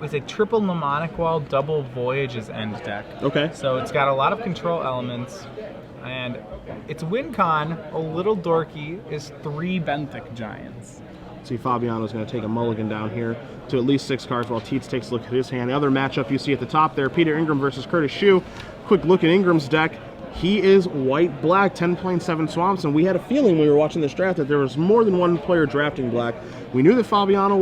It's a triple mnemonic wall, double Voyage's End deck. Okay. So it's got a lot of control elements, and its win con, a little dorky, is 3 Benthic Giants. See, Fabiano's going to take a mulligan down here to at least 6 cards while Tietze takes a look at his hand. The other matchup you see at the top there, Peter Ingram versus Curtis Sheu. Quick look at Ingram's deck. He is white-black, 10.7 swamps, and we had a feeling when we were watching this draft that there was more than one player drafting black. We knew that Fabiano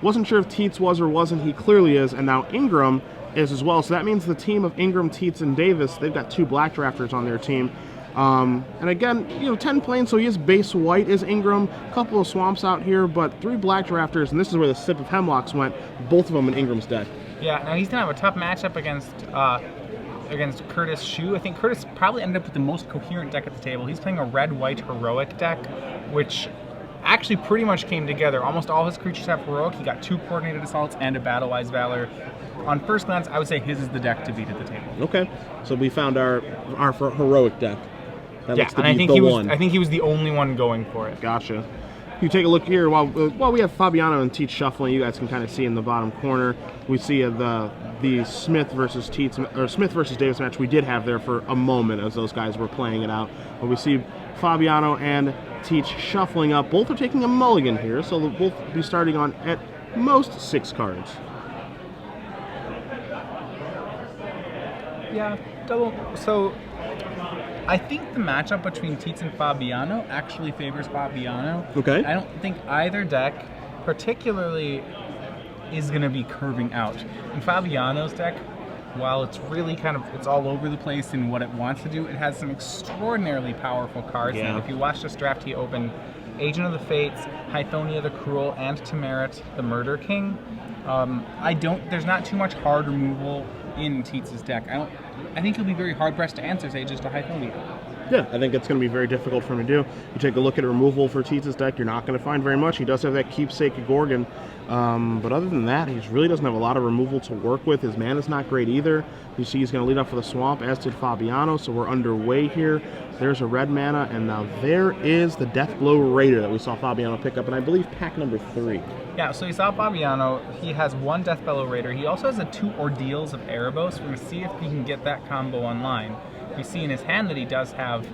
wasn't sure if Tietze was or wasn't. He clearly is, and now Ingram is as well. So that means the team of Ingram, Tietze, and Davis, they've got 2 black drafters on their team. And again, 10 planes, so he is base white is Ingram, a couple of swamps out here, but 3 black drafters, and this is where the sip of hemlocks went, both of them in Ingram's deck. Yeah, now he's going to have a tough matchup against Curtis Sheu. I think Curtis probably ended up with the most coherent deck at the table. He's playing a red-white heroic deck, which actually pretty much came together. Almost all his creatures have heroic. He got 2 coordinated assaults and a battle-wise valor. On first glance, I would say his is the deck to beat at the table. Okay, so we found our heroic deck. That yeah, looks to and be I think he was the only one going for it. Gotcha. You take a look here while we have Fabiano and Tietze shuffling. You guys can kind of see in the bottom corner. We see the Smith versus Davis match we did have there for a moment as those guys were playing it out. But we see Fabiano and Tietze shuffling up. Both are taking a mulligan here, so they'll both be starting on at most 6 cards. Yeah, double. So I think the matchup between Tietze and Fabiano actually favors Fabiano. Okay. I don't think either deck particularly is going to be curving out. In Fabiano's deck, while it's really it's all over the place in what it wants to do, it has some extraordinarily powerful cards. Yeah. And if you watch this draft, he opened Agent of the Fates, Hythonia the Cruel, and Temerit the Murder King. There's not too much hard removal in Tietze's deck. I think he'll be very hard pressed to answer, say, just a Hythonia. Yeah, I think it's going to be very difficult for him to do. You take a look at removal for Tietze's deck, you're not going to find very much. He does have that Keepsake Gorgon, but other than that, he really doesn't have a lot of removal to work with. His mana's not great either. You see he's going to lead off with a swamp, as did Fabiano, so we're underway here. There's a red mana, and now there is the Deathblow Raider that we saw Fabiano pick up, and I believe pack number 3. Yeah, so you saw Fabiano. He has 1 Deathblow Raider. He also has the 2 Ordeals of Erebos. We're going to see if he can get that combo online. We see in his hand that he does have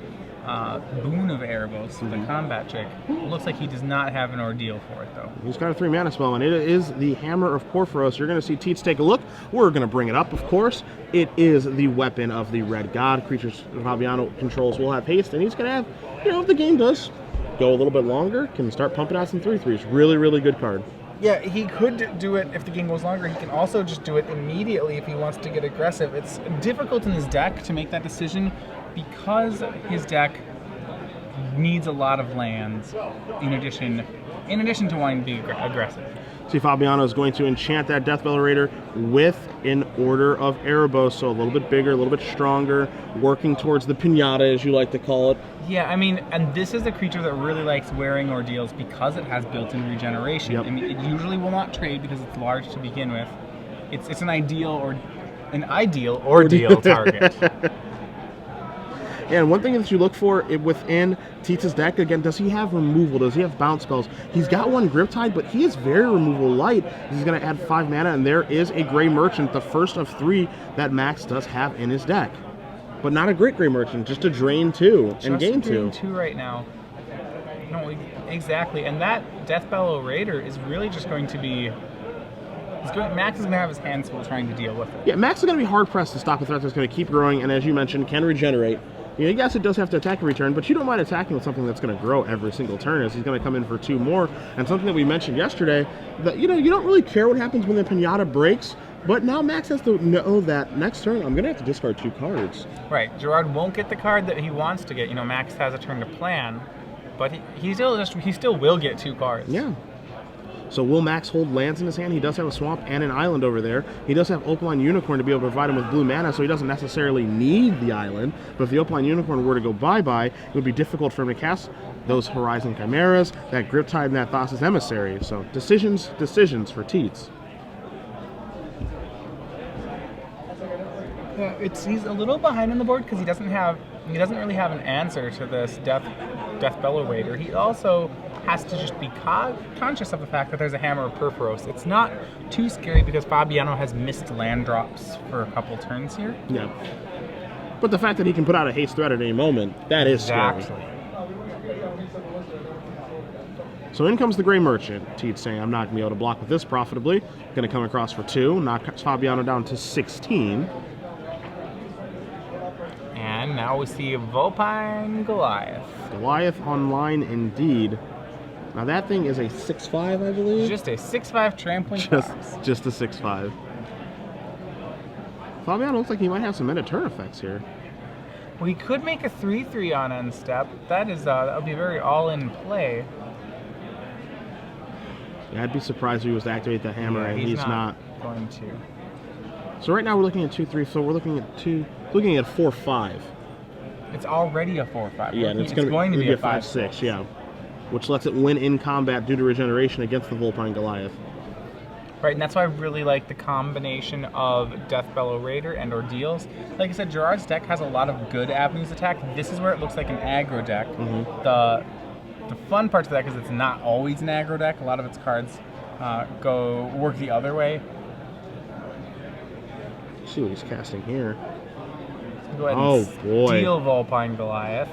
Boon of Erebos, the combat trick. Looks like he does not have an Ordeal for it, though. He's got a 3 mana spell, and it is the Hammer of Porphyros. You're going to see Tietze take a look. We're going to bring it up, of course. It is the weapon of the Red God. Creatures Fabiano controls will have haste, and he's going to have, if the game does go a little bit longer, can start pumping out some 3/3s. Really, really good card. Yeah, he could do it if the game goes longer. He can also just do it immediately if he wants to get aggressive. It's difficult in his deck to make that decision because his deck needs a lot of lands in addition to wanting to be aggressive. See, Fabiano is going to enchant that Deathblow Raider with an Order of Erebos, so a little bit bigger, a little bit stronger, working towards the Pinata, as you like to call it. Yeah, I mean, and this is a creature that really likes wearing Ordeals because it has built-in regeneration. Yep. I mean, it usually will not trade because it's large to begin with. It's an ideal ordeal target. Yeah, and one thing that you look for within Tietze's deck, again, does he have removal? Does he have bounce spells? He's got 1 Griptide, but he is very removal light. He's going to add 5 mana, and there is a Gray Merchant, the first of 3 that Max does have in his deck. But not a great Gray Merchant, just a drain 2 and gain 2. Drain 2 right now. No, exactly. And that Deathblow Raider is really just going to be... Max is going to have his hands full trying to deal with it. Yeah, Max is going to be hard-pressed to stop a threat that's going to keep growing, and as you mentioned, can regenerate. Yes, it does have to attack a return, but you don't mind attacking with something that's going to grow every single turn, as he's going to come in for 2 more. And something that we mentioned yesterday, that you don't really care what happens when the Pinata breaks, but now Max has to know that next turn I'm going to have to discard 2 cards. Right, Gerard won't get the card that he wants to get. Max has a turn to plan, but he still will get 2 cards. Yeah. So will Max hold lands in his hand? He does have a swamp and an island over there. He does have Opaline Unicorn to be able to provide him with blue mana, so he doesn't necessarily need the island. But if the Opaline Unicorn were to go bye-bye, it would be difficult for him to cast those Horizon Chimeras, that Griptide, and that Thassa's Emissary. So decisions for Tietze. Yeah, he's a little behind on the board because he doesn't really have an answer to this Deathblow Raider. He also has to just be conscious of the fact that there's a Hammer of Purphoros. It's not too scary because Fabiano has missed land drops for a couple turns here. Yeah. But the fact that he can put out a haste threat at any moment, that is scary. So in comes the Gray Merchant. Tietze saying, I'm not going to be able to block with this profitably. Going to come across for 2. Knocks Fabiano down to 16. And now we see Vulpine Goliath. Goliath online indeed. Now that thing is a 6-5, I believe? Just a 6-5 trampling cars. Just a 6-5. Fabiano looks like he might have some end-of-turn effects here. We could make a 3-3 on end step. That would be very all-in play. Yeah, I'd be surprised if he was to activate the hammer, Yeah, and he's not going to. So right now we're looking at 2-3, so we're looking at 4-5. It's already a 4-5. Yeah, and it's going to be a 5-6, yeah. Which lets it win in combat due to regeneration against the Vulpine Goliath. Right, and that's why I really like the combination of Deathbellow Raider and Ordeals. Like I said, Gerard's deck has a lot of good avenues to attack. This is where it looks like an aggro deck. Mm-hmm. The fun part of that is it's not always an aggro deck. A lot of its cards work the other way. Let's see what he's casting here. Go ahead and boy. Steal Vulpine Goliath.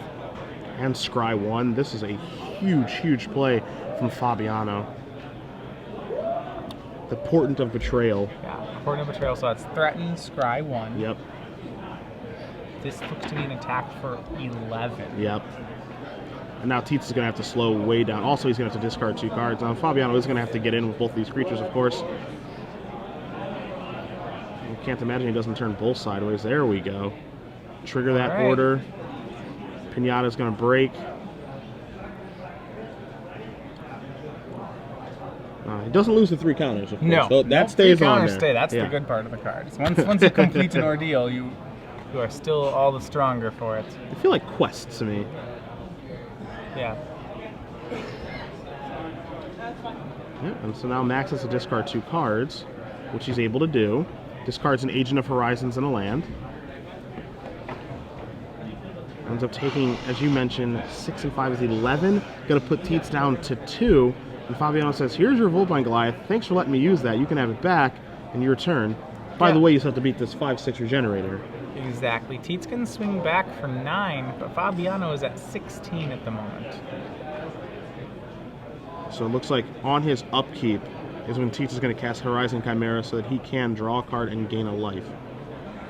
And Scry 1. This is a huge play from Fabiano. The Portent of Betrayal. Yeah, Portent of Betrayal. So that's Threaten, Scry 1. Yep. This looks to be an attack for 11. Yep. And now Tietze is going to have to slow way down. Also, he's going to have to discard 2 cards. Now, Fabiano is going to have to get in with both these creatures, of course. I can't imagine he doesn't turn both sideways. There we go. Trigger that order. Pinata's going to break. He doesn't lose the 3 counters, of course. No, so that stays on there. That's the good part of the cards. Once you complete an ordeal, you are still all the stronger for it. They feel like quests to me. Yeah. And so now Max has to discard 2 cards, which he's able to do. Discards an Agent of Horizons and a land. Ends up taking, as you mentioned, 6 and 5 is 11. Going to put Tietze down to 2. And Fabiano says, here's your Vulpine Goliath. Thanks for letting me use that. You can have it back in your turn. By the way, you still have to beat this 5-6 regenerator. Exactly. Tietze can swing back for 9, but Fabiano is at 16 at the moment. So it looks like on his upkeep is when Tietze is going to cast Horizon Chimera so that he can draw a card and gain a life.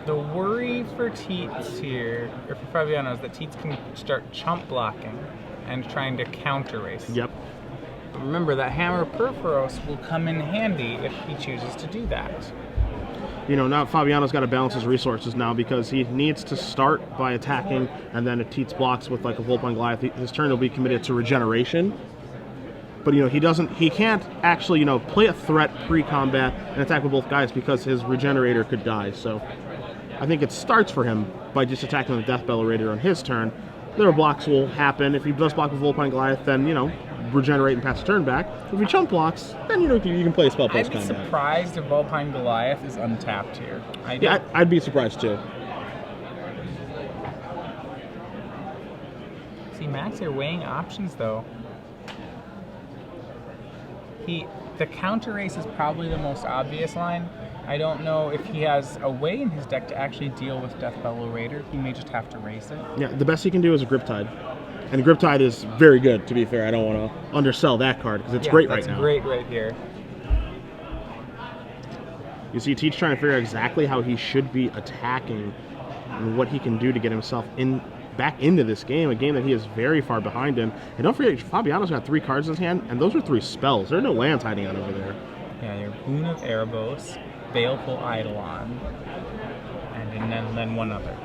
The worry for Tietze here, or for Fabiano, is that Tietze can start chump blocking and trying to counter race. Yep. But remember, that Hammer of Purphoros will come in handy if he chooses to do that. You know, now Fabiano's got to balance his resources now because he needs to start by attacking, and then if Tietze blocks with like a Vulpine Goliath, his turn will be committed to regeneration. But, you know, he can't actually, you know, play a threat pre-combat and attack with both guys because his regenerator could die. So I think it starts for him by just attacking the Deathbellow Raider on his turn. There blocks will happen. If he does block with Vulpine Goliath, then, you know, regenerate and pass the turn back. If he chump blocks, then, you know, you can play a spell post-combat. I'd be surprised if Vulpine Goliath is untapped here. I'd be surprised too. See, Max here weighing options, though. The counter race is probably the most obvious line. I don't know if he has a way in his deck to actually deal with Deathbellow Raider. He may just have to race it. Yeah, the best he can do is a Griptide. And Griptide is very good, to be fair. I don't want to undersell that card because it's great right now. It's great right here. You see Tietze trying to figure out exactly how he should be attacking and what he can do to get himself back into this game, a game that he is very far behind in. And don't forget, Fabiano's got 3 cards in his hand, and those are 3 spells. There are no lands hiding out over there. Yeah, your Boon of Erebos, Baleful Eidolon, and then one other.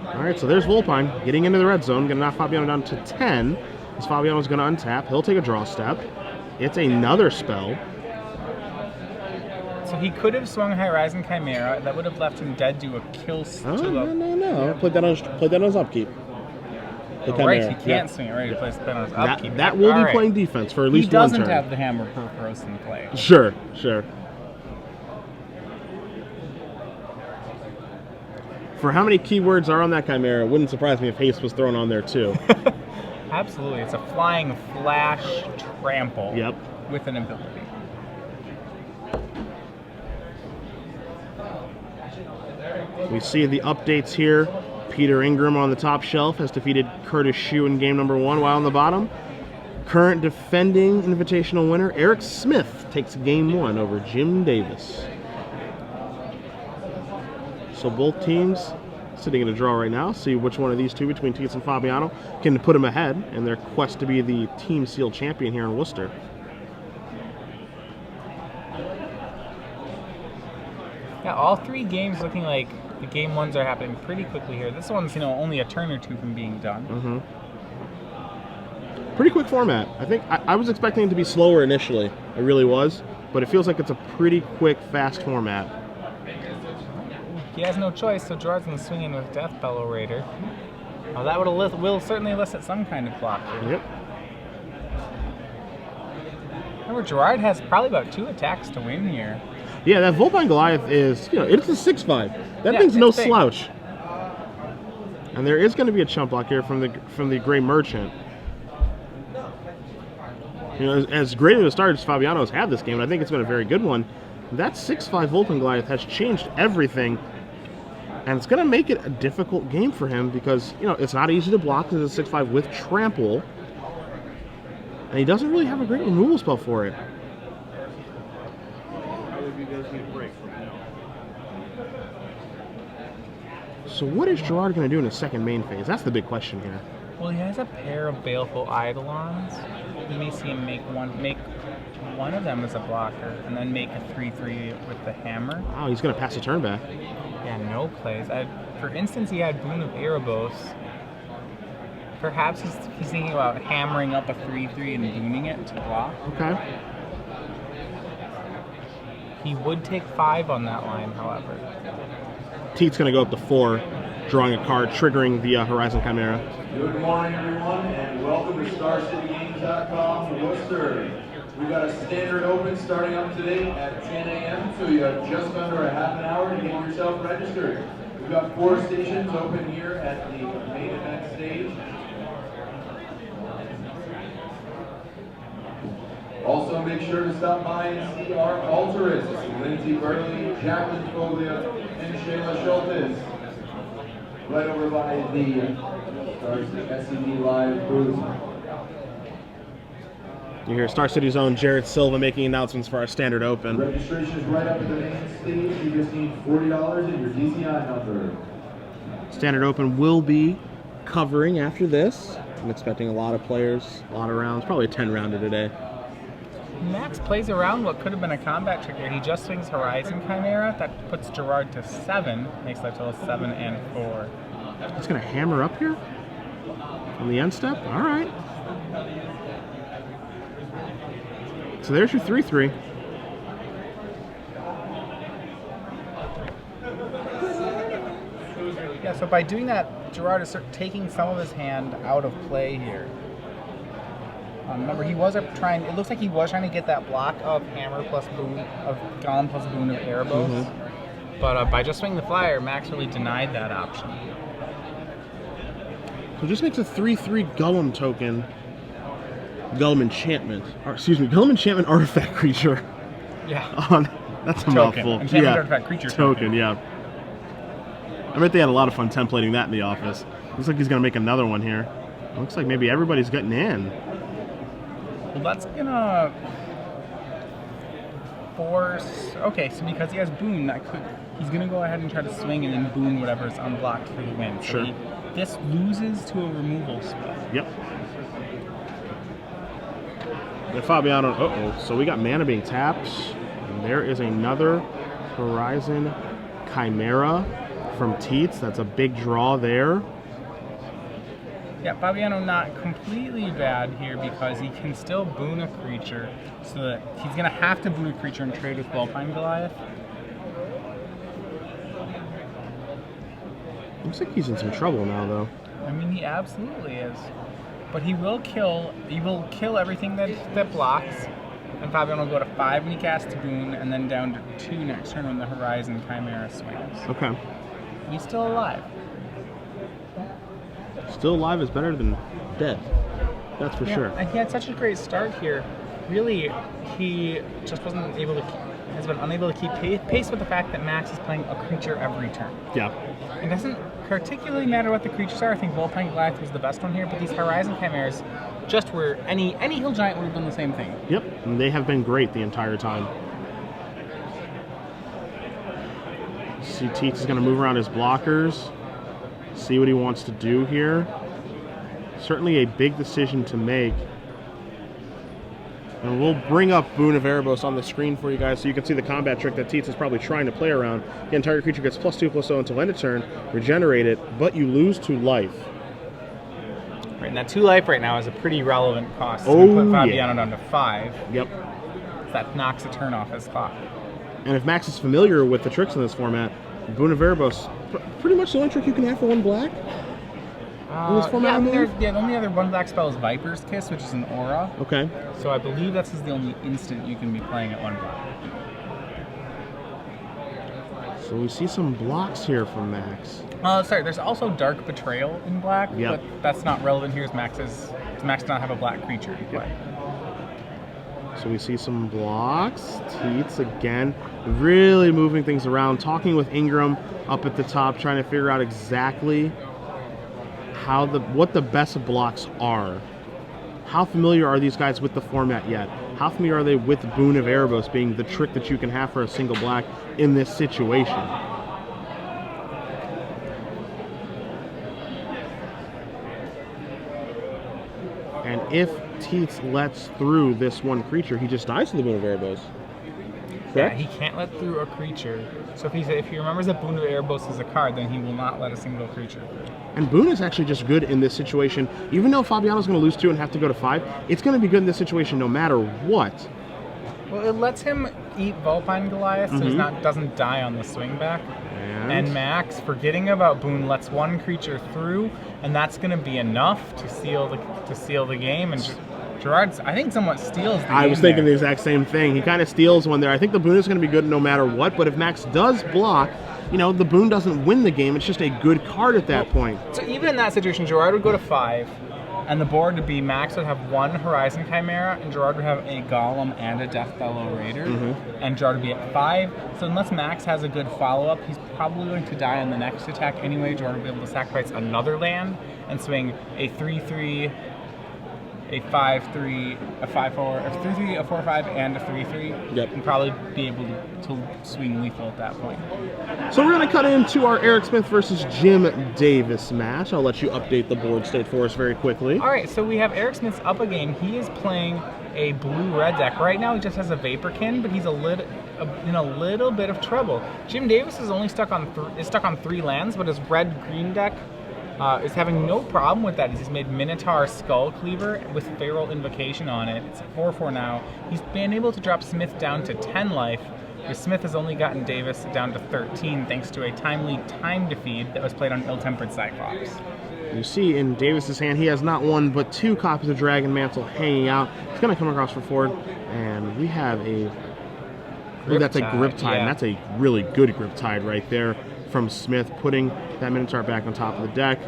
All right, so there's Vulpine getting into the red zone, going to knock Fabiano down to 10. As Fabiano's going to untap, he'll take a draw step. It's another spell. So he could have swung Horizon Chimera. That would have left him dead to a kill. No. Yeah. Played that on his upkeep. Right, he can't swing it. Right, he plays that on his upkeep. That will be playing defense for at least one turn. He doesn't have the Hammer of Purphoros in play. Sure. For how many keywords are on that Chimera, it wouldn't surprise me if haste was thrown on there too. Absolutely. It's a flying flash trample. Yep. With an ability. We see the updates here. Peter Ingram on the top shelf has defeated Curtis Sheu in game number 1, while on the bottom, current defending invitational winner Eric Smith takes game 1 over Jim Davis. So both teams sitting in a draw right now. See which one of these two between Tietze and Fabiano can put them ahead in their quest to be the team seal champion here in Worcester. Yeah, all 3 games looking like the game 1s are happening pretty quickly here. This one's, only a turn or 2 from being done. Mm-hmm. Pretty quick format. I think I was expecting it to be slower initially. It really was, but it feels like it's a pretty quick, fast format. He has no choice, so Gerard's going to swing in with Death Bellow Raider. Well, that will certainly elicit some kind of block here. Yep. Remember, Gerard has probably about 2 attacks to win here. Yeah, that Vulpine Goliath is, it's a 6/5. That thing's no slouch. And there is going to be a chump block here from the Gray Merchant. As great of a start as Fabiano has had this game, and I think it's been a very good one, that 6/5 Vulpine Goliath has changed everything. And it's going to make it a difficult game for him because, it's not easy to block because it's a 6/5 with Trample. And he doesn't really have a great removal spell for it. So what is Gerard going to do in the second main phase? That's the big question here. Well, he has a pair of Baleful Eidolons. You may see him make one of them as a blocker, and then make a 3/3 with the hammer. Oh, he's going to pass a turn back. Yeah, no plays. For instance, he had Boon of Erebos. Perhaps he's thinking about hammering up a 3/3 and booning it to block. Okay. He would take 5 on that line, however. Tietze going to go up to 4, drawing a card, triggering the Horizon Chimera. Good morning, everyone, and welcome to StarCityGames.com Worcester. We've got a standard open starting up today at 10 a.m., so you have just under a half an hour to get yourself registered. We've got 4 stations open here at the main event stage. Also, make sure to stop by and see our altarists, Lindsay Burley, Jacqueline Foglia, and Shayla Schultes. Right over by the SCG Live booth. You hear Star City's own Jared Silva making announcements for our standard open. Registration is right up at the main stage. You just need $40 and your DCI number. Standard open will be covering after this. I'm expecting a lot of players, a lot of rounds, probably a 10 rounder today. Max plays around what could have been a combat trigger. He just swings Horizon Chimera. That puts Gerard to 7. Makes life total 7 and 4. He's going to hammer up here on the end step. All right. So there's your 3/3. Yeah, so by doing that, Gerard is taking some of his hand out of play here. Remember, he was trying. It looks like he was trying to get that block of Hammer plus Boon, of Golem plus Boon of Erebos. Mm-hmm. But by just swinging the flyer, Max really denied that option. So just makes a 3/3 Golem token. Golem enchantment. Or, excuse me, Golem enchantment artifact creature. Yeah. That's a token. mouthful. Enchantment artifact creature token. Yeah. I bet they had a lot of fun templating that in the office. Looks like he's going to make another one here. Looks like maybe everybody's getting in. Well, that's gonna force. Okay, so because he has Boon, he's gonna go ahead and try to swing and then Boon whatever's unblocked for the win. Sure. So this loses to a removal spell. Yep. And Fabiano. So we got mana being tapped. And there is another Horizon Chimera from Tietze. That's a big draw there. Yeah, Fabiano not completely bad here because he can still boon a creature, so that he's going to have to boon a creature and trade with Vulpine Goliath. Looks like he's in some trouble now, though. I mean, he absolutely is. But he will kill everything that blocks, and Fabiano will go to 5 when he casts boon, and then down to 2 next turn when the Horizon Chimera swings. Okay. He's still alive. Still alive is better than dead. That's for Yeah, sure. and he had such a great start here. Really, he just wasn't able to, has been unable to keep pace with the fact that Max is playing a creature every turn. Yeah. It doesn't particularly matter what the creatures are. I think Volpine Goliath was the best one here, but these Horizon Chimeras just were, any Hill Giant would have done the same thing. Yep, and they have been great the entire time. See, Tietze is going to move around his blockers, see what he wants to do here. Certainly a big decision to make. And we'll bring up Boon of Erebos on the screen for you guys so you can see the combat trick that Tietze is probably trying to play around. The entire creature gets +2/+0 until end of turn, regenerate it, but you lose 2 life. Right, and that 2 life right now is a pretty relevant cost. So Oh, we put Fabiano yeah. down to 5. Yep. That knocks a turn off his clock. And if Max is familiar with the tricks in this format, Boon of Erebos, pretty much the only trick you can have for 1 black. In this format, yeah, I mean, move? the only other 1 black spell is Viper's Kiss, which is an aura. Okay. So I believe that's the only instant you can be playing at 1 black. So we see some blocks here from Max. Sorry, there's also Dark Betrayal in black, Yep. but that's not relevant here as Max does not have a black creature in play. So we see some blocks. Tietze again, really moving things around, talking with Ingram up at the top, trying to figure out exactly what the best blocks are. How familiar are these guys with the format yet? How familiar are they with Boon of Erebos being the trick that you can have for a single black in this situation? And if Tietze lets through this 1 creature, he just dies to the Boon of Erebos. Yeah, Correct? he can't let through a creature. So if he remembers that Boon of Erebos is a card, then he will not let a single creature through. And Boon is actually just good in this situation. Even though Fabiano's going to lose 2 and have to go to 5, it's going to be good in this situation no matter what. Well, it lets him eat Volpine Goliath, so he doesn't die on the swing back. And Max, forgetting about Boon, lets 1 creature through, and that's going to be enough to seal the game. And Gerard's, I think, somewhat steals the game. I was thinking there. the exact same thing. He kind of steals one there. I think the Boon is going to be good no matter what, but if Max does block, you know, the Boon doesn't win the game. It's just a good card at that point. So even in that situation, Gerard would go to 5, and the board would be Max would have 1 Horizon Chimera, and Gerard would have a Golem and a Deathbellow Raider, and Gerard would be at 5. So unless Max has a good follow-up, he's probably going to die on the next attack anyway. Gerard will be able to sacrifice another land and swing a 3/3, a 5/3, a 5/4, a 3/3, a 4/5, and a 3/3. Yep. And probably be able to swing lethal at that point. So we're going to cut into our Eric Smith versus Jim Davis match. I'll let you update the board state for us very quickly. All right, so we have Eric Smith's up a game. He is playing a blue-red deck. Right now he just has a Vaporkin, but he's in a little bit of trouble. Jim Davis is only stuck on 3 lands, but his red-green deck is having no problem with that. He's made Minotaur Skull Cleaver with Feral Invocation on it. It's 4/4 now. He's been able to drop Smith down to 10 life. Smith has only gotten Davis down to 13 thanks to a timely time defeat that was played on Ill-Tempered Cyclops. You see in Davis's hand, he has not 1 but 2 copies of Dragon Mantle hanging out. He's going to come across for forward, and we have that's a Grip Tide, and that's a really good Grip Tide right there from Smith, putting that Minotaur back on top of the deck.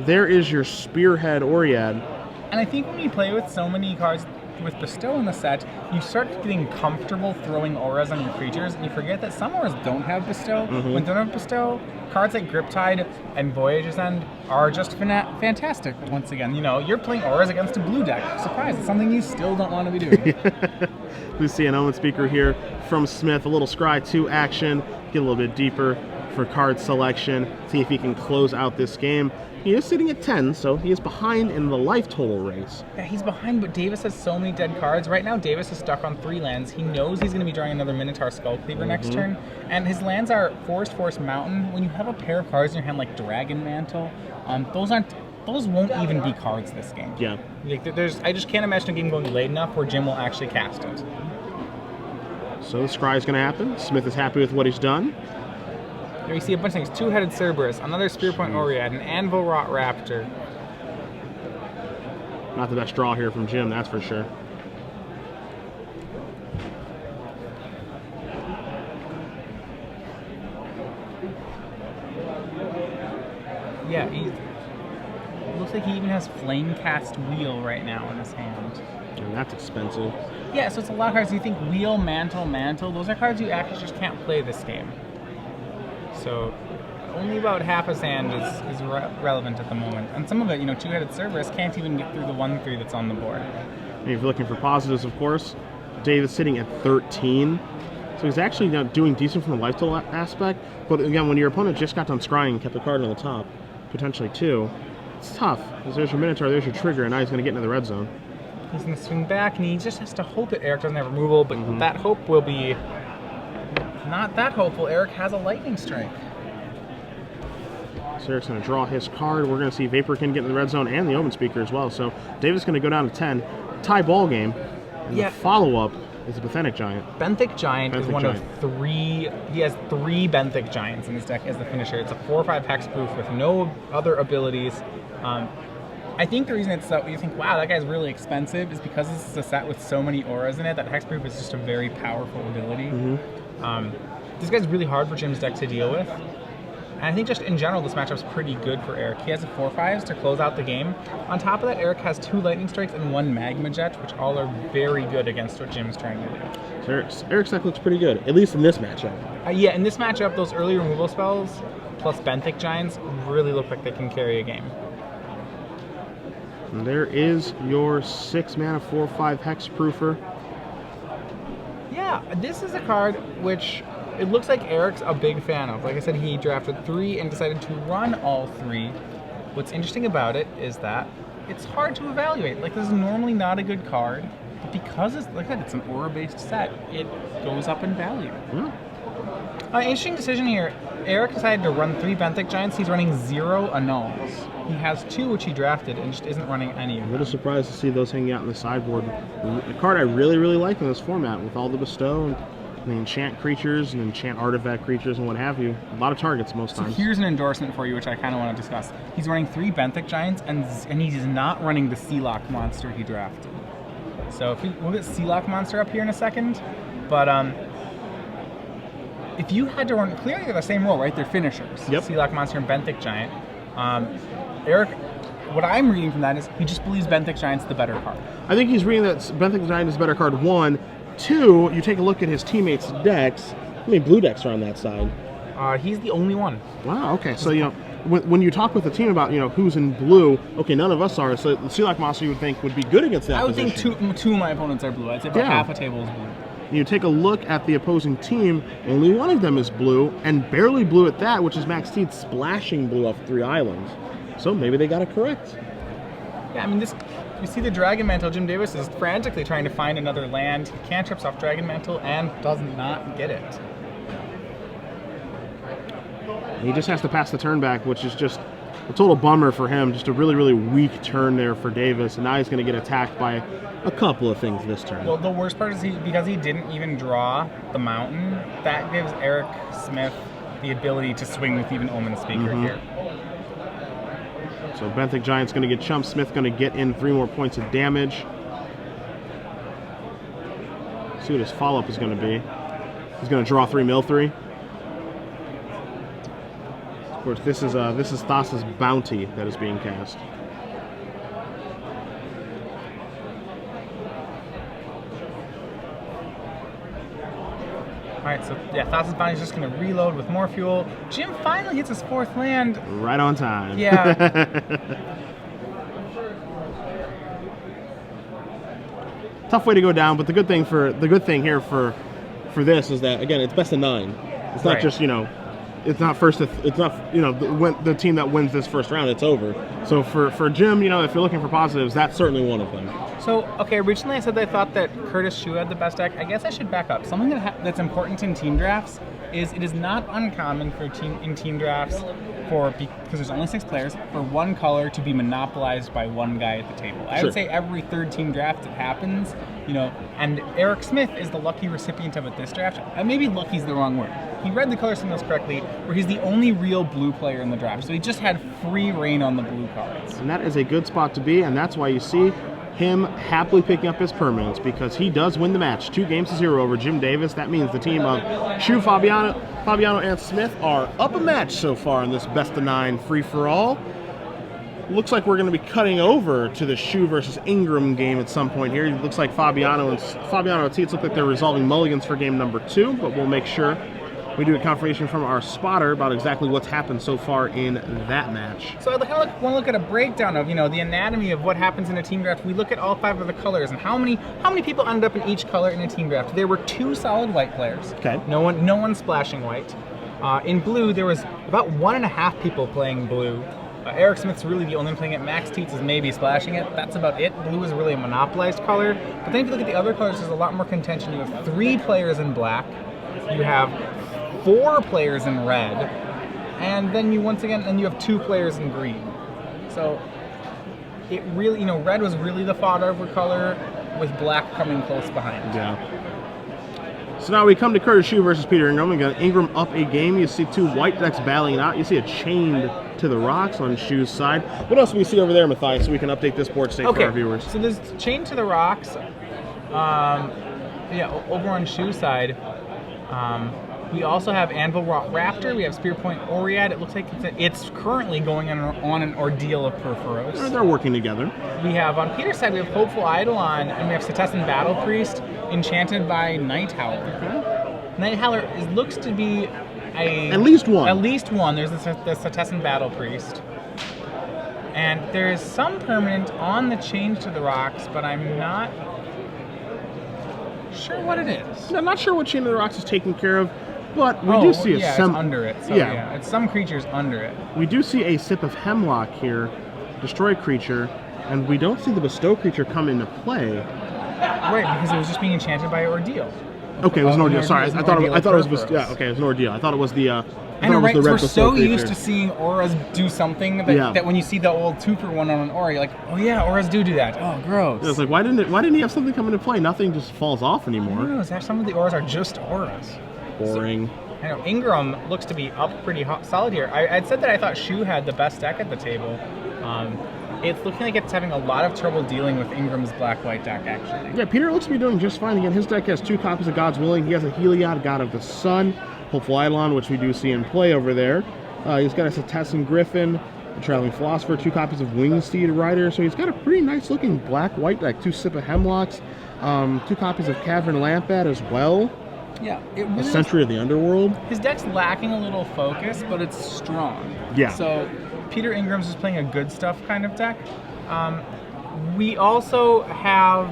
There is your Spearhead Oread. And I think when you play with so many cards with Bestow in the set, you start getting comfortable throwing auras on your creatures, and you forget that some auras don't have Bestow. When they don't have Bestow, cards like Griptide and Voyage's End are just fantastic. Once again, you know, you're playing auras against a blue deck. Surprise, it's something you still don't want to be doing. We see an Omen Speaker here from Smith, a little Scry 2 action, get a little bit deeper for card selection, see if he can close out this game. He is sitting at 10, so he is behind in the life total race. Yeah, he's behind, but Davis has so many dead cards. Right now, Davis is stuck on 3 lands. He knows he's going to be drawing another Minotaur Skull Cleaver next turn, and his lands are Forest Mountain. When you have a pair of cards in your hand like Dragon Mantle, those won't even be cards this game. Yeah. Like, I just can't imagine a game going late enough where Jim will actually cast it. So the Scry is going to happen. Smith is happy with what he's done. Here you see a bunch of things. 2-headed Cerberus, another Spearpoint Oread, an Anvil Rot Raptor. Not the best draw here from Jim, that's for sure. Yeah, he's looks like he even has Flamecast Wheel right now in his hand. And that's expensive. Yeah, so it's a lot of cards. You think Wheel, Mantle, Mantle. Those are cards you actually just can't play this game. So only about half his hand is relevant at the moment. And some of it, Two-Headed Cerberus can't even get through the 1/3 that's on the board. And if you're looking for positives, of course, Dave is sitting at 13. So he's actually doing decent from the life total aspect. But again, when your opponent just got done scrying and kept a card on the top, potentially 2, it's tough. Because there's your Minotaur, there's your trigger, and now he's going to get into the red zone. He's going to swing back, and he just has to hope that Eric doesn't have removal, but that hope will be not that hopeful. Eric has a Lightning Strike. So Eric's going to draw his card. We're going to see Vaporkin get in the red zone and the Omen Speaker as well. So Davis is going to go down to 10. Tie ball game. And the follow-up is a Benthic Giant. Benthic Giant is one Giant. of 3. He has 3 Benthic Giants in his deck as the finisher. It's a 4/5 hexproof with no other abilities. I think the reason it's that you think, wow, that guy's really expensive, is because this is a set with so many auras in it that hexproof is just a very powerful ability. This guy's really hard for Jim's deck to deal with. And I think just in general, this matchup's pretty good for Eric. He has a 4/5s to close out the game. On top of that, Eric has 2 Lightning Strikes and 1 Magma Jet, which all are very good against what Jim's trying to do. So Eric's deck looks pretty good, at least in this matchup. Yeah, in this matchup, those early removal spells plus Benthic Giants really look like they can carry a game. And there is your 6-mana 4/5 hexproofer. Yeah, this is a card which it looks like Eric's a big fan of. Like I said, he drafted 3 and decided to run all 3. What's interesting about it is that it's hard to evaluate. Like, this is normally not a good card, but because it's, like I said, it's an aura-based set, it goes up in value. Interesting decision here. Eric decided to run 3 Benthic Giants. He's running 0 Annuls. He has 2 which he drafted and just isn't running any of I'm a them. little surprised to see those hanging out in the sideboard. A card I really, really like in this format with all the bestow and the enchant creatures and enchant artifact creatures and what have you. A lot of targets most times. So here's an endorsement for you, which I kind of want to discuss. He's running 3 Benthic Giants, and he's not running the Sealock monster he drafted. So we'll get Sealock monster up here in a second, but if you had to run, clearly they're the same role, right? They're finishers. Yep. Sealock monster and Benthic Giant. Eric, what I'm reading from that is he just believes Benthic Giant's the better card. I think he's reading that Benthic Giant is a better card, 1. 2, you take a look at his teammates' decks. How many blue decks are on that side? He's the only one. Wow, okay. So, when you talk with the team about, who's in blue, okay, none of us are. So the Sealock monster you would think would be good against that I would position. think two of my opponents are blue. I'd say about half a table is blue. You take a look at the opposing team, only one of them is blue, and barely blue at that, which is Max Teed splashing blue off 3 islands. So maybe they got it correct. Yeah, I mean, you see the Dragon Mantle. Jim Davis is frantically trying to find another land. He cantrips off Dragon Mantle and does not get it. He just has to pass the turn back, which is just a total bummer for him. Just a really, really weak turn there for Davis, and now he's going to get attacked by a couple of things this turn. Well, the worst part is because he didn't even draw the mountain, that gives Eric Smith the ability to swing with even Omen Speaker here. So Benthic Giant's going to get chumped. Smith going to get in 3 more points of damage. See what his follow-up is going to be. He's going to draw 3 mill 3. Of course, this is Thassa's Bounty that is being cast. Alright, so yeah, Thassa's Bounty is just going to reload with more fuel. Jim finally gets his 4th land. Right on time. Yeah. Tough way to go down, but the good thing here for this is that, again, it's best of 9. It's not just, it's not the team that wins this first round, it's over. So for Jim, if you're looking for positives, that's certainly one of them. So, okay, originally I said I thought that Curtis Sheu had the best deck. I guess I should back up. Something that's important in team drafts is it is not uncommon for team drafts because there's only 6 players, for one color to be monopolized by one guy at the table. I would say every 3rd team draft it happens, and Eric Smith is the lucky recipient of it this draft. And maybe lucky is the wrong word. He read the color signals correctly, where he's the only real blue player in the draft. So he just had free reign on the blue cards. And that is a good spot to be, and that's why you see him happily picking up his permanents, because he does win the match 2-0 over Jim Davis. That means the team of Sheu, Fabiano, and Smith are up a match so far in this best of 9 free-for-all. looks like we're going to be cutting over to the Sheu versus Ingram game at some point here. It looks like Fabiano and Tietze look like they're resolving mulligans for game number 2, but we'll make sure we do a confirmation from our spotter about exactly what's happened so far in that match. So I want to look at a breakdown of, the anatomy of what happens in a team draft. We look at all 5 of the colors and how many people ended up in each color in a team draft. There were 2 solid white players. Okay. No one splashing white. In blue, there was about 1.5 people playing blue. Eric Smith's really the only one playing it. Max Tietze is maybe splashing it. That's about it. Blue is really a monopolized color. But then if you look at the other colors, there's a lot more contention. You have 3 players in black. You have 4 players in red. And then you have 2 players in green. So it really, red was really the fought over color, with black coming close behind. Yeah. So now we come to Curtis Sheu versus Peter Ingram. We got Ingram up a game. You see 2 white decks battling out. You see a chained to the rocks on Sheu's side. What else do we see over there, Matthias, so we can update this board state for our viewers? So there's chained to the rocks. Over on Sheu's side. We also have Anvil Rot Raptor. We have Spear Point Oriad. It looks like it's currently going on an ordeal of Perforos. They're working together. We have, on Peter's side, we have Hopeful Eidolon, and we have Setessan Battle Priest, enchanted by Night Howler. Okay. Night Howler looks to be at least one. At least one. There's the Setessan Battle Priest. And there is some permanent on the Change to the Rocks, but I'm not sure what it is. I'm not sure what Chain to the Rocks is taking care of. But we do see it's under it. So yeah, it's some creatures under it. We do see a Sip of Hemlock here, destroy creature, and we don't see the Bestow creature come into play. Right, because it was just being enchanted by Ordeal. Okay, it was an Ordeal. Sorry, I thought it was it was an Ordeal. I thought it was the. We're so used to seeing auras do something that when you see the old 2-for-1 on an aura, you're like, oh yeah, auras do that. Oh, gross. Yeah, it's like, why didn't he have something come into play? Nothing just falls off anymore. No, some of the auras are just auras. Boring. I know Ingram looks to be up pretty solid here. I'd said that I thought Sheu had the best deck at the table. It's looking like it's having a lot of trouble dealing with Ingram's black-white deck, actually. Yeah, Peter looks to be doing just fine. Again, his deck has 2 copies of God's Willing. He has a Heliod, God of the Sun, Hopeful Eidolon, which we do see in play over there. He's got a Setessan Griffin, a Traveling Philosopher, 2 copies of Wingsteed Rider. So he's got a pretty nice-looking black-white deck. 2 Sip of Hemlocks, 2 copies of Cavern Lampat as well. Yeah, it really a Century of the Underworld. His deck's lacking a little focus, but it's strong. Yeah. So Peter Ingram's is playing a good stuff kind of deck. We also have,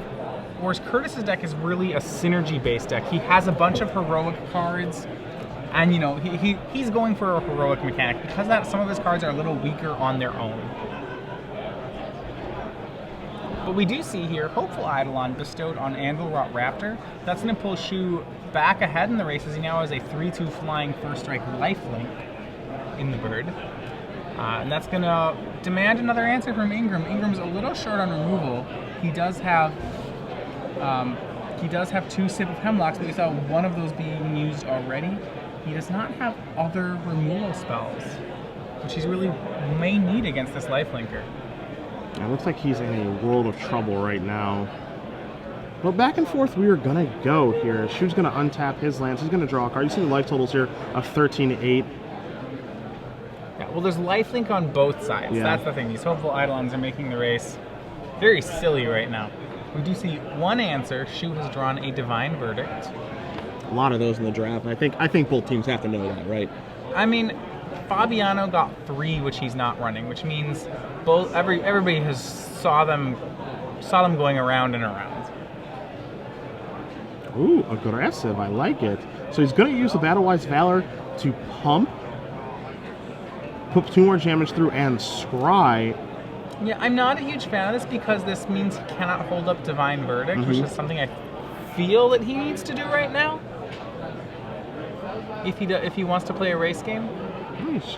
whereas Curtis's deck is really a synergy-based deck. He has a bunch of heroic cards, and he's going for a heroic mechanic. Because of that, some of his cards are a little weaker on their own. But we do see here Hopeful Eidolon bestowed on Anvil Rot Raptor. That's going to pull Sheu back ahead in the race, as he now has a 3/2 flying first strike lifelink in the bird. And that's going to demand another answer from Ingram. Ingram's a little short on removal. He does have 2 Sip of Hemlocks, but we saw one of those being used already. He does not have other removal spells, which he's really may need against this lifelinker. It looks like he's in a world of trouble right now. But back and forth we are going to go here. Sheu's going to untap his lands. He's going to draw a card. You see the life totals here of 13-8. Yeah, well, there's lifelink on both sides. Yeah. That's the thing. These Hopeful Eidolons are making the race very silly right now. We do see one answer. Sheu has drawn a Divine Verdict. A lot of those in the draft. I think both teams have to know that, right? I mean, Fabiano got 3, which he's not running, which means everybody has saw them going around and around. Ooh, aggressive. I like it. So he's going to use the Battle-Wise Valor to pump, put 2 more damage through, and scry. Yeah, I'm not a huge fan of this because this means he cannot hold up Divine Verdict, which is something I feel that he needs to do right now. If he wants to play a race game. Nice.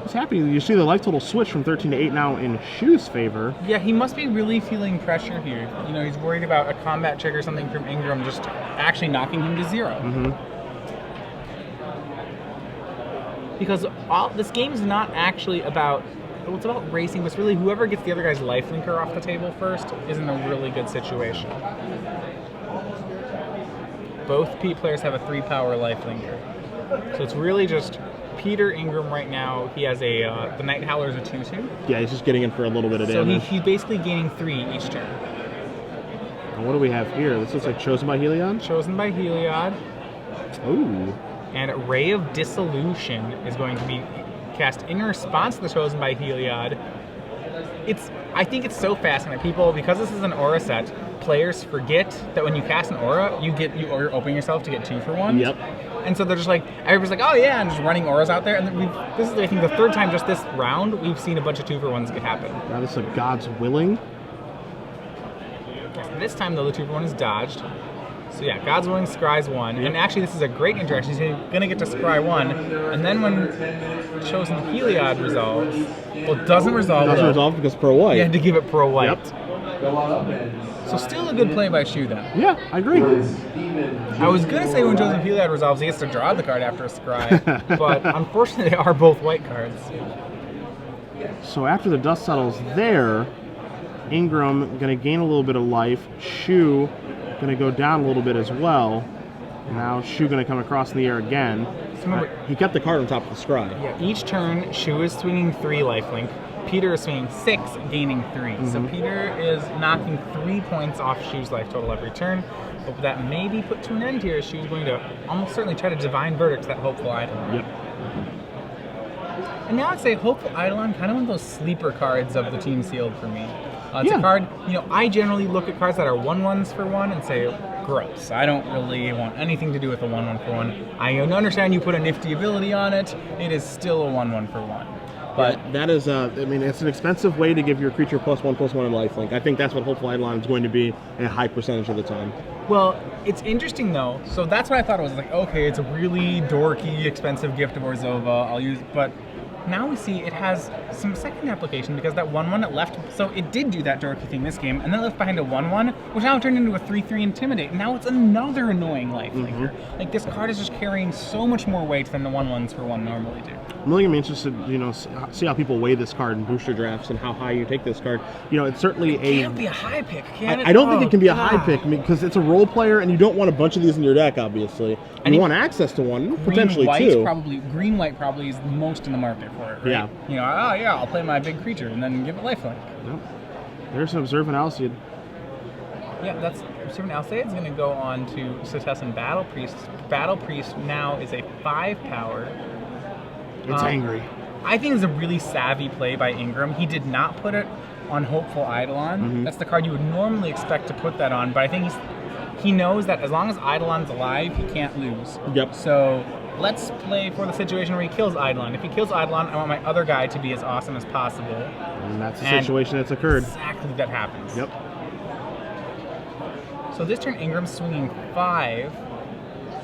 He's happy. You see the life total switch from 13-8 now in Sheu's favor. Yeah, he must be really feeling pressure here. He's worried about a combat trick or something from Ingram just actually knocking him to 0. Because this game is not actually about... Well, it's about racing, but it's really whoever gets the other guy's lifelinker off the table first is in a really good situation. Both P players have a 3-power lifelinker. So it's really just Peter Ingram right now, he has a the Night Howler's a 2/2. Yeah, he's just getting in for a little bit of So damage. he's basically gaining 3 each turn. And what do we have here? This looks like Chosen by Heliod. Chosen by Heliod. Ooh. And Ray of Dissolution is going to be cast in response to the Chosen by Heliod. I think it's so fascinating. People, because this is an aura set, players forget that when you cast an aura, you're opening yourself to get 2 for 1. Yep. And so they're just like, everybody's like, oh yeah, and just running auras out there. And this is, I think, the 3rd time just this round we've seen a bunch of 2 for 1s happen. Now this is a God's Willing. This time, though, the 2 for 1 is dodged. So yeah, God's Willing scries 1. Yep. And actually, this is a great interaction. He's going to get to scry 1. And then when Chosen Heliod resolves, well, it doesn't resolve. Doesn't resolve because pro white. You had to give it pro white. Yep. So still a good play by Sheu then. Yeah, I agree. I was going to say when Chosen Heliod resolves, he gets to draw the card after a scry. But unfortunately, they are both white cards. So after the dust settles there, Ingram going to gain a little bit of life. Sheu going to go down a little bit as well. Now Sheu going to come across in the air again. So remember, he kept the card on top of the scry. Yeah, each turn, Sheu is swinging 3 lifelink. Peter is swinging 6, gaining 3. So Peter is knocking 3 points off Sheu's life total every turn. But that may be put to an end here. Sheu's going to almost certainly try to Divine Verdict that Hopeful Eidolon. Yep. And now I'd say Hopeful Eidolon, kind of one of those sleeper cards of the Team Sealed for me. It's a card, I generally look at cards that are 1/1s for 1 and say, gross. I don't really want anything to do with a 1/1 for 1. I understand you put a nifty ability on it. It is still a 1/1 for 1. But that is, it's an expensive way to give your creature +1/+1 in lifelink. I think that's what Hopeful Eidolon is going to be a high percentage of the time. Well, it's interesting though. So that's what I thought it was like. Okay, it's a really dorky, expensive gift of Orzhova. I'll use, but now we see it has some second application because that 1/1 it left. So it did do that dorky thing this game, and then it left behind a 1/1, which now turned into a 3/3 Intimidate. And now it's another annoying lifelinker. Like this card is just carrying so much more weight than the 1/1s for 1 normally do. I'm really interested, see how people weigh this card in booster drafts and how high you take this card. It's certainly It can't be a high pick, can it? I don't think it can be a high pick because it's a role player and you don't want a bunch of these in your deck, obviously. And you want access to one, potentially two. Green-white probably is most in the market for it, right? Yeah. I'll play my big creature and then give it lifelink. Yep. There's an Observant Alseid. Yeah, that's Observant Alseid is going to go on to Setessan Battle Priest. Battle Priest now is a 5-power. It's angry. I think it's a really savvy play by Ingram. He did not put it on Hopeful Eidolon. That's the card you would normally expect to put that on, but I think he knows that as long as Eidolon's alive, he can't lose. Yep. So let's play for the situation where he kills Eidolon. If he kills Eidolon, I want my other guy to be as awesome as possible. And that's the situation that's occurred. Exactly that happens. Yep. So this turn, Ingram's swinging 5.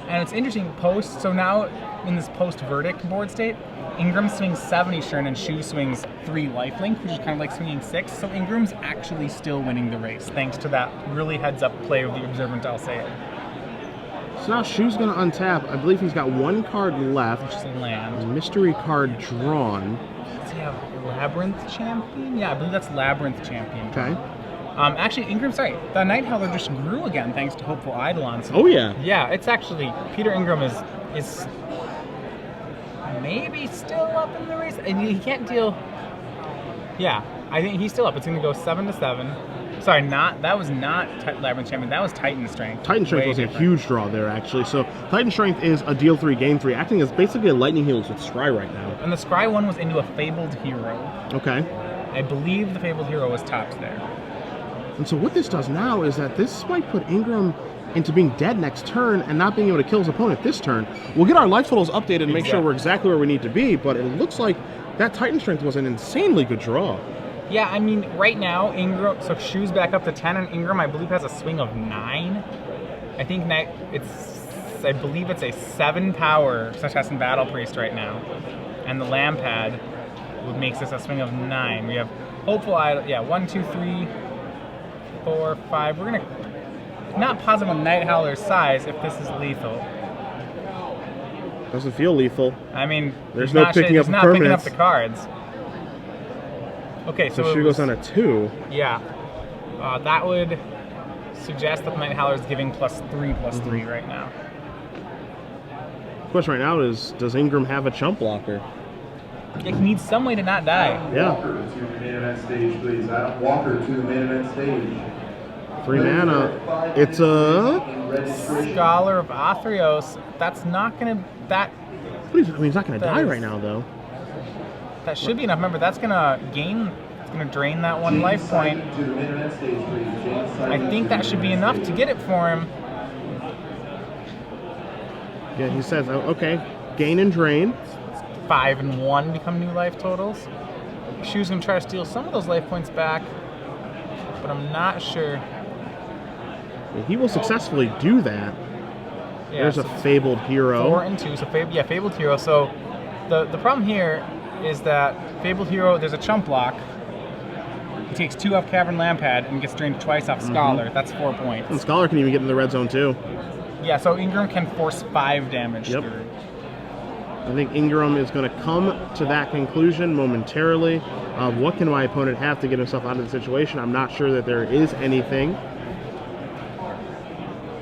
And it's interesting, so now in this post-verdict board state, Ingram swings 7 each turn and Sheu swings 3 lifelink, which is kind of like swinging 6. So Ingram's actually still winning the race, thanks to that really heads-up play of the Observant Alseid. So now Sheu's going to untap. I believe he's got 1 card left. Which is a land. Mystery card drawn. Does he have Labyrinth Champion? Yeah, I believe that's Labyrinth Champion. Okay. Actually, Ingram, the Night Howler just grew again thanks to Hopeful Eidolon. So yeah, it's actually, Peter Ingram is maybe still up in the race. And he can't deal. Yeah, I think he's still up. It's going to go 7-7. Sorry, that was not Labyrinth Champion. That was Titan Strength. Titan Strength was a huge draw there, actually. So Titan Strength is a deal 3, gain 3, acting as basically a Lightning Heals with Scry right now. And the Scry one was into a Fabled Hero. Okay. I believe the Fabled Hero was topped there. And so what this does now is that this might put Ingram into being dead next turn and not being able to kill his opponent this turn. We'll get our life totals updated and make sure we're exactly where we need to be, but it looks like that Titan Strength was an insanely good draw. Yeah, I mean, right now, Ingram, so Sheu's back up to 10, and Ingram, I believe, has a swing of 9. I believe it's a 7-power Setessan Battle Priest right now. And the Lampad makes this a swing of 9. We have Hopeful Idol, 1, 2, 3, 4, 5. We're going to not positive on Night Howler's size if this is lethal. Doesn't feel lethal. I mean, there's no picking up not picking up the cards. Okay, so Sheu goes on a 2. Yeah. That would suggest that the Night Howler is giving +3/+3 right now. The question right now is, does Ingram have a chump blocker? He needs some way to not die. Yeah. Walker to the main event stage, please. Adam Walker to the main event stage. 3 mana. It's a... Scholar of Athreos. That's not gonna. He's not going to die right now, though. That should be enough. Remember, that's gonna gain. It's gonna drain that 1 life point. I think that should be enough to get it for him. Yeah, he says, oh, okay, gain and drain. 5 and 1 become new life totals. Sheu's gonna try to steal some of those life points back, but I'm not sure. He will successfully do that. Yeah, There's so a Fabled Hero. 4 and 2. So Fabled Hero. So the problem here is that Fabled Hero, there's a chump block. He takes 2 off Cavern Lampad and gets drained twice off Scholar. That's 4 points. And Scholar can even get in the red zone, too. Yeah, so Ingram can force 5 damage Yep. through. I think Ingram is going to come to that conclusion momentarily. What can my opponent have to get himself out of the situation? I'm not sure that there is anything.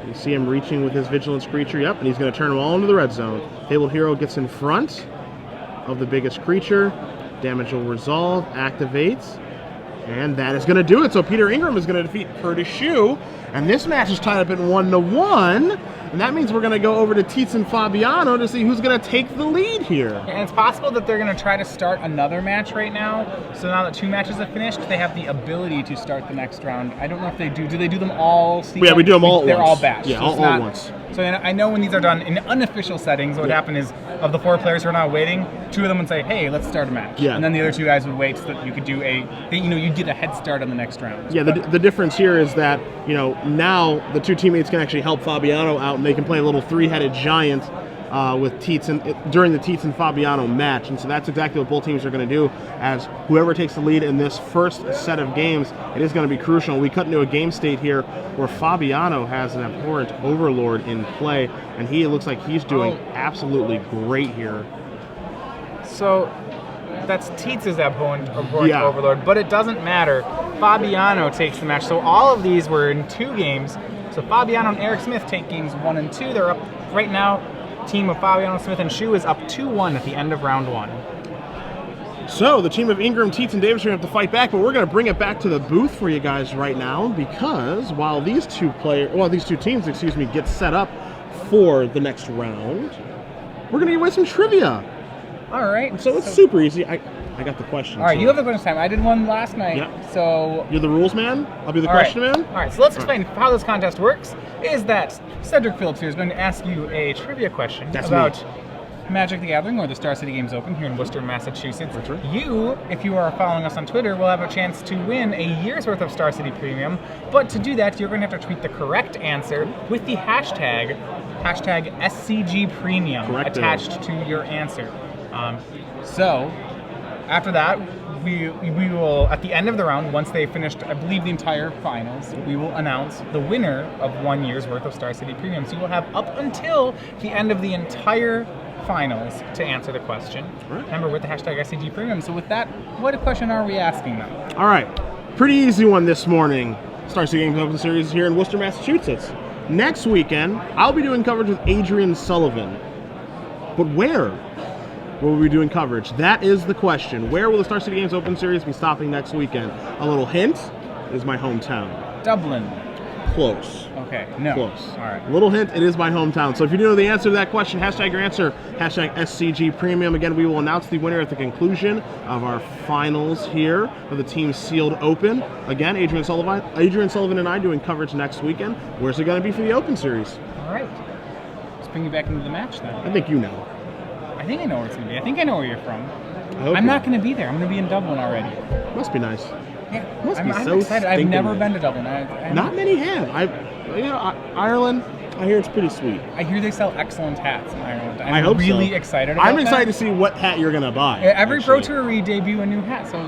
You see him reaching with his Vigilance Creature. Yep, and he's going to turn them all into the red zone. Fabled Hero gets in front of the biggest creature. Damage will resolve, activates. And that is going to do it. So Peter Ingram is going to defeat Curtis Sheu. And this match is tied up at 1-1. And that means we're going to go over to Tietze and Fabiano to see who's going to take the lead here. And it's possible that they're going to try to start another match right now. So now that 2 matches have finished, they have the ability to start the next round. I don't know if they do. Do they do them all? Yeah, we do them all at They're once. all batched. Yeah, so all at once. So I know when these are done in unofficial settings, what would happen is, of the 4 players who are now waiting, 2 of them would say, hey, let's start a match. Yeah. And then the other 2 guys would wait so that you could do you'd get a head start on the next round. Yeah, the difference here is that, now the 2 teammates can actually help Fabiano out, and they can play a little 3-headed giant with Tietze during the Tietze and Fabiano match. And so that's exactly what both teams are going to do, as whoever takes the lead in this first set of games, it is going to be crucial. We cut into a game state here where Fabiano has an Abhorrent Overlord in play, and he looks like he's doing absolutely great here. So that's Tietze's Abhorrent Yeah. Overlord, but it doesn't matter. Fabiano takes the match. So all of these were in 2 games. So Fabiano and Eric Smith take games 1 and 2. They're up right now. Team of Fabiano, Smith, and Sheu is up 2-1 at the end of round 1. So the team of Ingram, Tietze, and Davis are going to have to fight back, but we're going to bring it back to the booth for you guys right now, because while these two teams get set up for the next round, we're going to give away some trivia. All right. So it's super easy. I got the question. All right, you have the question time. I did one last night. Yep. So You're the rules man. I'll be the question man. All right, so let's explain how this contest works. Is that Cedric Phillips here is going to ask you a trivia question about Magic the Gathering or the Star City Games Open here in Worcester, Massachusetts. That's right. You, if you are following us on Twitter, will have a chance to win a year's worth of Star City Premium. But to do that, you're going to have to tweet the correct answer with the hashtag SCG Premium attached to your answer. So after that, we will, at the end of the round, once they finished, I believe, the entire finals, we will announce the winner of 1 year's worth of Star City Premium. So you will have up until the end of the entire finals to answer the question. Right. Remember, with the hashtag SCG Premium. So with that, what question are we asking them? All right, pretty easy one this morning. Star City Games Open Series here in Worcester, Massachusetts. Next weekend, I'll be doing coverage with Adrian Sullivan. But where will we be doing coverage? That is the question. Where will the Star City Games Open Series be stopping next weekend? A little hint is my hometown. Dublin. Close. Okay, no. Close. All right. Little hint, it is my hometown. So if you do know the answer to that question, hashtag your answer, hashtag SCG Premium. Again, we will announce the winner at the conclusion of our finals here of the Team Sealed Open. Again, Adrian Sullivan and I doing coverage next weekend. Where's it going to be for the Open Series? All right. Let's bring you back into the match then. I think you know. I think I know where it's going to be. I think I know where you're from. I'm not going to be there. I'm going to be in Dublin already. Must be nice. Yeah, Must be I'm so excited. I've stinking never nice. been to Dublin. Not many have. Ireland, I hear it's pretty sweet. I hear they sell excellent hats in Ireland. I hope really so. excited about I'm excited that. to see what hat you're going to buy. Every actually. Pro Tour we debut a new hat, so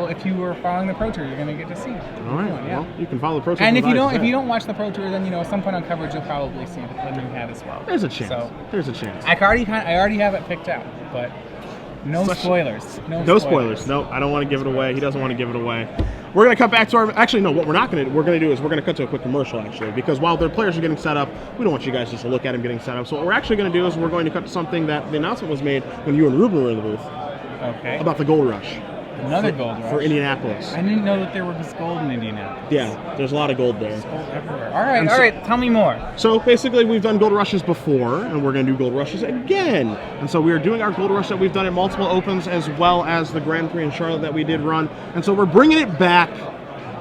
if you were following the Pro Tour, you're going to get to see it. All right. Yeah. Well, you can follow the Pro Tour. And if you Provides don't watch the Pro Tour, then at some point on coverage you'll probably see the new hat as well. There's a chance. So, There's a chance. I already have it picked out, but no spoilers. No spoilers. No, I don't want to give it away. He doesn't want to give it away. we're going to cut back to our... Actually, no, what we're not going to do, we're going to do is we're going to cut to a quick commercial, actually, because while their players are getting set up, we don't want you guys just to look at them getting set up. So what we're actually going to do is we're going to cut to something that the announcement was made when you and Ruben were in the booth. Okay. About the gold rush. Another gold rush. For Indianapolis. I didn't know that there was gold in Indianapolis. Yeah, there's a lot of gold there. There's gold everywhere. All right, tell me more. So basically, we've done gold rushes before, and we're going to do gold rushes again. And so we are doing our gold rush that we've done at multiple opens, as well as the Grand Prix in Charlotte that we did run. And so we're bringing it back.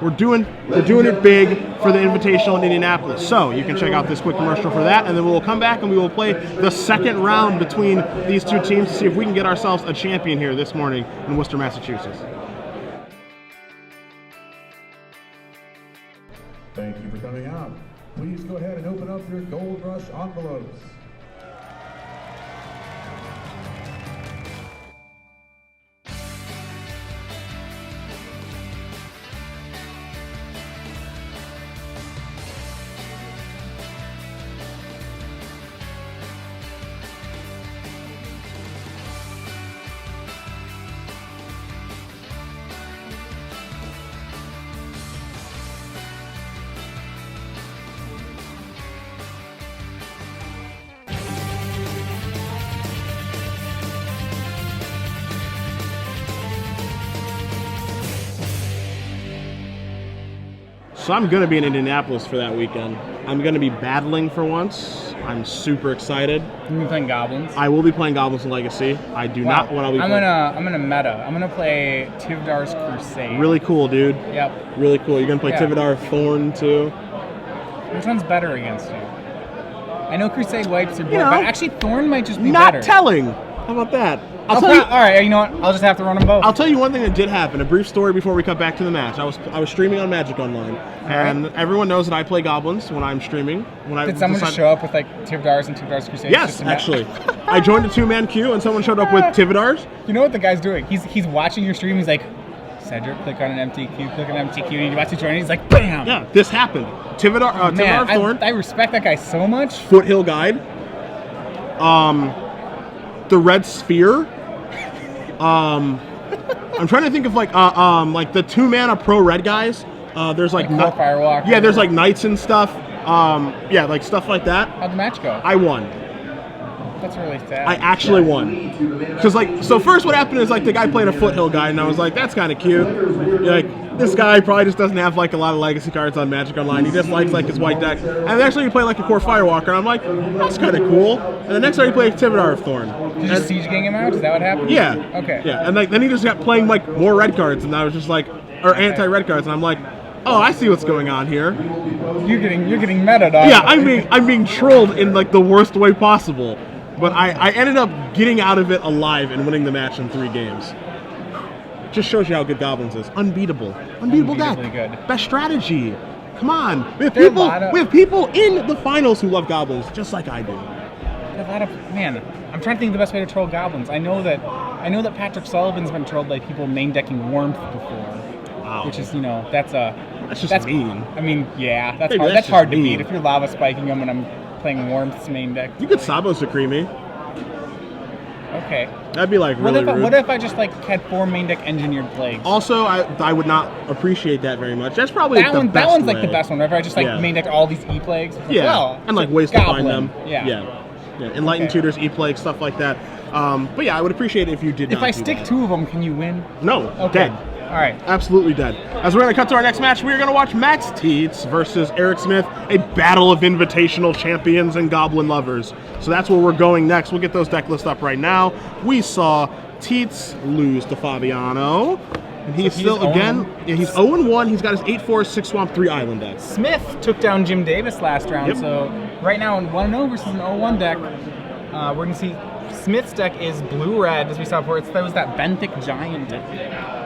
We're doing it big for the Invitational in Indianapolis. So you can check out this quick commercial for that, and then we'll come back and we will play the second round between these two teams to see if we can get ourselves a champion here this morning in Worcester, Massachusetts. Thank you for coming out. Please go ahead and open up your Gold Rush envelopes. So I'm going to be in Indianapolis for that weekend. I'm going to be battling for once. I'm super excited. You'll be playing Goblins? I will be playing Goblins in Legacy. I do not want to be playing. I'm gonna meta. I'm gonna play Tivdar's Crusade. Really cool, dude. Yep. Really cool. You're going to play Tivdar Thorn, too? Which one's better against you? I know Crusade wipes your board, but actually Thorn might just be not better. telling. How about that? I'll tell you. All right, you know what? I'll just have to run them both. I'll tell you one thing that did happen. A brief story before we cut back to the match. I was streaming on Magic Online, and everyone knows that I play Goblins when I'm streaming. Did someone just show up with like Tivdar's and Tivdar's Crusade? Yes, actually. I joined a two-man queue, and someone showed up with Tivdar's. You know what the guy's doing? He's watching your stream. He's like, Cedric, click on an MTQ, click on an MTQ, and he's about to join. And he's like, bam! Yeah, this happened. Tivdar Thorn. I respect that guy so much. Foothill Guide. The Red Sphere. I'm trying to think of like the 2-mana pro red guys. There's like Firewalker. Yeah, there's like knights and stuff. Yeah, like stuff like that. How'd the match go? I won. That's really sad. I actually won. Because so first what happened is like the guy played a Foothill Guide, and I was like, that's kind of cute. Like, this guy probably just doesn't have like a lot of legacy cards on Magic Online. He just likes like his white deck. And actually he played like a core Firewalker, and I'm like, that's kind of cool. And the next time he played Tivdar of Thorn. Did you siege gang him out? Is that what happened? Yeah. Okay. Yeah, and like then he just got playing like more red cards, and I was just like, or anti-red cards, and I'm like, oh, I see what's going on here. You're getting meta, dog. Yeah, I'm being trolled in like the worst way possible. But I ended up getting out of it alive and winning the match in 3 games. Just shows you how good Goblins is. Unbeatable deck. Good. Best strategy. Come on. We have people in the finals who love Goblins, just like I do. Man, I'm trying to think of the best way to troll Goblins. I know that Patrick Sullivan's been trolled by people main decking Warmth before. Wow. Which is, that's mean. I mean, yeah, that's hard to beat if you're lava spiking them and I'm playing Warmth's main deck. You could Sabos Decree me. Okay. That'd be like really rude. What if I just like had 4 main deck engineered plagues? Also, I would not appreciate that very much. That's probably the best way. That one's like the best one. If I just like main deck all these plagues. And like ways to find them. Yeah. Enlightened Tutors, E-Plague, stuff like that. But yeah, I would appreciate it if you did not. If I stick 2 of them, can you win? No. Okay. Dead. All right. Absolutely dead. As we're going to cut to our next match, we're going to watch Max Tietze versus Eric Smith, a battle of invitational champions and goblin lovers. So that's where we're going next. We'll get those deck lists up right now. We saw Tietze lose to Fabiano. And he's still, again, he's 0-1. He's got his 8-4, 6 Swamp, 3 Island deck. Smith took down Jim Davis last round, so right now in 1-0 versus an 0-1 deck, we're going to see Smith's deck is blue-red, as we saw before. That was that Benthic Giant deck.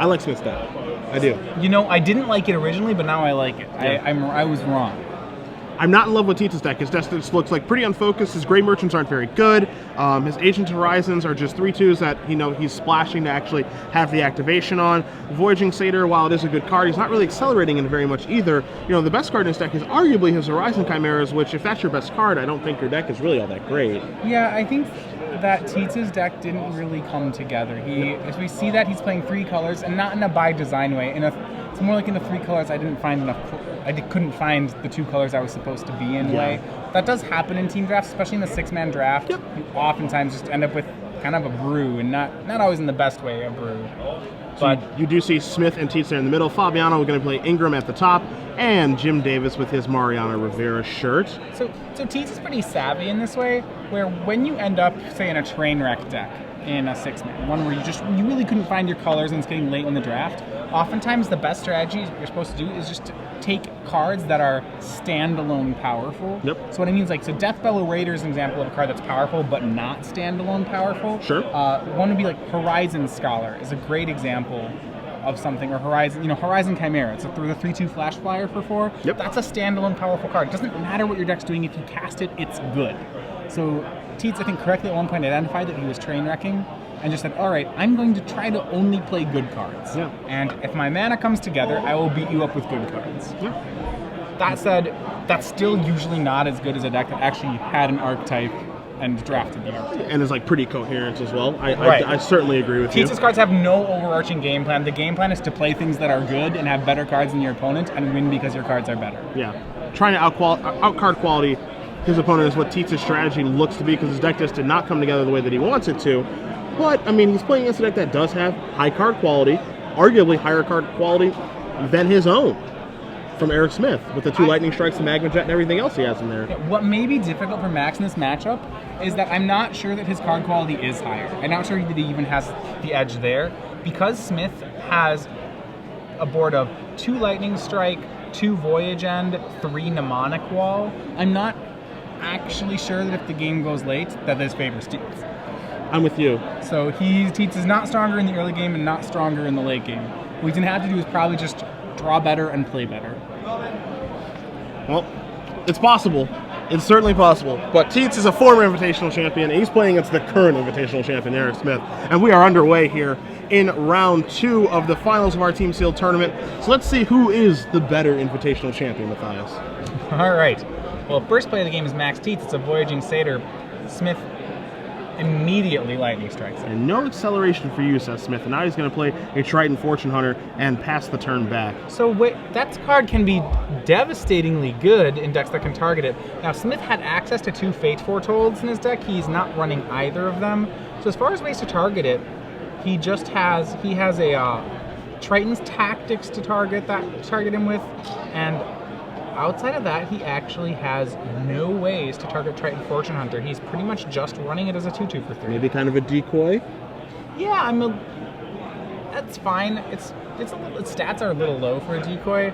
I like Smith's deck. I do. I didn't like it originally, but now I like it. Yeah. I was wrong. I'm not in love with Tietze's deck. His deck just looks like pretty unfocused. His Gray Merchants aren't very good. His Ancient Horizons are just 3/2s that he's splashing to actually have the activation on. Voyaging Satyr, while it is a good card, he's not really accelerating in very much either. The best card in his deck is arguably his Horizon Chimeras, which if that's your best card, I don't think your deck is really all that great. Yeah, I think that Tietze's deck didn't really come together. As we see that he's playing 3 colors, and not in a by design way, in a It's more like in the 3 colors. I didn't find enough. Couldn't find the 2 colors I was supposed to be in. Way that does happen in team drafts, especially in the 6-man draft. Yep. You oftentimes just end up with kind of a brew, and not always in the best way a brew. But you do see Smith and Tietze in the middle. Fabiano, we're going to play Ingram at the top, and Jim Davis with his Mariano Rivera shirt. So Tietze is pretty savvy in this way, where when you end up, say, in a train wreck deck in a 6-man, one where you really couldn't find your colors and it's getting late in the draft, oftentimes the best strategy you're supposed to do is just to take cards that are standalone powerful. Yep. So what I mean is, like, so Deathbellow Raider is an example of a card that's powerful but not standalone powerful. Sure. One would be like Horizon Scholar is a great example of something, or Horizon Chimera. It's a 3/2 flash flyer for 4. Yep. That's a standalone powerful card. It doesn't matter what your deck's doing. If you cast it, it's good. So Tietze, I think, correctly at one point identified that he was train wrecking and just said, all right, I'm going to try to only play good cards. Yeah. And if my mana comes together, I will beat you up with good cards. Yeah. That said, that's still usually not as good as a deck that actually had an archetype and drafted the archetype. And is like pretty coherent as well. Right. I certainly agree with you. Tietze's cards have no overarching game plan. The game plan is to play things that are good and have better cards than your opponent and win because your cards are better. Yeah. Trying to outcard quality his opponent is what Tietze's strategy looks to be, because his deck just did not come together the way that he wants it to. But, I mean, he's playing against a deck that does have high card quality, arguably higher card quality than his own from Eric Smith, with the 2 Lightning Strikes, the Magma Jet, and everything else he has in there. What may be difficult for Max in this matchup is that I'm not sure that his card quality is higher. I'm not sure that he even has the edge there. Because Smith has a board of 2 Lightning Strike, 2 Voyage End, 3 Mnemonic Wall, I'm not actually sure that if the game goes late, that this favors Tietze. I'm with you. So Tietze is not stronger in the early game and not stronger in the late game. What he's going to have to do is probably just draw better and play better. Well, it's possible. It's certainly possible. But Tietze is a former Invitational champion, and he's playing against the current Invitational champion, Eric Smith. And we are underway here in round 2 of the finals of our Team Seal tournament. So let's see who is the better Invitational champion, Matthias. All right. Well, first play of the game is Max Tietze. It's a Voyaging Satyr. Smith immediately Lightning Strikes him. And no acceleration for you, says Smith. And now he's going to play a Triton Fortune Hunter and pass the turn back. So that card can be devastatingly good in decks that can target it. Now, Smith had access to 2 Fate Foretold's in his deck. He's not running either of them. So as far as ways to target it, he has a Triton's Tactics to target him with, and outside of that, he actually has no ways to target Triton Fortune Hunter. He's pretty much just running it as a 2/2 for 3. Maybe kind of a decoy? Yeah, that's fine. Its stats are a little low for a decoy.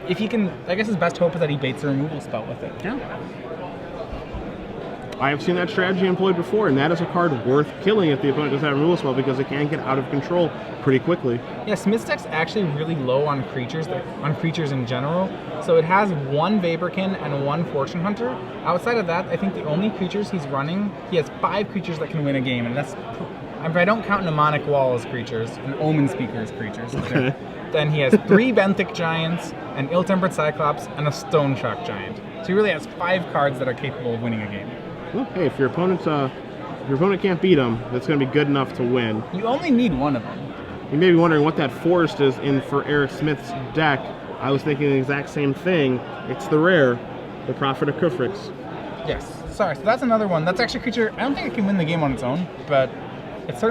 If he can, I guess his best hope is that he baits a removal spell with it. Yeah. I have seen that strategy employed before, and that is a card worth killing if the opponent doesn't have a removal spell, because it can get out of control pretty quickly. Yeah, Smith's deck's actually really low on creatures in general. So it has 1 Vaporkin and 1 Fortune Hunter. Outside of that, I think the only creatures he's running, he has 5 creatures that can win a game, and I don't count Mnemonic Wall as creatures and Omen Speaker as creatures. Okay. Then he has 3 Benthic Giants, an Ill-Tempered Cyclops, and a Stone Shock Giant. So he really has 5 cards that are capable of winning a game. Well, hey, if your opponent can't beat him, that's going to be good enough to win. You only need 1 of them. You may be wondering what that forest is in for Eric Smith's deck. I was thinking the exact same thing. It's the rare, the Prophet of Kufrix. Yes. Sorry, so that's another one. That's actually a creature, I don't think it can win the game on its own, but it's still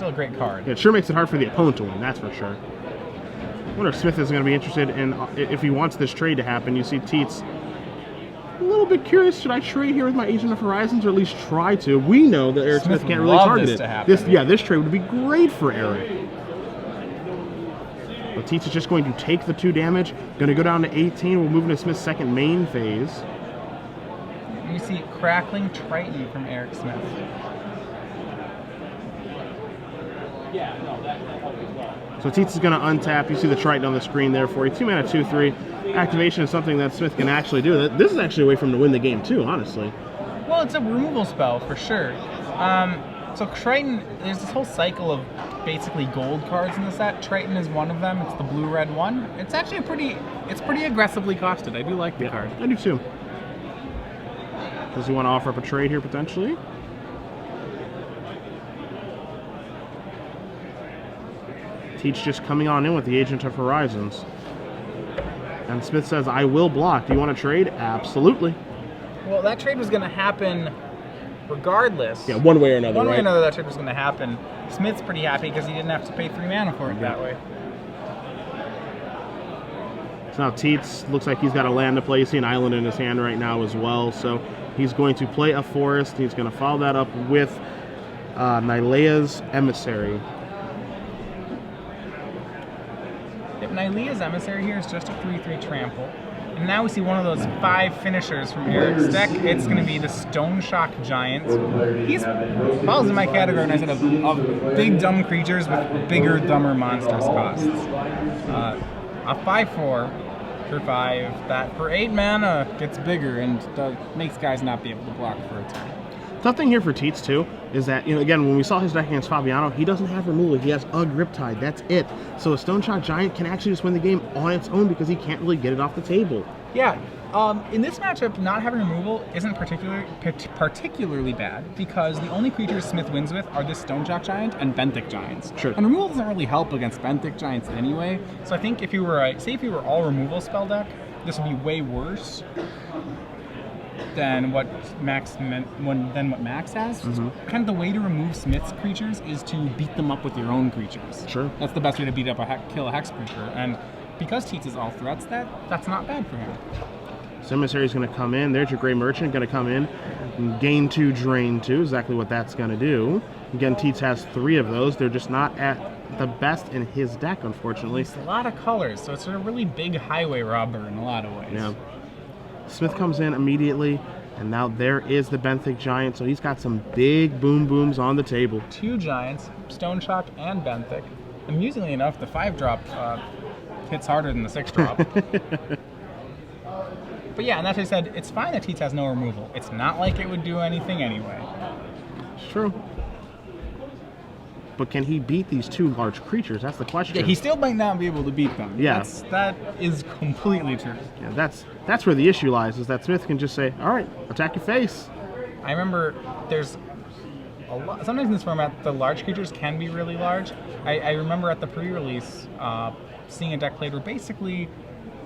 a great card. Yeah, it sure makes it hard for the opponent to win, that's for sure. I wonder if Smith is going to be interested in, if he wants this trade to happen. You see Tietze a little bit curious, should I trade here with my Agent of Horizons, or at least try to? We know that Eric Smith can't really target it. To happen. This trade would be great for Eric. But Tietze is just going to take the 2 damage, going to go down to 18. We'll move into Smith's second main phase. You see Crackling Triton from Eric Smith. So Tietze is going to untap. You see the Triton on the screen there for you. 2 mana, 2/3. Activation is something that Smith can actually do. This is actually a way for him to win the game too, honestly. Well, it's a removal spell for sure. So Triton, there's this whole cycle of basically gold cards in the set. Triton is one of them. It's the blue-red one. It's actually it's pretty aggressively costed. I do like the card. I do too. Does he want to offer up a trade here potentially? Teach just coming on in with the Agent of Horizons. And Smith says, I will block. Do you want to trade? Absolutely. Well, that trade was going to happen regardless. Yeah, one way or another, One way or right? another, that trade was going to happen. Smith's pretty happy because he didn't have to pay 3 mana for it that way. So now Tietze looks like he's got a land to play. You see an island in his hand right now as well. So he's going to play a forest. He's going to follow that up with Nylea's Emissary. Yep, Nylea's Emissary here is just a 3/3 trample. And now we see one of those 5 finishers from Eric's deck. It's going to be the Stone Shock Giant. He falls in my category, and I said of big dumb creatures with bigger, dumber monsters costs. A 5/4 for 5 that for 8 mana gets bigger and makes guys not be able to block for a turn. Tough thing here for Tietze too is that, again, when we saw his deck against Fabiano, he doesn't have removal. He has Ugg Riptide. That's it. So a Stone Shock Giant can actually just win the game on its own because he can't really get it off the table. Yeah. In this matchup, not having removal isn't particularly bad because the only creatures Smith wins with are this Stone Shock Giant and Benthic Giants. Sure. And removal doesn't really help against Benthic Giants anyway. So I think if you were, say if you were all removal spell deck, this would be way worse than what Max has. Kind of the way to remove Smith's creatures is to beat them up with your own creatures. Sure. That's the best way to beat up kill a Hex creature. And because Tietze is all threats, that's not bad for him. So Emissary is going to come in. There's your Gray Merchant going to come in and gain 2, drain 2. Exactly what that's going to do. Again, Tietze has 3 of those. They're just not at the best in his deck, unfortunately. It's a lot of colors, so it's a really big highway robber in a lot of ways. Yeah. Smith comes in immediately, and now there is the Benthic Giant. So he's got some big boom booms on the table. 2 giants, Stone Shock and Benthic. Amusingly enough, the 5-drop hits harder than the 6-drop. But yeah, and as I said, it's fine that Tietze has no removal. It's not like it would do anything anyway. It's true. But can he beat these 2 large creatures? That's the question. Yeah, he still might not be able to beat them. Yeah. That is completely true. Yeah, that's where the issue lies, is that Smith can just say, all right, attack your face. I remember there's a lot, sometimes in this format, the large creatures can be really large. I remember at the pre-release seeing a deck played where basically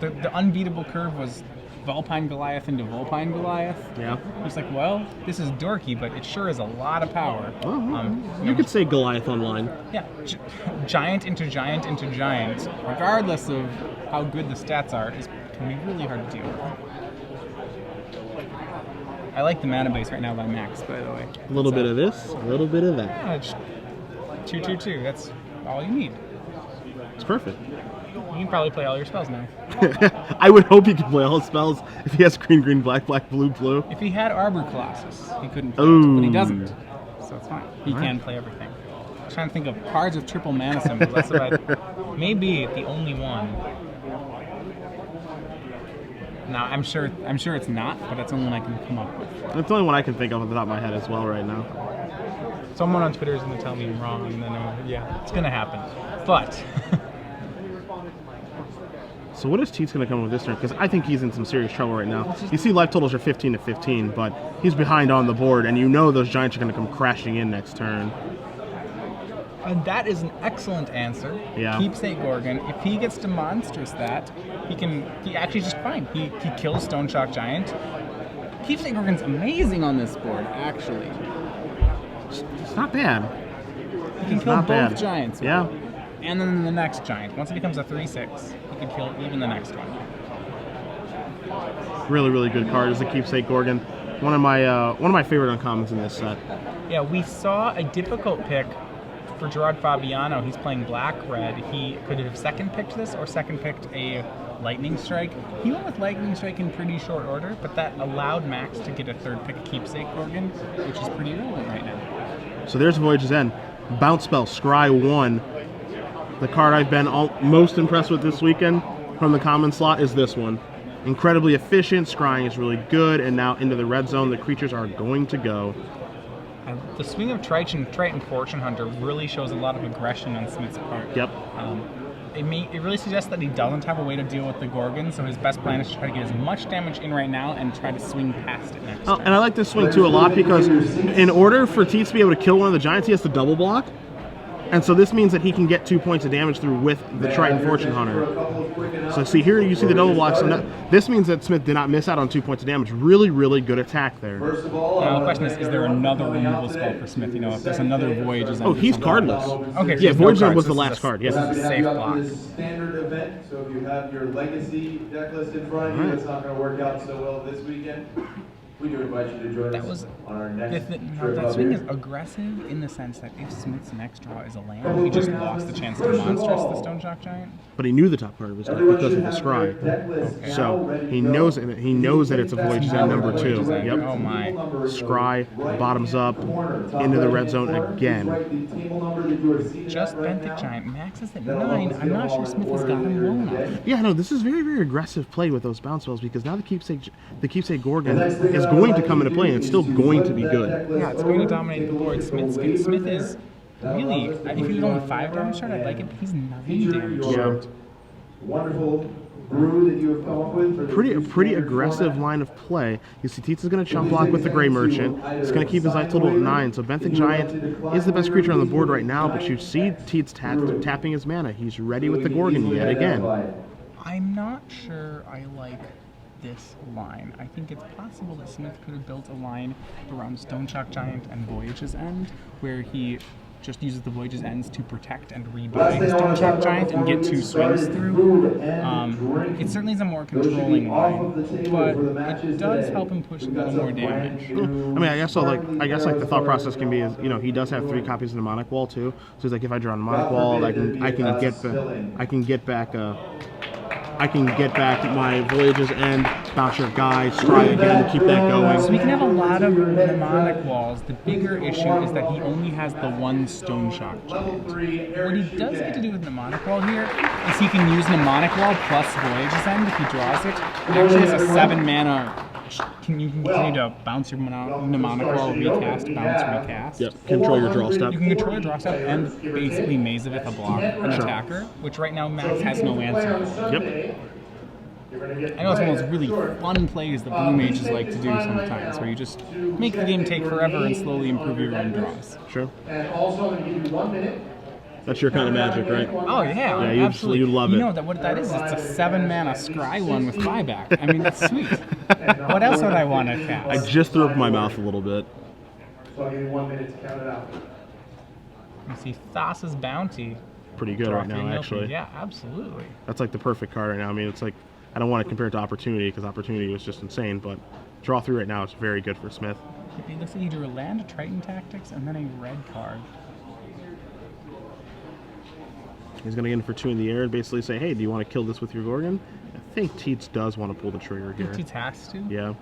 the unbeatable curve was Vulpine Goliath into Vulpine Goliath. Yeah. It's like, well, this is dorky, but it sure is a lot of power. You could say Goliath online. Yeah, giant into giant into giant, regardless of how good the stats are, can be really hard to deal with. I like the mana base right now by Max, by the way. A little bit of this, a little bit of that. Yeah, just 2/2/2. That's all you need. It's perfect. You can probably play all your spells now. I would hope he could play all his spells if he has green, green, black, black, blue, blue. If he had Arbor Colossus, he couldn't play it, but he doesn't. So it's fine. He can play everything. I'm trying to think of cards with triple mana symbols. That's about maybe the only one. Now I'm sure it's not, but that's the only one I can come up with. That's the only one I can think of off the top of my head as well right now. Someone on Twitter is going to tell me I'm wrong, and then yeah, it's going to happen. But so what is Tietze going to come with this turn? Because I think he's in some serious trouble right now. You see life totals are 15 to 15, but he's behind on the board, and you know those giants are going to come crashing in next turn. And that is an excellent answer. Yeah. Keepsake Gorgon. If he gets to monstrous that, he actually just fine. He kills Stone Shock Giant. Keepsake Gorgon's amazing on this board, actually. It's not bad. He can kill not both bad. giants. Yeah. And then the next giant. Once it becomes a 3/6, he can kill even the next one. Really, really good card is the Keepsake Gorgon. One of my favorite uncommons in this set. Yeah, we saw a difficult pick for Gerard Fabiano. He's playing black-red. He could have second picked this or second picked a Lightning Strike. He went with Lightning Strike in pretty short order, but that allowed Max to get a third pick Keepsake Gorgon, which is pretty relevant right now. So there's Voyage's End. Bounce Spell, Scry 1. The card I've been most impressed with this weekend from the common slot is this one. Incredibly efficient, scrying is really good, and now into the red zone, the creatures are going to go. The swing of Triton Fortune Hunter really shows a lot of aggression on Smith's part. Yep. It really suggests that he doesn't have a way to deal with the Gorgon, so his best plan is to try to get as much damage in right now and try to swing past it next turn. And I like this swing too a lot because in order for Tietze to be able to kill one of the giants, he has to double block. And so this means that he can get 2 points of damage through with the Triton Fortune Hunter. So see here, you see the double block. So this means that Smith did not miss out on 2 points of damage. Really, really good attack there. First of all, Now the question is there another removal spell for Smith? You know, if there's another Voyage's End. Oh, he's cardless. Okay, so Yeah, there's no Voyage's End cards. was the This is last a- card. this Yeah. is a safe we got block. this standard event, so if you have your legacy deck list in front of you, it's not going to work out so well this weekend. We do invite you to join That us was on our next trip that up swing here. is aggressive in the sense that if Smith's next draw is a land, he just lost the chance to monstrous the Stone Shock Giant. But he knew the top part of his deck because of the scry. So he knows that it's a Voyage's End number 2. Yep. Oh my. Scry, bottoms up, into the red zone again. Just Benthic Giant maxes at 9. I'm not sure Smith has got him low enough. Yeah, no, this is very, very aggressive play with those bounce spells because now the keepsake Gorgon is going to come into play and it's still going to be good. Yeah, it's going to dominate the board. Smith is really, if he was only 5 damage short, I'd like it, but he's 9 damage short. Wonderful brew that you have come up with. For the Pretty aggressive line of play. You see Tietze is going to chump block with the Gray Merchant. He's going to keep his life total at 9. So Benthic Giant is the best creature on the board right now, but you see Tietze tapping his mana. He's ready with the Gorgon yet again. I'm not sure I like this line. I think it's possible that Smith could have built a line around Stone Shock Giant and Voyage's End, where he just uses the Voyage's Ends to protect and rebuy his Stone Shock Giant and get 2 swings through. It certainly is a more controlling line, but it does help him push a little more damage. I mean, I guess the thought process can be is, you know, he does have 3 copies of Mnemonic Wall too. So he's like, if I draw a Mnemonic Wall, I can get back my Voyage's End, bounce your guy, scry again, keep that going. So we can have a lot of mnemonic walls. The bigger issue is that he only has the 1 Stone Shock Giant. What he does get to do with mnemonic wall here is he can use mnemonic wall plus Voyage's End if he draws it. It actually has a 7 mana. You can continue to bounce your mnemonic wall, recast, bounce, recast. Yep, control your draw step. You can control your draw step and basically maze it with a block, an attacker, which right now Max has no answer. Yep. I know it's one of those really fun plays that blue mages like to do sometimes, where you just make the game take forever and slowly improve your own draws. Sure. And also, I'm going to give you 1 minute. That's your kind of magic, right? Oh yeah, Yeah, absolutely. you love it. You know that what that is? It's a 7 mana scry one with buyback. I mean, that's sweet. What else would I want to cast? I just threw up my mouth a little bit. So I'll give you 1 minute to count it out. You see Thassa's Bounty. Pretty good Draw right now, 3 Milky. actually. Yeah, absolutely. That's like the perfect card right now. I mean, it's like, I don't want to compare it to Opportunity because Opportunity was just insane, but draw 3 right now is very good for Smith. It looks like he drew a land, a Triton Tactics, and then a red card. He's going to get in for 2 in the air and basically say, hey, do you want to kill this with your Gorgon? I think Tietze does want to pull the trigger here. Tietze has to. Yeah.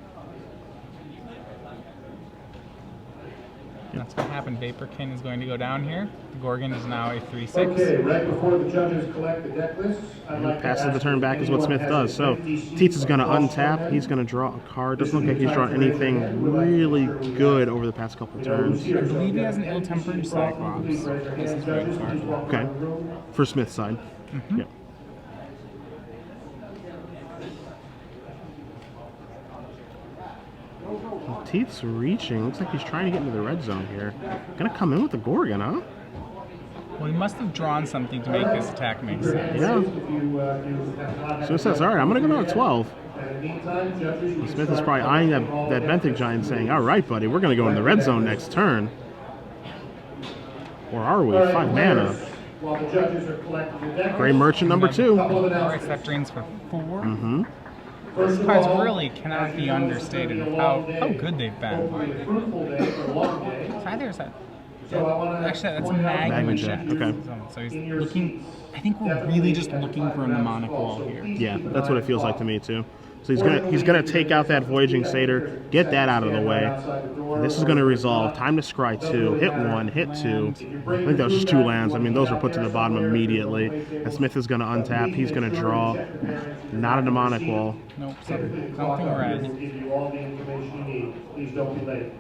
That's what happened. Vaporkin is going to go down here. The Gorgon is now a 3/6. Okay, right before the judges collect the deck lists, I'd like to Passes ask the turn back is what if Smith anyone does. has So an empty Tietze is sheet going to across untap. from He's him. going to draw a card. Doesn't look like he's drawn anything really good over the past couple of turns. I believe he has an Ill-Tempered Cyclops. This is red card. Okay. For Smith's side. Mm-hmm. Yep. Tietze reaching. Looks like he's trying to get into the red zone here. Gonna come in with the Gorgon, huh? Well, he must have drawn something to make this attack make sense. Yeah. So it says, all right, I'm gonna go down to 12. Smith is probably eyeing that Benthic Giant saying, all right, buddy, we're gonna go in the red zone next turn. Or are we? 5 mana. While the judges are collecting the deck Gray Merchant number 2. Alright, so that drains for 4. Mm-hmm. These cards really cannot be understated of how good they've been. So either is that. Actually, that's a Magma Jet. Okay. So he's looking. I think we're really just looking for a mnemonic wall here. Yeah, that's what it feels like to me too. So he's gonna take out that Voyaging Satyr, get that out of the way. And this is gonna resolve. Time to scry 2, hit 1, hit 2. I think that was just 2 lands. I mean, those were put to the bottom immediately. And Smith is gonna untap. He's gonna draw. Not a mnemonic wall. Nope, something red. Give you all the information you need. Please don't be late.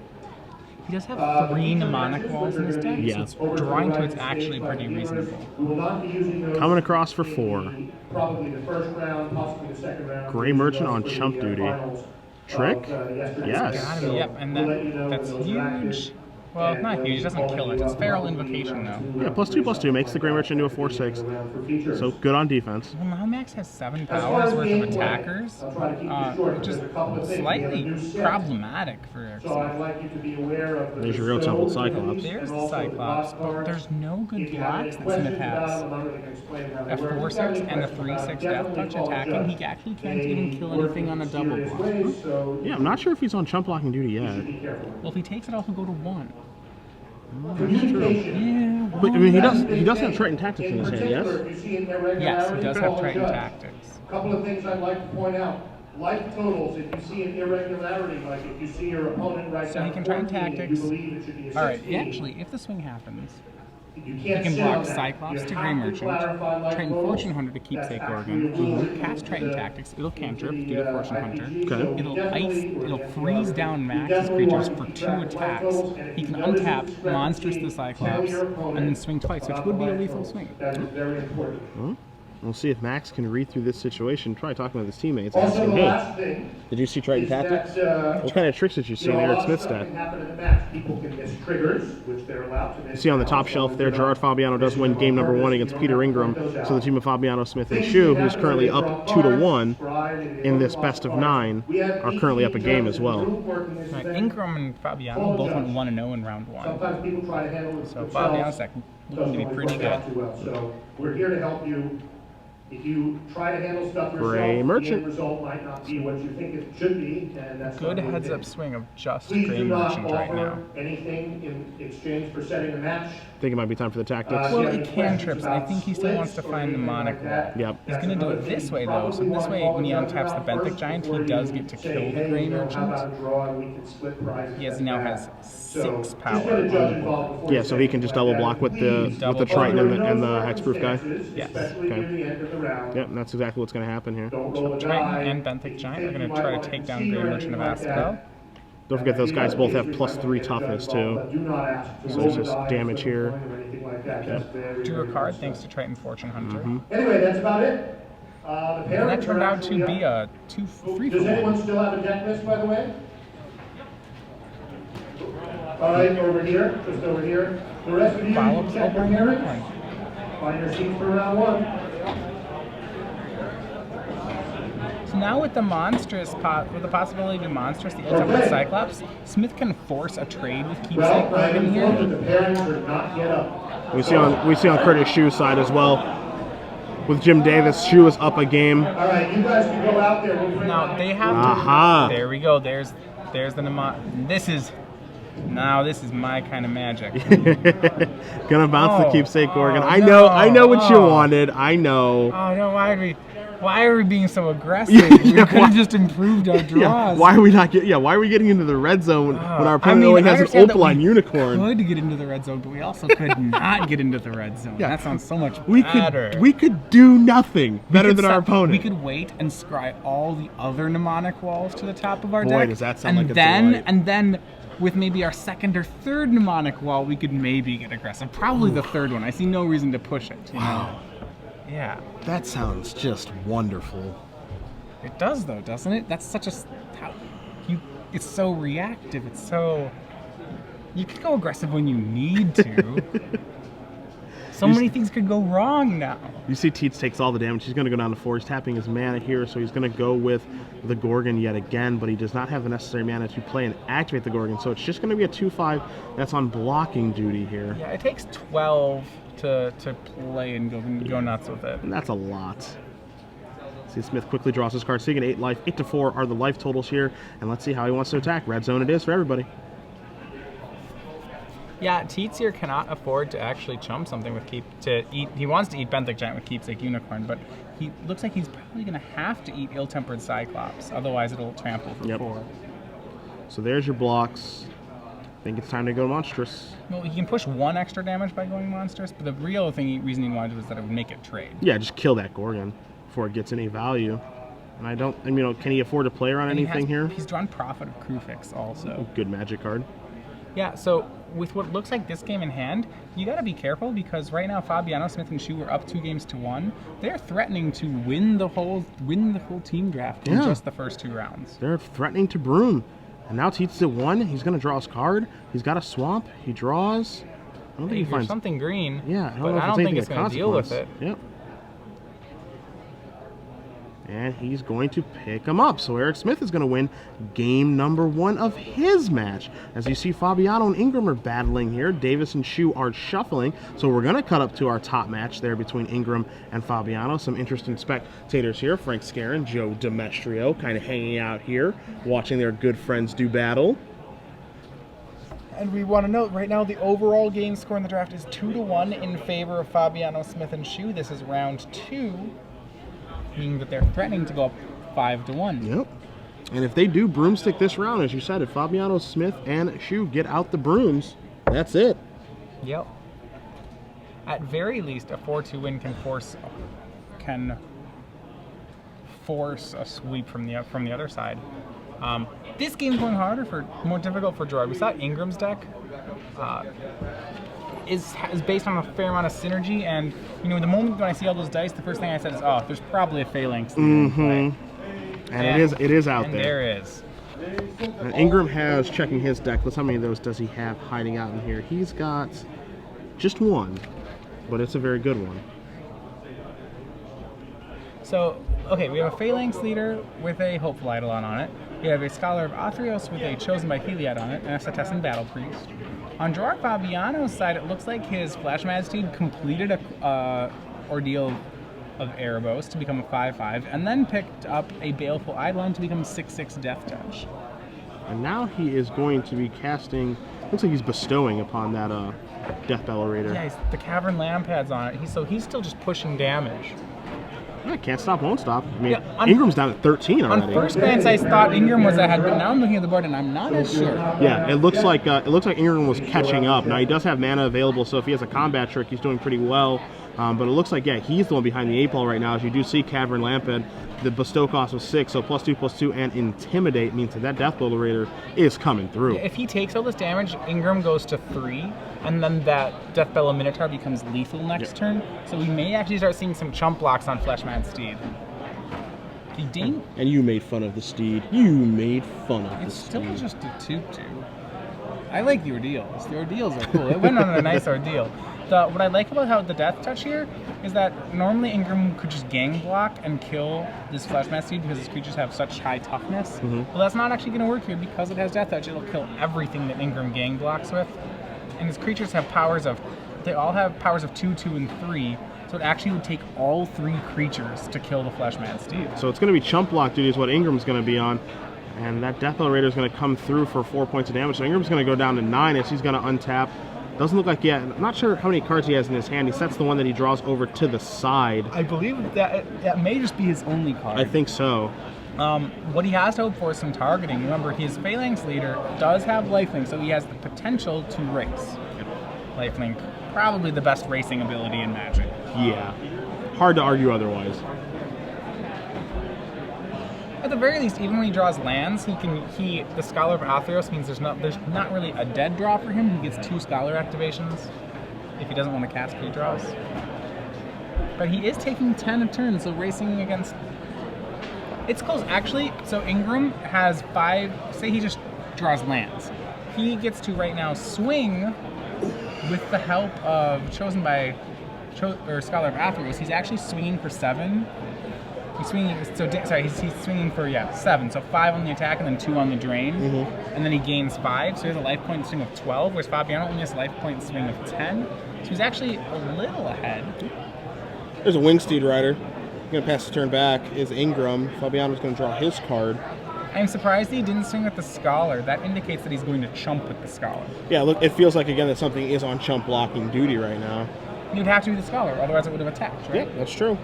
He does have 3 mnemonic walls in his deck, Yeah. so drawing to it's actually pretty reasonable. We will not be using those. Coming across for 4. Probably the first round, possibly the second round. Gray Merchant on chump duty. Trick? Yes. Got him, yep, and that's huge. Well, it's not huge. It doesn't kill it. It's feral invocation, though. Yeah, +2/+2 makes the Grey Merchant into a 4/6. So good on defense. Well, now Max has 7 powers worth of attackers, which is slightly problematic for Smith. There's your real Temple Cyclops. There's the Cyclops, but there's no good blocks that Smith has. A 4/6 and a 3/6 Death Touch attacking, he actually can't even kill anything on a double block. Yeah, I'm not sure if he's on chump blocking duty yet. Well, if he takes it off, he'll go to 1. That's true. Yeah. But I mean, he does have Triton Tactics in his hand, yes? Yes, he does have Triton Tactics. A couple of things I'd like to point out. Life totals, if you see an irregularity, like if you see your opponent right So now, he can Triton 14, Tactics. you believe it should be a Alright, 16. actually, if the swing happens, You he can't can sit block on that. Cyclops You to have Grey to Merchant, clarify life Triton totals. Fortune Hunter to Keepsake That's Organ, actually he a won't rule. cast Triton The- Tactics, it'll cantrip due the, to Fortune Hunter. IPG, Okay. so It'll definitely, ice, we're it'll getting freeze other- down you Max's definitely creatures want for to 2 track life attacks. totals, and if He you can notice untap discrepancy, Monstrous the tell Cyclops, your opponent and then swing twice, which about would the be a life lethal totals. swing. That is very important. Well, we'll see if Max can read through this situation. Try talking with his teammates. Also, Asking, the hey, last thing did you see Triton is Tactics? that, What kind of tricks did you see in a Eric lot of Smith's stuff deck? can happen in the match. People can miss triggers, which they're allowed to miss. You see on the top shelf there, Gerard Fabiano does win game number 1 against Peter Ingram. So the team of Fabiano, Smith, and Sheu, who's currently up 2-1 in this best of 9, are currently up a game as well. Right, Ingram and Fabiano both went 1-0 in round 1. Sometimes people try to handle it So themselves. Fabiano's deck looking to be Doesn't pretty work good. out too well. So we're here to help you. If you try to handle stuff yourself, Grey the Merchant. end result might not be what you think it should be, and that's Good not what it heads-up is. swing of just Please Grey do not Merchant right now. offer anything in exchange for setting a match. I think it might be time for the tactics. Well, Yeah, it cantrips, and I think he still wants to find the Mnemonic Wall. Yep. He's going to do it this way, though. So this way, when he untaps the Benthic Giant, he does get to kill the Grey Merchant. He now has 6 power. Yeah, so he can just double block with the Triton and the Hexproof guy. Yes. Okay. Yep, and that's exactly what's going to happen here. Triton and Benthic Giant are going to try to take down Grey Merchant of Asphodel. Don't forget those guys both have +3 toughness too. So there's just damage here. Drew a card thanks to Triton Fortune Hunter. Anyway, that's about it. The And parents that turned are out to actually be up. a 2-3 Does for anyone 1. still have a deck list, by the way? All right, over here, just over here. The rest of you, Follow-ups check your over here. parents. Find your seats for round 1. So now with the monstrous, with the possibility to monstrous the ultimate Cyclops, Smith can force a trade with Keepsake Well, I Organ informed that here. the parents are not yet up. We see on Curtis Sheu's side as well. With Jim Davis, Sheu is up a game. All right, you guys can go out there. We'll bring Now they have to. Aha. There we go. There's the mnemonic. This is my kind of magic. Gonna bounce the Oh, Keepsake Organ. oh, I know what you no. wanted. I know. Oh no! Why are we being so aggressive? We could why- have just improved our draws. Yeah, why are we not why are we getting into the red zone when our opponent only I has an understand that Opaline we Unicorn? could get into the red zone, but we also could not get into the red zone. Yeah. That sounds so much We better. could do nothing better could than our set- opponent. We could wait and scry all the other mnemonic walls to the top of our Boy, deck. does that sound and like a then, delight. And then, with maybe our second or third mnemonic wall, we could maybe get aggressive. Probably the third one. I see no reason to push it. You know? Yeah. That sounds just wonderful. It does, though, doesn't it? That's such a... It's so reactive. It's so... You can go aggressive when you need to. So many things could go wrong now. You see Tietze takes all the damage. He's going to go down to 4. He's tapping his mana here, so he's going to go with the Gorgon yet again, but he does not have the necessary mana to play and activate the Gorgon, so it's just going to be a 2/5 that's on blocking duty here. Yeah, it takes 12 to play and go nuts with it. And that's a lot. See, Smith quickly draws his card, so he can 8 life. 8 to 4 are the life totals here, and let's see how he wants to attack. Red zone it is for everybody. Yeah, Tietze here cannot afford to actually chump something with He wants to eat Benthic Giant with Keepsake Unicorn, but he looks like he's probably going to have to eat Ill-Tempered Cyclops, otherwise it'll trample for 4. So there's your blocks. I think it's time to go monstrous. Well, he can push 1 extra damage by going monstrous, but the real reason he wanted was that it would make it trade. Yeah, just kill that Gorgon before it gets any value. And can he afford to play around anything here? He's drawn Prophet of Krufix also. Good magic card. Yeah, so with what looks like this game in hand, you got to be careful because right now Fabiano, Smith, and Sheu are up 2 games to 1. They're threatening to win the whole team draft in just the first 2 rounds. They're threatening to broom. And now Tietze at 1. He's going to draw his card. He's got a swamp. He draws. I don't think he finds something green. Yeah, I don't but know if I don't think it's going to deal with it. Yep. And he's going to pick him up. So Eric Smith is going to win game number 1 of his match. As you see, Fabiano and Ingram are battling here. Davis and Sheu are shuffling. So we're going to cut up to our top match there between Ingram and Fabiano. Some interesting spectators here. Frank Scarron, Joe Demestrio kind of hanging out here, watching their good friends do battle. And we want to note right now the overall game score in the draft is 2-1 in favor of Fabiano, Smith, and Sheu. This is round 2. Meaning that they're threatening to go up 5-1. Yep. And if they do broomstick this round, as you said, if Fabiano, Smith, and Sheu get out the brooms, that's it. Yep. At very least, a 4-2 win can force a sweep from the other side. This game's going more difficult for Gerard. We saw Ingram's deck is based on a fair amount of synergy, and the moment when I see all those dice, the first thing I said is, oh, there's probably a phalanx. And it is out and there. There is. And Ingram has, checking his deck, let's how many of those does he have hiding out in here? He's got just 1, but it's a very good one. So, okay, we have a Phalanx Leader with a Hopeful Eidolon on it. We have a Scholar of Athreos with a Chosen by Heliod on it, and a Setessan Battle Priest. On Gerard Fabiano's side, it looks like his Flash Majesty completed a ordeal of Erebos to become a 5/5, and then picked up a Baleful Eidolon to become a 6/6 Death Touch. And now he is going to be casting, looks like he's bestowing upon that Death Bellow Raider. Yeah, the Cavern Lampad's on it, so he's still just pushing damage. Yeah, can't stop, won't stop. I mean, Yeah, Ingram's down at 13 already. On first glance, I thought Ingram was ahead, but now I'm looking at the board and I'm not as sure. Yeah, it looks like Ingram was catching up. Now he does have mana available, so if he has a combat trick, he's doing pretty well. But it looks like he's the one behind the 8 ball right now. As you do see, Cavern Lampad, the bestow cost was 6, so +2/+2 and Intimidate means that Death Bellow Raider is coming through. Yeah, if he takes all this damage, Ingram goes to 3, and then that Death Bellow Minotaur becomes lethal next turn. So we may actually start seeing some chump blocks on Fleshmad Steed. He ding. And you made fun of the steed. You made fun of the It's steed. still just a 2/2. I like the ordeals. The ordeals are cool. It went on a nice ordeal. What I like about how the Death Touch here is that normally Ingram could just gang block and kill this Fleshmad Steed because his creatures have such high toughness. But that's not actually going to work here because it has Death Touch. It'll kill everything that Ingram gang blocks with. And his creatures have they all have powers of 2, 2, and 3. So it actually would take all 3 creatures to kill the Fleshmad Steed. So it's going to be chump block duty is what Ingram's going to be on. And that Death Bellow Raider is going to come through for 4 points of damage. So Ingram's going to go down to 9 as he's going to untap. Doesn't look like yet. I'm not sure how many cards he has in his hand. He sets the one that he draws over to the side. I believe that may just be his only card. I think so. What he has to hope for is some targeting. Remember, his Phalanx Leader does have Lifelink, so he has the potential to race. Lifelink, probably the best racing ability in Magic. Yeah. Hard to argue otherwise. At the very least, even when he draws lands, the Scholar of Athreos means there's not really a dead draw for him. He gets 2 Scholar activations if he doesn't want to cast redraws. But he is taking 10 a turn, so racing against... It's close, actually. So Ingram has 5... Say he just draws lands. He gets to, right now, swing with the help of Scholar of Athreos. He's actually swinging for 7. He's swinging, he's swinging for 7. So 5 on the attack and then 2 on the drain. And then he gains 5, so he has a life point swing of 12, whereas Fabiano only has a life point swing of 10. So he's actually a little ahead. There's a Wingsteed Rider. Going to pass the turn back is Ingram. Fabiano's going to draw his card. I'm surprised he didn't swing with the Scholar. That indicates that he's going to chump with the Scholar. Yeah, look, it feels like, again, that something is on chump blocking duty right now. You'd have to be the Scholar, otherwise it would have attacked, right? Yeah, that's true.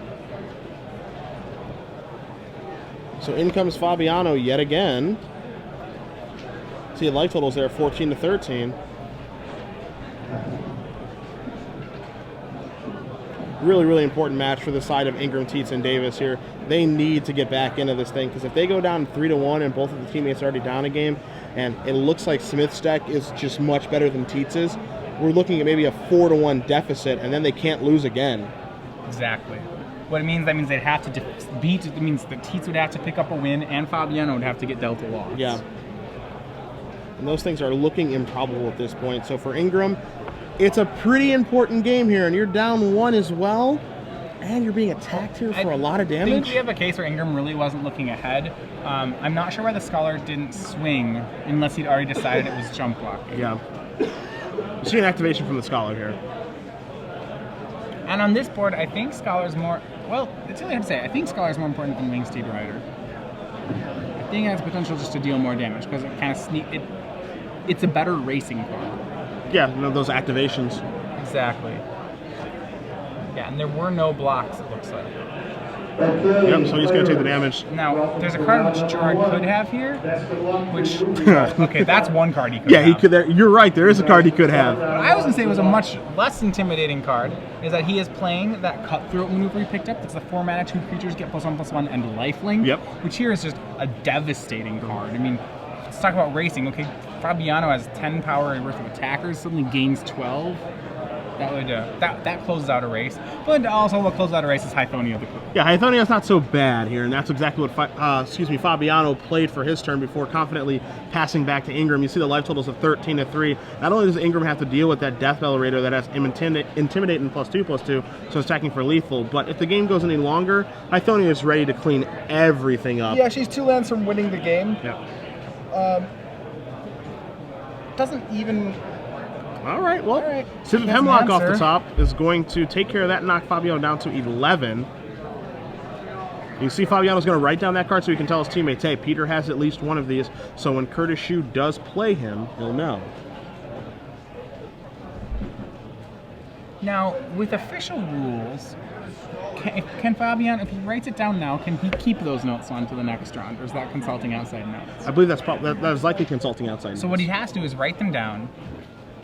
So in comes Fabiano yet again. See, the life totals there, 14 to 13. Really, really important match for the side of Ingram, Tietze, and Davis here. They need to get back into this thing, because if they go down 3-1 and both of the teammates are already down a game, and it looks like Smith's deck is just much better than Tietze's, we're looking at maybe a 4-1 deficit, and then they can't lose again. Exactly. What it means, that means they'd have to it means that Tietze would have to pick up a win, and Fabiano would have to get dealt a loss. Yeah. And those things are looking improbable at this point. So for Ingram, it's a pretty important game here, and you're down 1 as well. And you're being attacked here for a lot of damage. I think we have a case where Ingram really wasn't looking ahead. I'm not sure why the Scholar didn't swing unless he'd already decided it was jump blocking. Yeah. You see an activation from the Scholar here. And on this board, I think Scholar's more... Well, it's really hard to say. I think Scholar's more important than Wingsteed Rider. I think it has potential just to deal more damage because it kind of it's a better racing card. Yeah, those activations. Exactly. Yeah, and there were no blocks, it looks like. Yep, so he's going to take the damage. Now, there's a card which Gerard could have here, which... Okay, that's one card he could have. Yeah, he could. You're right, there is a card he could have. What I was going to say was a much less intimidating card is that he is playing that Cutthroat maneuver he picked up. That's the 4-mana 2 creatures get +1/+1 and lifelink. Yep. Which here is just a devastating card. I mean, let's talk about racing. Okay, Fabiano has 10 power worth of attackers, suddenly gains 12. That would that closes out a race. But also what closes out a race is Hythonia the Quick. Yeah, Hythonia's not so bad here, and that's exactly what Fabiano played for his turn before confidently passing back to Ingram. You see the life totals of 13-3. Not only does Ingram have to deal with that Death Bellerator that has Intimidate and +2/+2, so it's attacking for lethal, but if the game goes any longer, Hythonia is ready to clean everything up. Yeah, she's 2 lands from winning the game. Yeah. Doesn't even... All right, well, Sip of He has an Hemlock off the answer. top is going to take care of that and knock Fabiano down to 11. You see Fabiano's going to write down that card so he can tell his teammates, hey, Peter has at least one of these, so when Curtis Sheu does play him, he'll know. Now, with official rules, can Fabian, if he writes it down now, can he keep those notes on to the next round, or is that consulting outside notes? I believe that is likely consulting outside. So what he has to do is write them down,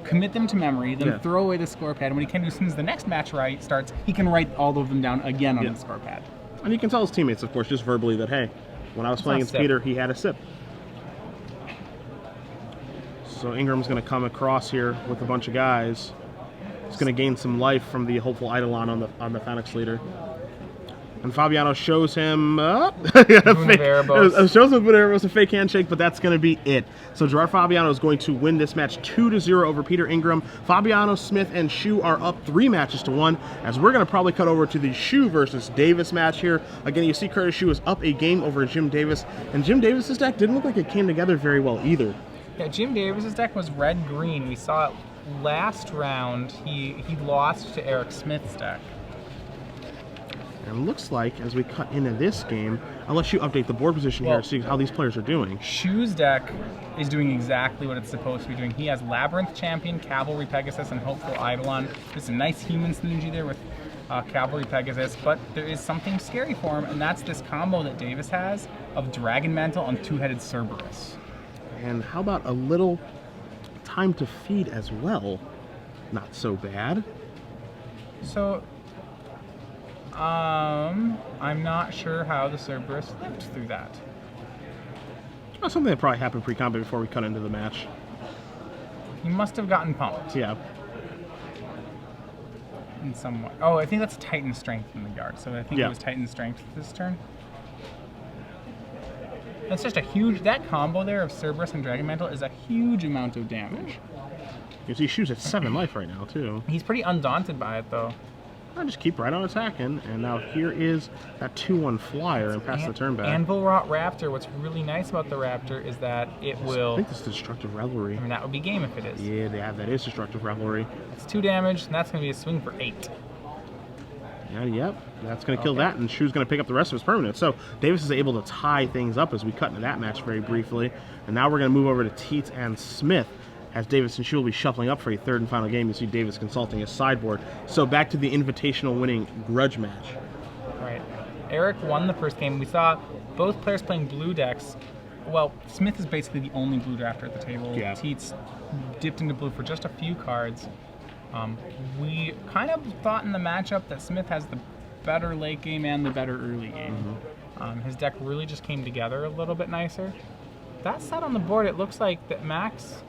commit them to memory, then throw away the score pad. And what he can do as soon as the next match starts, he can write all of them down again on the score pad. And he can tell his teammates, of course, just verbally that, hey, when I was playing against Peter, he had a sip. So Ingram's going to come across here with a bunch of guys. He's going to gain some life from the hopeful Eidolon on the Phoenix leader. And Fabiano shows him shows him a fake handshake, but that's going to be it. So Gerard Fabiano is going to win this match 2-0 over Peter Ingram. Fabiano, Smith, and Sheu are up 3 matches to 1, as we're going to probably cut over to the Sheu versus Davis match here. Again, you see Curtis Sheu is up a game over Jim Davis, and Jim Davis's deck didn't look like it came together very well either. Yeah, Jim Davis's deck was red-green. We saw it last round. He lost to Eric Smith's deck. And it looks like, as we cut into this game, I'll let you update the board position here to see how these players are doing. Sheu's deck is doing exactly what it's supposed to be doing. He has Labyrinth Champion, Cavalry Pegasus, and Hopeful Eidolon. There's a nice human synergy there with Cavalry Pegasus, but there is something scary for him, and that's this combo that Davis has of Dragon Mantle and Two-Headed Cerberus. And how about a little Time to Feed as well? Not so bad. So... I'm not sure how the Cerberus lived through that. Well, something that probably happened pre-combat before we cut into the match. He must have gotten pumped. Yeah. In some way. Oh, I think that's Titan Strength in the yard. So I think it was Titan Strength this turn. That's just a huge... That combo there of Cerberus and Dragon Mantle is a huge amount of damage. You see Sheu's at 7 life right now, too. He's pretty undaunted by it, though. I just keep right on attacking, and now here is that 2/1 flyer and pass the turn back. Anvil Rot Raptor, what's really nice about the Raptor is that it will... I think this is Destructive Revelry. I mean, that would be game if it is. Yeah, that is Destructive Revelry. It's 2 damage, and that's going to be a swing for 8. Yeah, yep, that's going to kill that, and Sheu's going to pick up the rest of his permanents. So Davis is able to tie things up as we cut into that match very briefly. And now we're going to move over to Tietze and Smith, as Davis and Sheu will be shuffling up for a third and final game. You see Davis consulting his sideboard. So back to the invitational winning grudge match. All right. Eric won the first game. We saw both players playing blue decks. Well, Smith is basically the only blue drafter at the table. Yeah. Tietze dipped into blue for just a few cards. We kind of thought in the matchup that Smith has the better late game and the better early game. His deck really just came together a little bit nicer. That said, on the board, it looks like that Max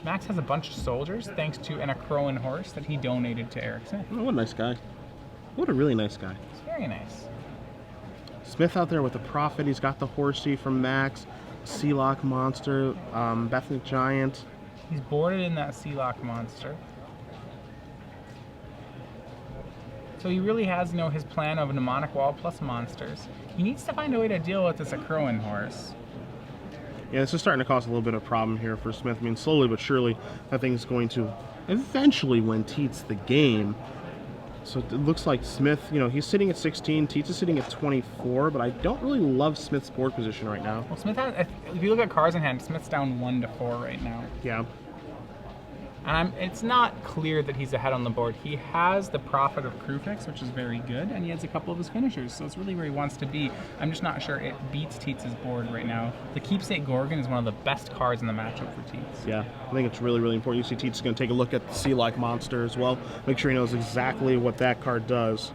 has a bunch of soldiers, thanks to a Crowan horse that he donated to Eric Smith. Oh, what a nice guy. What a really nice guy. It's very nice. Smith out there with the Prophet. He's got the horsey from Max. Sealock Monster, Bethnic Giant. He's boarded in that Sealock Monster. So he really has, his plan of a mnemonic wall plus monsters. He needs to find a way to deal with this Crowan horse. Yeah, this is starting to cause a little bit of problem here for Smith. I mean, slowly but surely, that thing's going to eventually win Tietze the game. So it looks like Smith, he's sitting at 16, Tietze is sitting at 24, but I don't really love Smith's board position right now. Well, Smith has, if you look at cards in hand, Smith's down 1-4 right now. Yeah. And it's not clear that he's ahead on the board. He has the Prophet of Krufix, which is very good, and he has a couple of his finishers, so it's really where he wants to be. I'm just not sure it beats Tietze's board right now. The Keepsake Gorgon is one of the best cards in the matchup for Tietze. Yeah, I think it's really, really important. You see Tietze is going to take a look at the Sea-like monster as well. Make sure he knows exactly what that card does.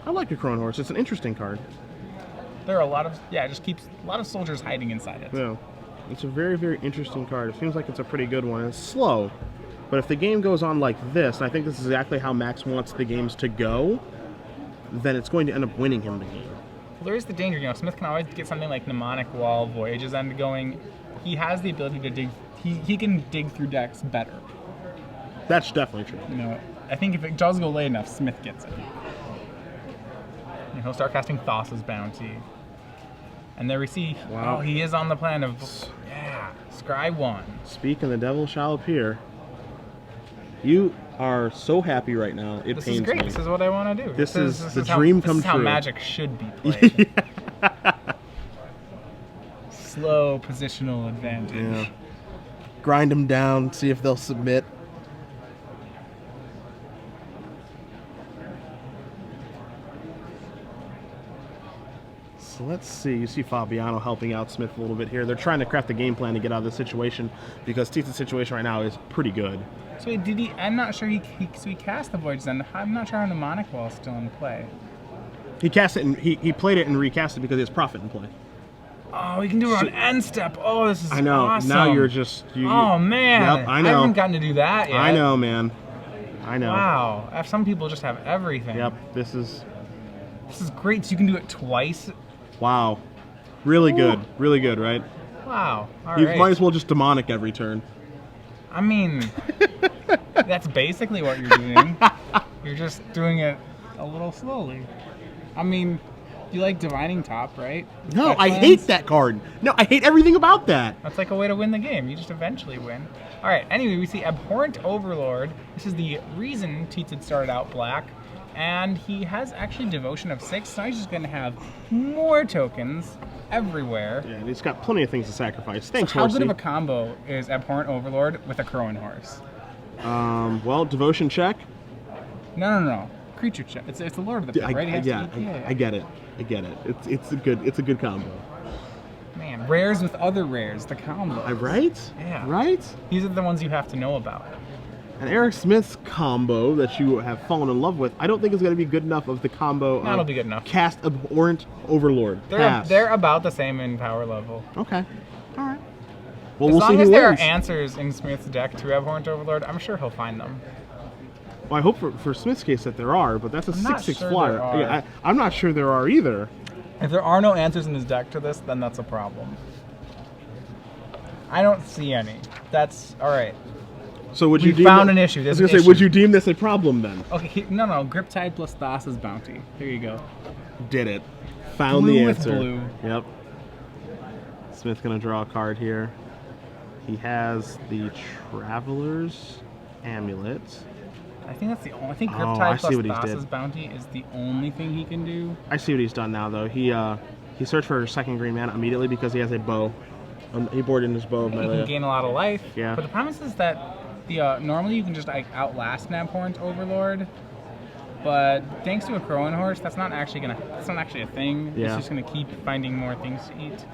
I like the Crowan Horse. It's an interesting card. There are a lot of, it just keeps a lot of soldiers hiding inside it. Yeah, it's a very, very interesting card. It seems like it's a pretty good one. It's slow, but if the game goes on like this, and I think this is exactly how Max wants the games to go, then it's going to end up winning him the game. Well, there is the danger, Smith can always get something like Mnemonic Wall, Voyages End going. He has the ability to dig, he can dig through decks better. That's definitely true. I think if it does go late enough, Smith gets it. He'll start casting Thassa's Bounty. And there we see, wow. Oh, he is on the plan of, Scry 1. Speak and the devil shall appear. You are so happy right now. It pains me. This is great. This is what I want to do. This is the dream come true. This is how Magic should be played. Slow positional advantage. Yeah. Grind them down, see if they'll submit. So let's see. You see Fabiano helping out Smith a little bit here. They're trying to craft a game plan to get out of this situation because Tietze's situation right now is pretty good. So did he? I'm not sure. He cast the Voyages End. I'm not sure how Mnemonic Wall is still in play. He cast it and he played it and recast it because he has Prophet in play. Oh, he can do it on end step. Oh, this is I know. awesome. Now you're just. Oh man. Yep, I know. I haven't gotten to do that yet. I know, man. I know. Wow. Some people just have everything. Yep. This is great. So you can do it twice. Wow. Really good. Really good, right? Wow. All you right. might as well just demonic every turn. I mean, that's basically what you're doing. You're just doing it a little slowly. I mean, you like Divining Top, right? No, I hate that card. No, I hate everything about that. That's like a way to win the game. You just eventually win. All right, anyway, we see Abhorrent Overlord. This is the reason Tietze had started out black. And he has actually Devotion of 6, so he's just going to have more tokens everywhere. Yeah, and he's got plenty of things to sacrifice. Thanks, so how Horsey. good of a combo is Abhorrent Overlord with a Crowan horse? Well, Devotion check. No. Creature check. It's the Lord of the Pit, right? I get it. It's a good combo. Man, rares with other rares, the combo. Right? Yeah. Right? These are the ones you have to know about. And Eric Smith's combo that you have fallen in love with, I don't think is going to be good enough of the combo. That'll be good enough. Cast Abhorrent Overlord. They're about the same in power level. Okay. All right. Well, we'll see who wins. As long as there are answers in Smith's deck to Abhorrent Overlord, I'm sure he'll find them. Well, I hope for Smith's case that there are, but that's a 6/6 flyer. Yeah, I'm not sure there are either. If there are no answers in his deck to this, then that's a problem. I don't see any. That's all right. So would you found an issue. I was going to say, would you deem this a problem then? Okay, no. Griptide plus Thassa's Bounty. There you go. Did it. Found blue the answer. With blue. Yep. Smith's going to draw a card here. He has the Traveler's Amulet. I think that's the only. I think Griptide plus Thassa's Bounty is the only thing he can do. I see what he's done now, though. He searched for a second green mana immediately because he has a bow. He boarded in his bow of He melee. can gain a lot of life. Yeah. But the problem is that normally you can just outlast an Abhorrent Overlord, but thanks to a Crowan horse, that's not actually a thing. Yeah. It's just gonna keep finding more things to eat.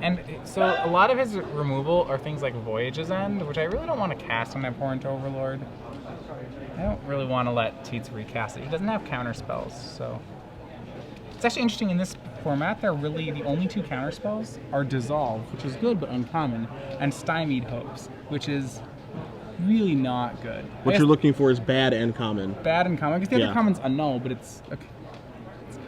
And so a lot of his removal are things like Voyages End, which I really don't want to cast on Abhorrent Overlord. I don't really want to let Tietze recast it. He doesn't have counter spells, so it's actually interesting in this format. They're really the only two counter spells are Dissolve, which is good but uncommon, and Stymied Hopes, which is really not good. What you're looking for is bad and common. Bad and common, because the Yeah. other common's a null, but it's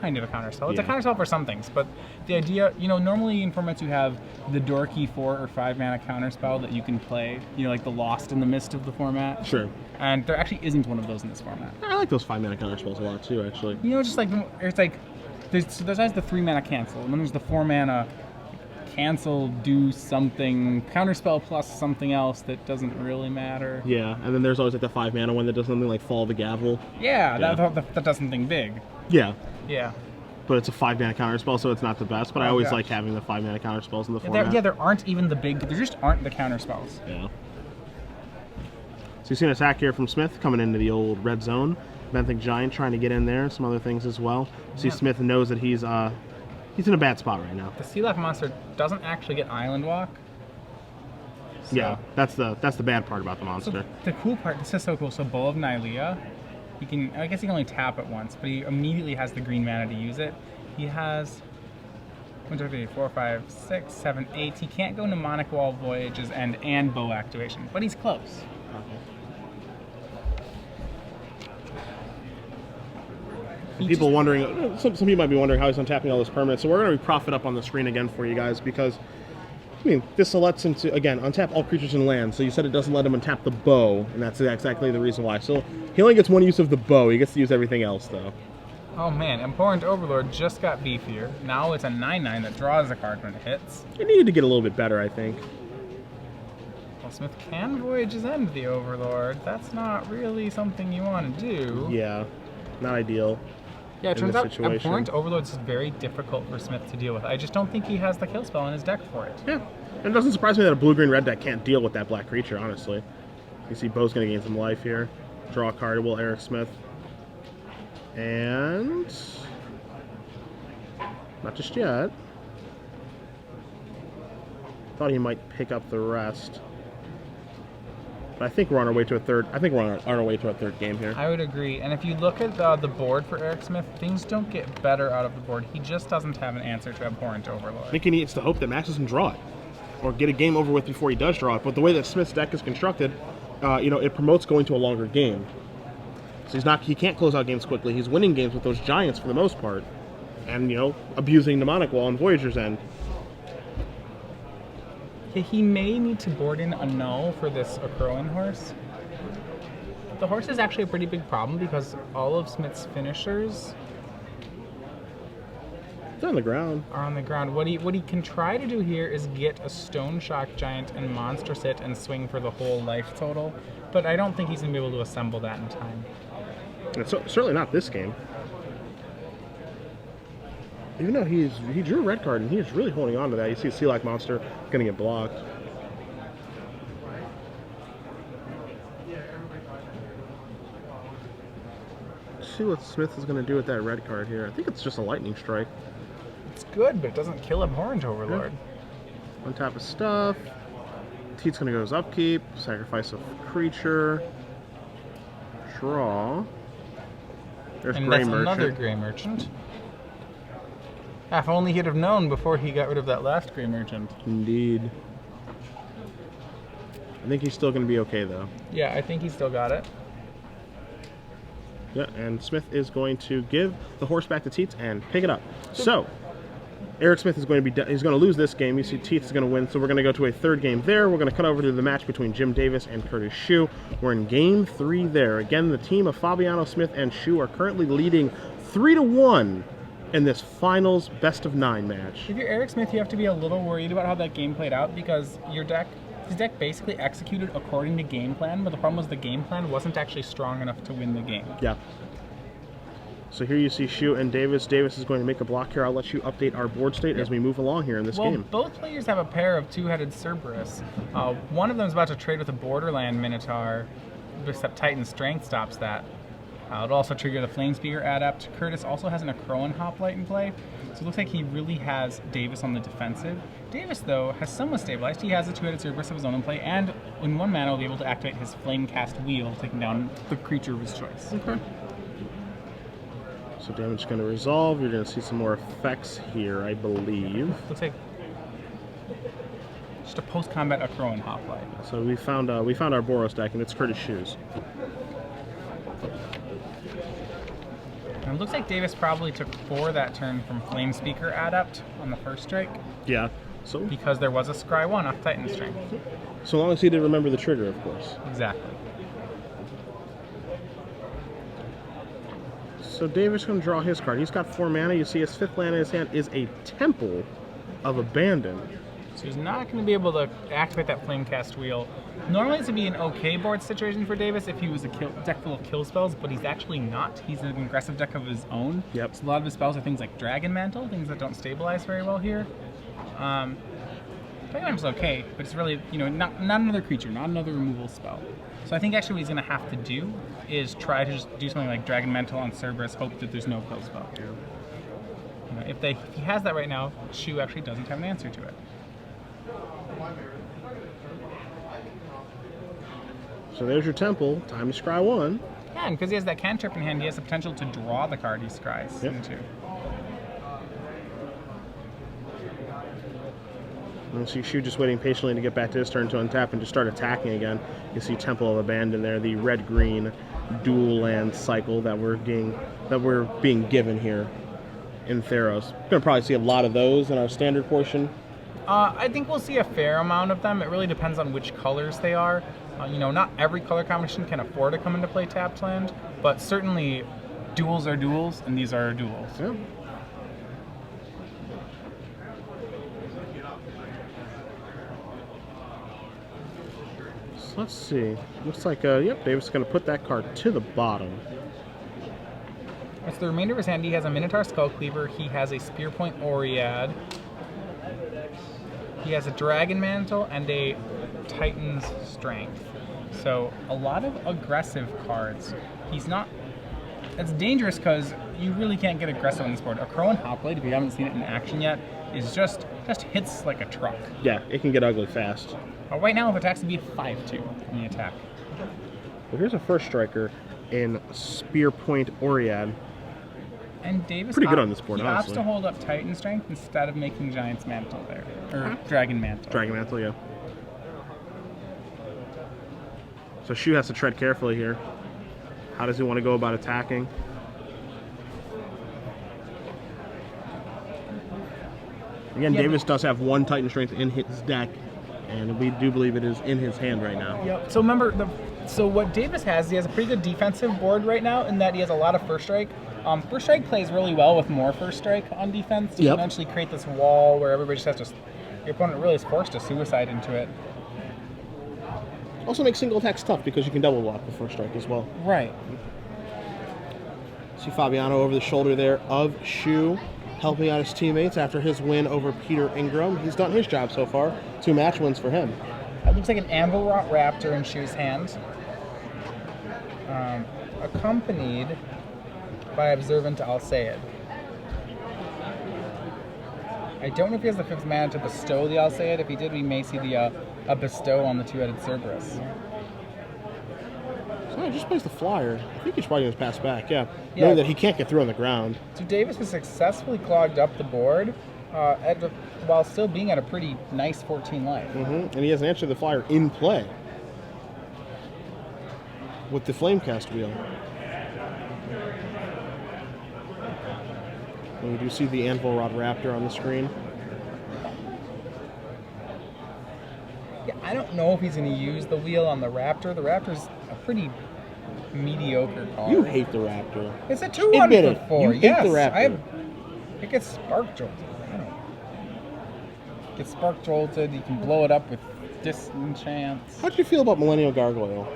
kind of a counterspell. It's a Yeah. counterspell for some things, but the idea, normally in formats you have the dorky 4 or 5 mana counterspell that you can play, like the Lost in the Mist of the format. Sure. And there actually isn't one of those in this format. I like those 5 mana counter spells a lot too, actually. Just like, it's like, there's always the 3 mana cancel, and then there's the 4 mana cancel, do something, counterspell plus something else that doesn't really matter. Yeah, and then there's always like the 5 mana one that does something like Fall the Gavel. Yeah, Yeah. that does something big. Yeah, Yeah. but it's a 5 mana counter spell, so it's not the best. But I Oh, always gosh. like having the 5 mana counter spells in the format. There aren't even the big, there just aren't the counterspells. Yeah. So you see an attack here from Smith coming into the old red zone. Benthic Giant trying to get in there. Some other things as well. See, Yeah. Smith knows that he's in a bad spot right now. The Sea Life monster doesn't actually get Island Walk. So- Yeah, that's the bad part about the monster. The cool part, this is so cool. So Bow of Nylea, I guess he can only tap it once, but he immediately has the green mana to use it. He has 1, 2, 3, 4, 5, 6, 7, 8. He can't go Mnemonic Wall Voyages and bow activation, but he's close. People wondering, some people might be wondering how he's untapping all this permanent. So we're going to profit up on the screen again for you guys because, this lets him to, again, untap all creatures in land. So you said it doesn't let him untap the bow, and that's exactly the reason why. So he only gets one use of the bow. He gets to use everything else, though. Oh man, Abhorrent Overlord just got beefier. Now it's a 9/9 that draws a card when it hits. It needed to get a little bit better, I think. Well, Smith can Voyages End the Overlord. That's not really something you want to do. Yeah, not ideal. Yeah, it in turns this out situation. Abhorrent Overlord is very difficult for Smith to deal with. I just don't think he has the kill spell in his deck for it. Yeah, and it doesn't surprise me that a blue-green-red deck can't deal with that black creature, honestly. You see Bo's going to gain some life here. Draw a card, will Eric Smith. And... not just yet. Thought he might pick up the rest. But I think we're on our way to a third. I think we're on our way to a third game here. I would agree. And if you look at the board for Eric Smith, things don't get better out of the board. He just doesn't have an answer to Abhorrent I Overlord. think he needs to hope that Max doesn't draw it, or get a game over with before he does draw it. But the way that Smith's deck is constructed, it promotes going to a longer game. So he can't close out games quickly. He's winning games with those giants for the most part, and abusing Mnemonic Wall and Voyager's End. He may need to board in a null for this Akroan horse. The horse is actually a pretty big problem because all of Smith's finishers It's on the ground. are on the ground. What he can try to do here is get a Stone Shock Giant and Monster Sit and swing for the whole life total, but I don't think he's going to be able to assemble that in time. And it's certainly not this game. Even though he drew a red card and he's really holding on to that. You see a Sea-like monster going to get blocked. Let's see what Smith is going to do with that red card here. I think it's just a lightning strike. It's good, but it doesn't kill Abhorrent Overlord. On top of stuff. Tietze going to go his upkeep. Sacrifice a creature. Draw. There's And Gray that's Merchant. another Gray Merchant. If only he'd have known before he got rid of that last Gray Merchant. Indeed. I think he's still going to be okay, though. Yeah, I think he still got it. Yeah, and Smith is going to give the horse back to Tietze and pick it up. So, Eric Smith is going to he's going to lose this game. You see Tietze is going to win, so we're going to go to a third game there. We're going to cut over to the match between Jim Davis and Curtis Sheu. We're in game 3 there. Again, the team of Fabiano, Smith, and Sheu are currently leading 3-1 in this finals best-of-9 match. If you're Eric Smith, you have to be a little worried about how that game played out because his deck basically executed according to game plan, but the problem was the game plan wasn't actually strong enough to win the game. Yeah. So here you see Sheu and Davis. Davis is going to make a block here. I'll let you update our board state as we move along here in this Well, game. both players have a pair of two-headed Cerberus. One of them is about to trade with a Borderland Minotaur, except Titan Strength stops that. It'll also trigger the Flamespeaker Adept. Curtis also has an Akroan Hoplite in play, so it looks like he really has Davis on the defensive. Davis, though, has somewhat stabilized. He has a two-headed Cerberus of his own in play, and in 1 mana will be able to activate his Flamecast Wheel, taking down the creature of his choice. Okay. So damage is going to resolve. You're going to see some more effects here, I believe. Looks like Just a post-combat Accro and Hoplite. So we found our Boros deck, and it's Curtis Sheu's. And it looks like Davis probably took 4 that turn from Flame Speaker Adept on the first strike, Yeah. So because there was a Scry 1 off Titan Strength. so long as he did remember the trigger, of course. Exactly. So Davis going to draw his card. He's got 4 mana. You see his 5th land in his hand is a Temple of Abandon. So he's not going to be able to activate that Flamecast wheel. Normally this would be an okay board situation for Davis if he was a deck full of kill spells, but he's actually not. He's an aggressive deck of his own. Yep. So a lot of his spells are things like Dragon Mantle, things that don't stabilize very well here. Dragon Mantle's okay, but it's really, not another creature, not another removal spell. So I think actually what he's going to have to do is try to just do something like Dragon Mantle on Cerberus, hope that there's no kill spell. If he has that right now, Sheu actually doesn't have an answer to it. So there's your Temple. Time to scry 1. Yeah, and because he has that cantrip in hand, he has the potential to draw the card he scries into. And see Sheu just waiting patiently to get back to his turn to untap and just start attacking again. You see Temple of Abandon there, the red-green dual land cycle that we're being given here in Theros. We're gonna probably see a lot of those in our standard portion. I think we'll see a fair amount of them. It really depends on which colors they are. Not every color combination can afford to come into play tapped land, but certainly duels are duels, and these are duels. Yeah. So let's see. Looks like, yep, Davis is going to put that card to the bottom. That's the remainder of his hand. He has a Minotaur Skullcleaver. He has a Spearpoint Oread. He has a Dragon Mantle and a Titan's Strength. So a lot of aggressive cards. He's not... It's dangerous because you really can't get aggressive on this board. A Crow and Hoplite, if you haven't seen it in action yet, is just hits like a truck. Yeah, it can get ugly fast. Right now, if attacks would be a 5-2 in the attack. Well, here's a first striker in Spearpoint Oread. And Davis Pretty good on this board, he honestly. opts to hold up Titan Strength instead of making Giant's Mantle there. Or Dragon Mantle. Dragon Mantle, yeah. So Sheu has to tread carefully here. How does he want to go about attacking? Again, Yeah, Davis does have 1 Titan Strength in his deck, and we do believe it is in his hand right now. Yep. So remember, so what Davis has, he has a pretty good defensive board right now in that he has a lot of First Strike. First Strike plays really well with more First Strike on defense. You Yep. eventually create this wall where everybody just has to... Your opponent really is forced to suicide into it. Also makes single attacks tough because you can double block the First Strike as well. Right. See Fabiano over the shoulder there of Sheu, helping out his teammates after his win over Peter Ingram. He's done his job so far. 2 match wins for him. That looks like an Anvil Rot Raptor in Sheu's hand. Accompanied by Observant Alseid. I don't know if he has the 5th mana to bestow the Alseid. If he did, we may see a bestow on the 2-headed Cerberus. So he just plays the flyer. I think he's probably going to pass back, yeah. Yeah. Knowing that he can't get through on the ground. So Davis has successfully clogged up the board while still being at a pretty nice 14 life. And he has an answer to the flyer in play with the Flamecast wheel. And we do see the Anvil Rod Raptor on the screen. Yeah, I don't know if he's going to use the wheel on the Raptor. The Raptor's a pretty mediocre card. You hate the Raptor. It's a 2-1 Admit it. for 4. You hate Yes, the Raptor. It gets spark jolted. I don't know. It gets spark jolted. You can blow it up with disenchants. How'd you feel about Millennial Gargoyle?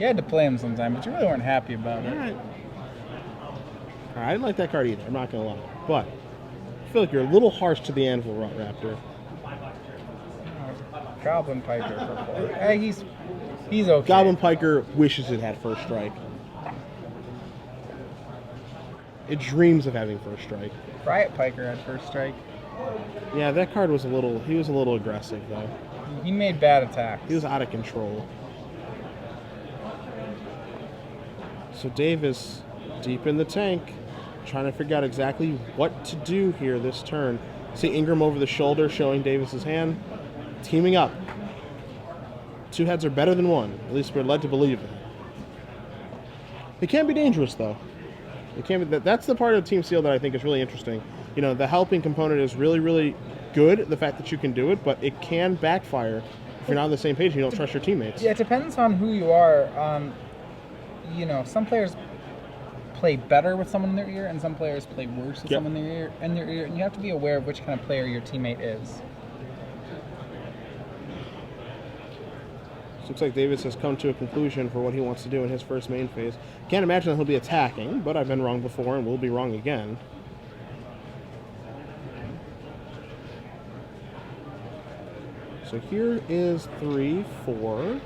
You had to play him sometime, but you really weren't happy about it. Alright. I didn't like that card either, I'm not going to lie. But I feel like you're a little harsh to the Anvil Rot Raptor. Goblin Piker for 4. Hey, he's okay. Goblin Piker wishes it had First Strike. It dreams of having First Strike. Riot Piker had First Strike. Yeah, that card was he was a little aggressive though. He made bad attacks. He was out of control. So Davis, deep in the tank, trying to figure out exactly what to do here this turn. See Ingram over the shoulder showing Davis's hand. teaming up. Two heads are better than one. At least we're led to believe it. It can be dangerous, though. It can be. That's the part of Team Seal that I think is really interesting. You know, the helping component is really, really good, the fact that you can do it, but it can backfire if you're not on the same page and you don't trust your teammates. Yeah, it depends on who you are. You know, some players play better with someone in their ear, and some players play worse with someone in their ear, and you have to be aware of which kind of player your teammate is. Looks like Davis has come to a conclusion for what he wants to do in his first main phase. Can't imagine that he'll be attacking, but I've been wrong before and will be wrong again. So here is 3, 4.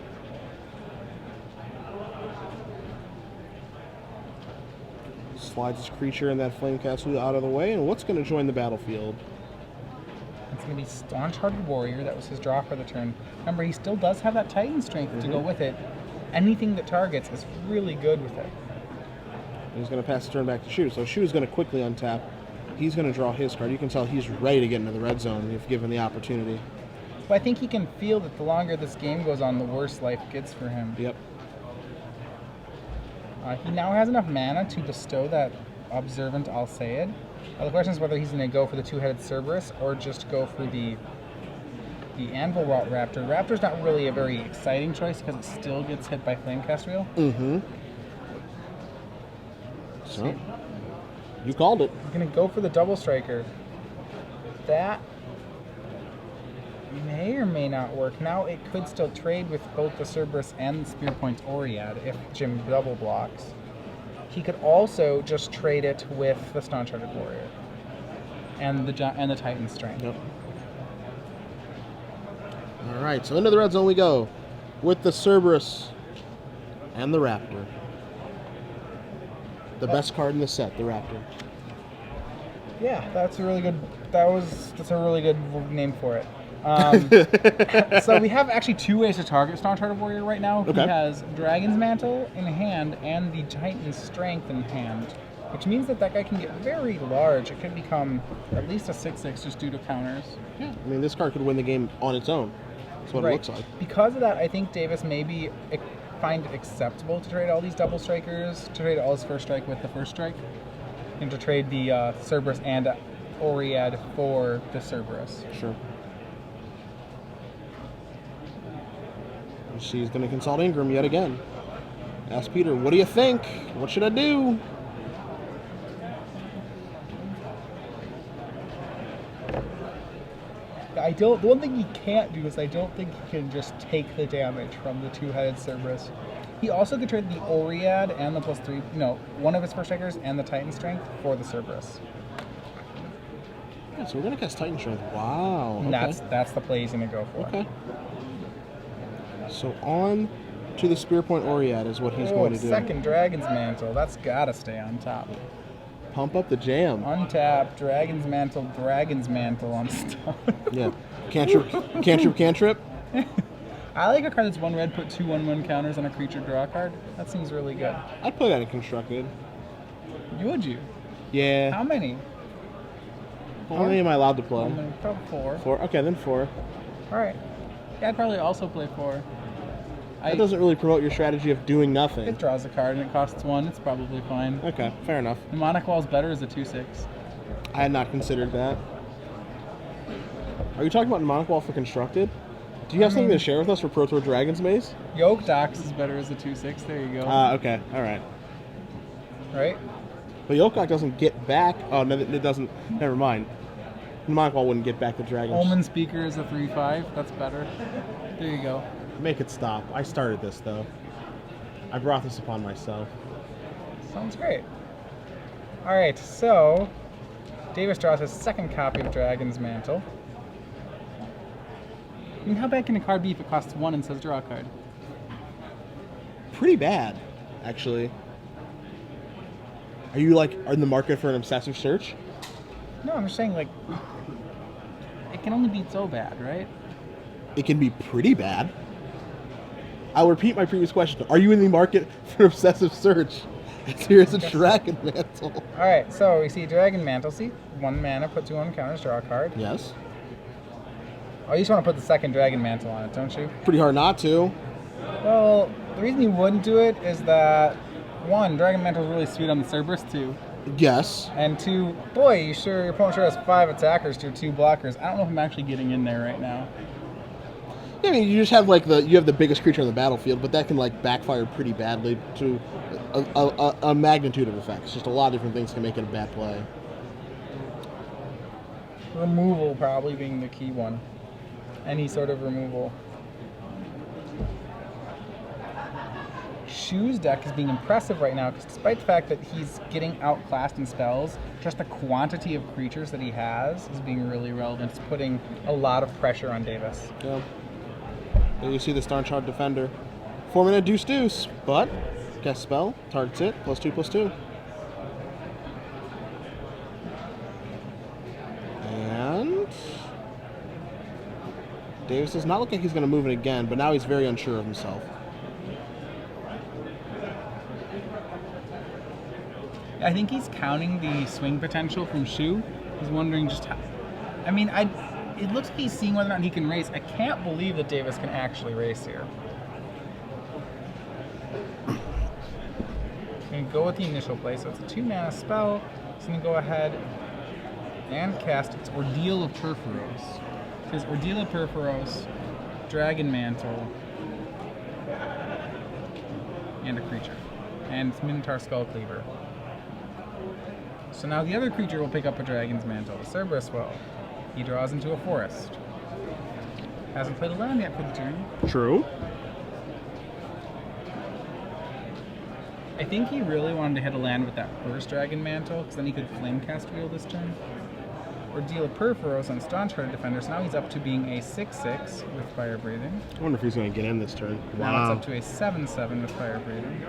Slides his creature and that flame castle out of the way, and what's going to join the battlefield? It's going to be Staunch-Hearted Warrior. That was his draw for the turn. Remember, he still does have that Titan strength to go with it. Anything that targets is really good with it. He's going to pass the turn back to Sheu. So Sheu's going to quickly untap. He's going to draw his card. You can tell he's ready to get into the red zone if given the opportunity. But I think he can feel that the longer this game goes on, the worse life gets for him. Yep. He now has enough mana to bestow that Observant Alseid. The question is whether he's going to go for the two-headed Cerberus or just go for the Anvil Rot Raptor. Raptor's not really a very exciting choice because it still gets hit by Flamecast Reel. Mm-hmm. So, you called it. He's going to go for the Double Striker. That may or may not work. Now it could still trade with both the Cerberus and the Spear Point Oread if Jim double blocks. He could also just trade it with the Staunch-Hearted Warrior and the Titan Strength. Yep. All right, so into the red zone we go with the Cerberus and the Raptor. The best card in the set, the Raptor. Yeah, that's a really good. That's a really good name for it. So we have actually two ways to target Staunch-Hearted Warrior right now. Okay. He has Dragon's Mantle in hand and the Titan's Strength in hand, which means that guy can get very large. It could become at least a 6/6 just due to counters. Yeah, I mean, this card could win the game on its own. That's what it looks like. Because of that, I think Davis maybe find it acceptable to trade all these double strikers, to trade all his first strike with the first strike, and to trade the Cerberus and Oread for the Cerberus. Sure. She's going to consult Ingram yet again. Ask Peter, what do you think? What should I do? The one thing he can't do is I don't think he can just take the damage from the two-headed Cerberus. He also could trade the Oread and the +3, one of his first strikers and the Titan Strength for the Cerberus. Yeah, so we're going to cast Titan Strength. Wow. And Okay. that's the play he's going to go for. Okay. So on to the Spear Point Oread is what he's going to do. Second Dragon's Mantle. That's got to stay on top. Pump up the jam. Untap, Dragon's Mantle on stone. Yeah. Cantrip. I like a card that's 1 red, put 2 1/1 counters on a creature, draw a card. That seems really good. I'd play that in Constructed. Would you? Yeah. How many? How many am I allowed to play? Probably 4. 4? Okay, then 4. Alright. Yeah, I'd probably also play 4. That doesn't really promote your strategy of doing nothing. It draws a card and it costs 1. It's probably fine. Okay, fair enough. Mnemonic Wall's better as a 2/6. I had not considered that. Are you talking about Mnemonic Wall for Constructed? Do you have something to share with us for Pro Tour Dragon's Maze? Yoke Dox is better as a 2/6. There you go. Okay, alright. Right? But Yokok doesn't get back. Oh, no, it doesn't. Never mind. Mnemonic Wall wouldn't get back the dragons. Omen Speaker is a 3/5. That's better. There you go. Make it stop. I started this, though. I brought this upon myself. Sounds great. Alright, so Davis draws his second copy of Dragon's Mantle. I mean, how bad can a card be if it costs 1 and says draw a card? Pretty bad, actually. Are you, in the market for an obsessive search? No, I'm just saying, it can only be so bad, right? It can be pretty bad. I'll repeat my previous question. Are you in the market for obsessive search? Here's a Dragon Mantle. Alright, so we see Dragon Mantle. See, 1 mana, put 2 on counters, draw a card. Yes. Oh, you just want to put the second Dragon Mantle on it, don't you? Pretty hard not to. Well, the reason you wouldn't do it is that, 1, Dragon Mantle is really sweet on the Cerberus, 2. Yes. And 2, boy, your opponent sure has 5 attackers to 2 blockers. I don't know if I'm actually getting in there right now. Yeah, I mean, you just have you have the biggest creature on the battlefield, but that can backfire pretty badly to a magnitude of effects. Just a lot of different things can make it a bad play. Removal probably being the key one. Any sort of removal. Sheu's deck is being impressive right now because despite the fact that he's getting outclassed in spells, just the quantity of creatures that he has is being really relevant. It's putting a lot of pressure on Davis. Yeah. There you see the Star-Charged Defender. Forming a deuce-deuce, but cast spell, targets it, +2/+2. And Davis does not look like he's going to move it again, but now he's very unsure of himself. I think he's counting the swing potential from Sheu. He's wondering just how. I mean, it looks like he's seeing whether or not he can race. I can't believe that Davis can actually race here. I'm going to go with the initial play. So it's a 2-mana spell. It's going to go ahead and cast its Ordeal of Perforos. It says Ordeal of Perforos, Dragon Mantle, and a creature. And it's Minotaur Skull Cleaver. So now the other creature will pick up a Dragon's Mantle. The Cerberus will. He draws into a forest. Hasn't played a land yet for the turn. True. I think he really wanted to hit a land with that first Dragon Mantle, because then he could Flamecast Wheel this turn. Or deal a Perforos on Staunch-Hearted Defender, so now he's up to being a 6/6 with Fire Breathing. I wonder if he's going to get in this turn. Wow. Now it's up to a 7/7 with Fire Breathing.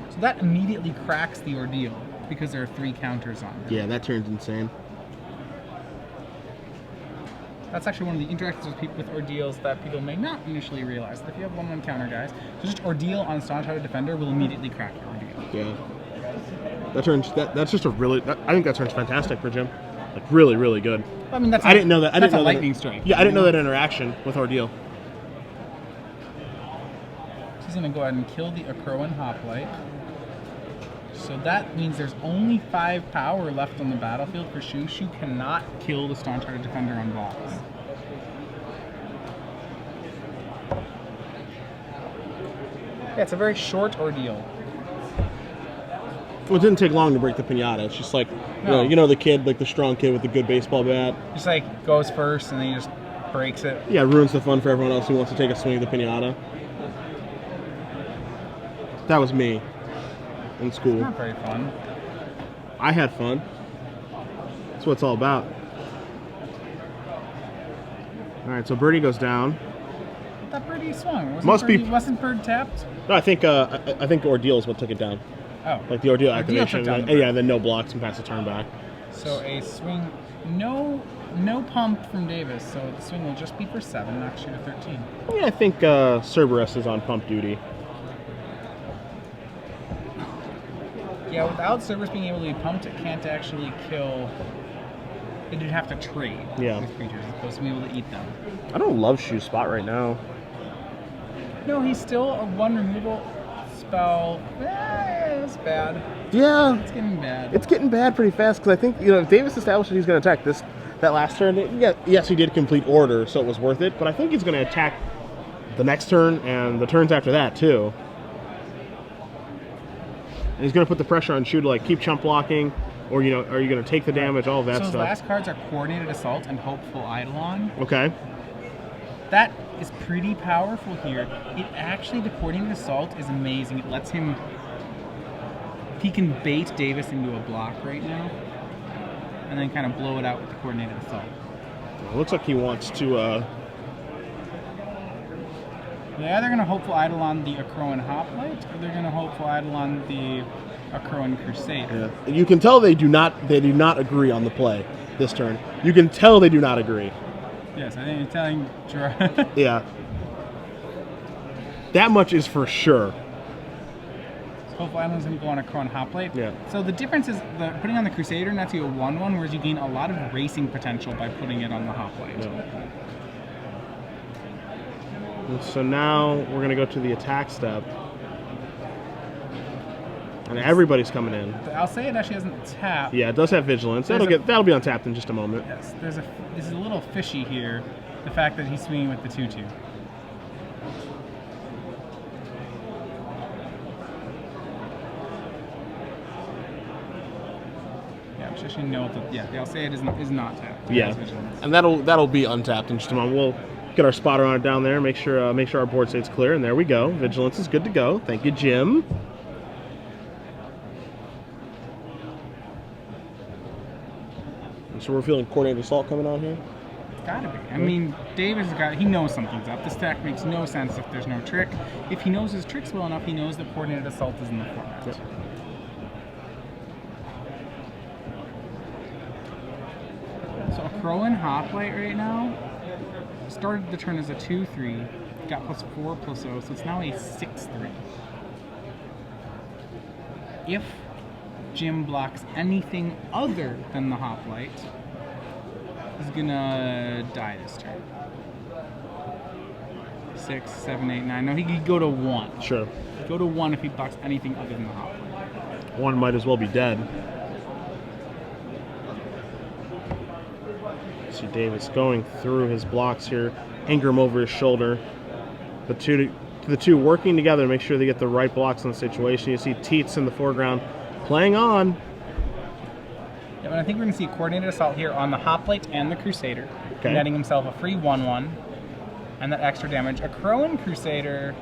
So that immediately cracks the Ordeal, because there are 3 counters on it. Yeah, that turn's insane. That's actually one of the interactions with Ordeals that people may not initially realize. That if you have 1/1 counter guys, so just Ordeal on Staunch-Hearted Defender will immediately crack your Ordeal. Yeah. That's just a really. I think that turn's fantastic for Jim. Like really, really good. I mean, that's I didn't know that. I that's didn't know a lightning that, strike. Yeah, I didn't know that interaction with Ordeal. So he's going to go ahead and kill the Akroan Hoplite. So that means there's only 5 power left on the battlefield for Sheu. Sheu cannot kill the Staunch-Hearted Defender on blocks. Yeah, it's a very short Ordeal. Well, it didn't take long to break the pinata. It's just like, No. you know the kid, like the strong kid with the good baseball bat. Just like goes first and then he just breaks it. Yeah, ruins the fun for everyone else who wants to take a swing at the pinata. That was me in school. Not very fun. I had fun. That's what it's all about. All right, so Birdie goes down. That Birdie swung. Wasn't Bird tapped? No, I think Ordeal is what took it down. Oh. Like the Ordeal Ordeal activation. took down the And, yeah, Bird. then no blocks and pass the turn back. So a swing, no pump from Davis, so the swing will just be for 7, not shoot a 13. Yeah, I think Cerberus is on pump duty. Yeah, without Cerberus being able to be pumped, it can't actually kill. It'd have to trade with creatures as opposed to being able to eat them. I don't love Sheu's spot right now. No, he's still a 1 removal spell. It's bad. Yeah. It's getting bad. It's getting bad pretty fast because I think, if Davis established that he's going to attack that last turn, yes, he did complete order, so it was worth it, but I think he's going to attack the next turn and the turns after that, too. And he's going to put the pressure on Sheu to, keep chump blocking, or, are you going to take the damage, all of that so stuff. So his last cards are Coordinated Assault and Hopeful Eidolon. Okay. That is pretty powerful here. The Coordinated Assault is amazing. It lets him... He can bait Davis into a block right now, and then kind of blow it out with the Coordinated Assault. It looks like he wants to... They're either going to Hopeful Eidolon the Akroan Hoplite, or they're going to Hopeful Eidolon the Akroan Crusader. Yeah. You can tell they do not agree on the play this turn. You can tell they do not agree. Yes, I think you're telling... Yeah. That much is for sure. Hopeful Eidolon's going to go on Akroan Hoplite. Yeah. So the difference is putting on the Crusader nets you a 1/1, whereas you gain a lot of racing potential by putting it on the Hoplite. Yeah. And so now we're going to go to the attack step. And everybody's coming in. I'll say it actually doesn't tap. Yeah, it does have vigilance. That'll be untapped in just a moment. Yes, this is a little fishy here. The fact that he's swinging with the 2/2. Yeah, I'm just note that. Yeah, I'll say it is not tapped. It Yeah, has vigilance. and that'll be untapped in just a moment. We'll get our spotter on it down there. Make sure our board stays clear. And there we go. Vigilance is good to go. Thank you, Jim. So we're feeling coordinated assault coming on here. Gotta be. I mean, Davis he knows something's up. This deck makes no sense if there's no trick. If he knows his tricks well enough, he knows that coordinated assault is in the format. Yep. So a Crowan Hoplite right now started the turn as a 2/3, got +4/+0, so it's now a 6/3. If Jim blocks anything other than the Hoplite, he's gonna die this turn. 6, 7, 8, 9. No, he could go to 1. Sure. Go to 1 if he blocks anything other than the Hoplite. One might as well be dead. See Davis going through his blocks here. Ingram over his shoulder. The two working together to make sure they get the right blocks in the situation. You see Tietze in the foreground playing on. Yeah, but I think we're going to see a coordinated assault here on the Hoplite and the Crusader, Okay. netting himself a free 1/1 and that extra damage. A Crowan Crusader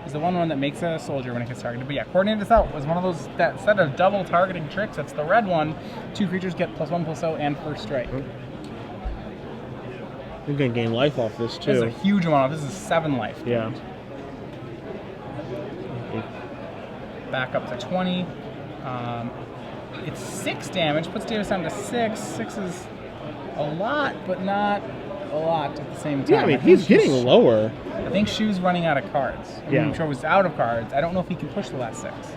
is the 1/1 that makes a soldier when it gets targeted. But yeah, coordinated assault was one of those that set of double targeting tricks. It's the red one. 2 creatures get +1/+0 and first strike. We're going to gain life off this too. This is a huge amount. This is 7 life. Yeah. Back up to 20. It's 6 damage, puts Davis down to 6. 6 is a lot, but not a lot at the same time. Yeah, I mean, he's getting lower. I think Sheu's running out of cards. Yeah. I'm sure was out of cards. I don't know if he can push the last 6.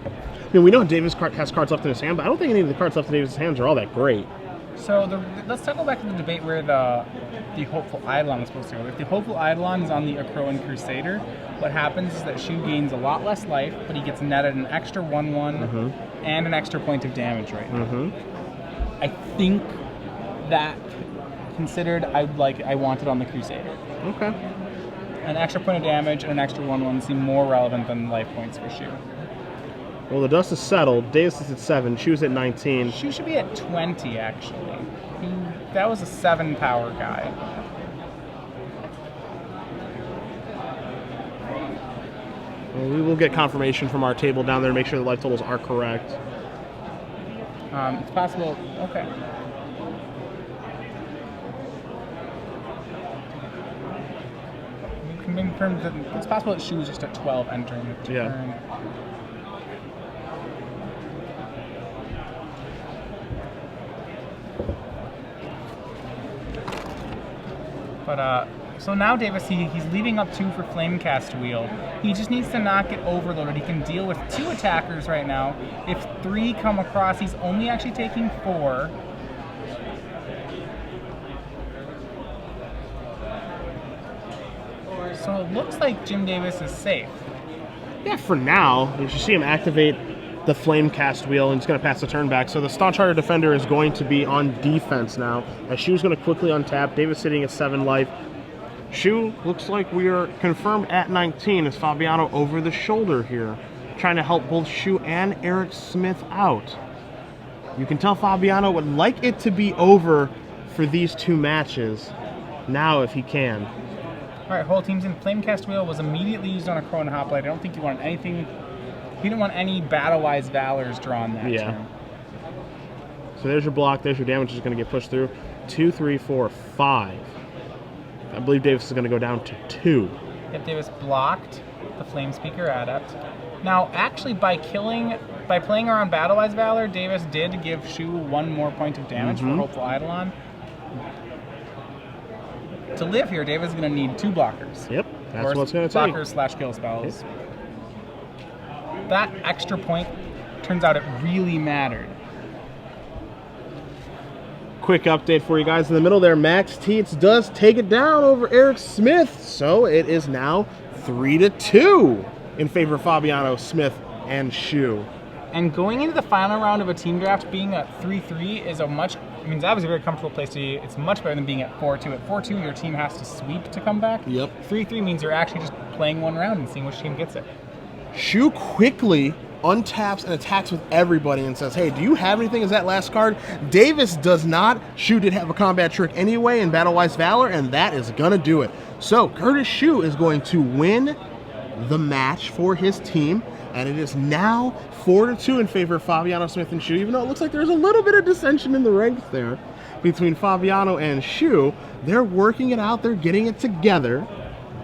I mean, we know Davis has cards left in his hand, but I don't think any of the cards left in Davis' hands are all that great. So let's go back to the debate where the Hopeful Eidolon was supposed to go. If the Hopeful Eidolon is on the Crowan Crusader, what happens is that Sheu gains a lot less life, but he gets netted an extra 1/1 and an extra point of damage right now. I think that considered, I want it on the Crusader. Okay. An extra point of damage and an extra 1/1 seem more relevant than life points for Sheu. Well, the dust is settled. Davis is at 7. Sheu's at 19. Sheu should be at 20, actually. That was a 7 power guy. Well, we will get confirmation from our table down there to make sure the life totals are correct. It's possible. Okay. You can confirm that it's possible that Sheu was just at 12 entering the turn. Yeah. But so now Davis, he's leaving up 2 for Flamecast Wheel. He just needs to not get overloaded. He can deal with 2 attackers right now. If 3 come across, he's only actually taking 4. So it looks like Jim Davis is safe. Yeah, for now. You should see him activate the Flamecast Wheel, and it's going to pass the turn back. So the Staunch Hearted Defender is going to be on defense now, as Sheu's going to quickly untap. Davis sitting at 7 life. Sheu looks like we are confirmed at 19 as Fabiano over the shoulder here, trying to help both Sheu and Eric Smith out. You can tell Fabiano would like it to be over for these 2 matches now if he can. All right, whole team's in. Flamecast Wheel was immediately used on a Crowan Hoplite. I don't think he wanted anything. He didn't want any Battle-Wise Valors drawn that turn. So there's your block. There's your damage is going to get pushed through. 2, 3, 4, 5. I believe Davis is going to go down to 2. Yep, Davis blocked the Flamespeaker Adept. Now, actually, by playing around Battle-Wise Valor, Davis did give Sheu 1 more point of damage for Hopeful Eidolon. To live here, Davis is going to need 2 blockers. Yep, that's what's going to take. Blockers / kill spells. Yep. That extra point, turns out it really mattered. quick update for you guys. In the middle there, Max Tietze does take it down over Eric Smith. So it is now 3-2 in favor of Fabiano, Smith, and Sheu. And going into the final round of a team draft, being at 3-3 is that was a very comfortable place to be. It's much better than being at 4-2. At 4-2, your team has to sweep to come back. Yep. 3-3 means you're actually just playing one round and seeing which team gets it. Sheu quickly untaps and attacks with everybody and says, hey, do you have anything as that last card? Davis does not. Sheu did have a combat trick anyway in Battle-Wise Valor, and that is going to do it. So Curtis Sheu is going to win the match for his team, and it is now 4-2 in favor of Fabiano, Smith, and Sheu, even though it looks like there's a little bit of dissension in the ranks there between Fabiano and Sheu. They're working it out. They're getting it together.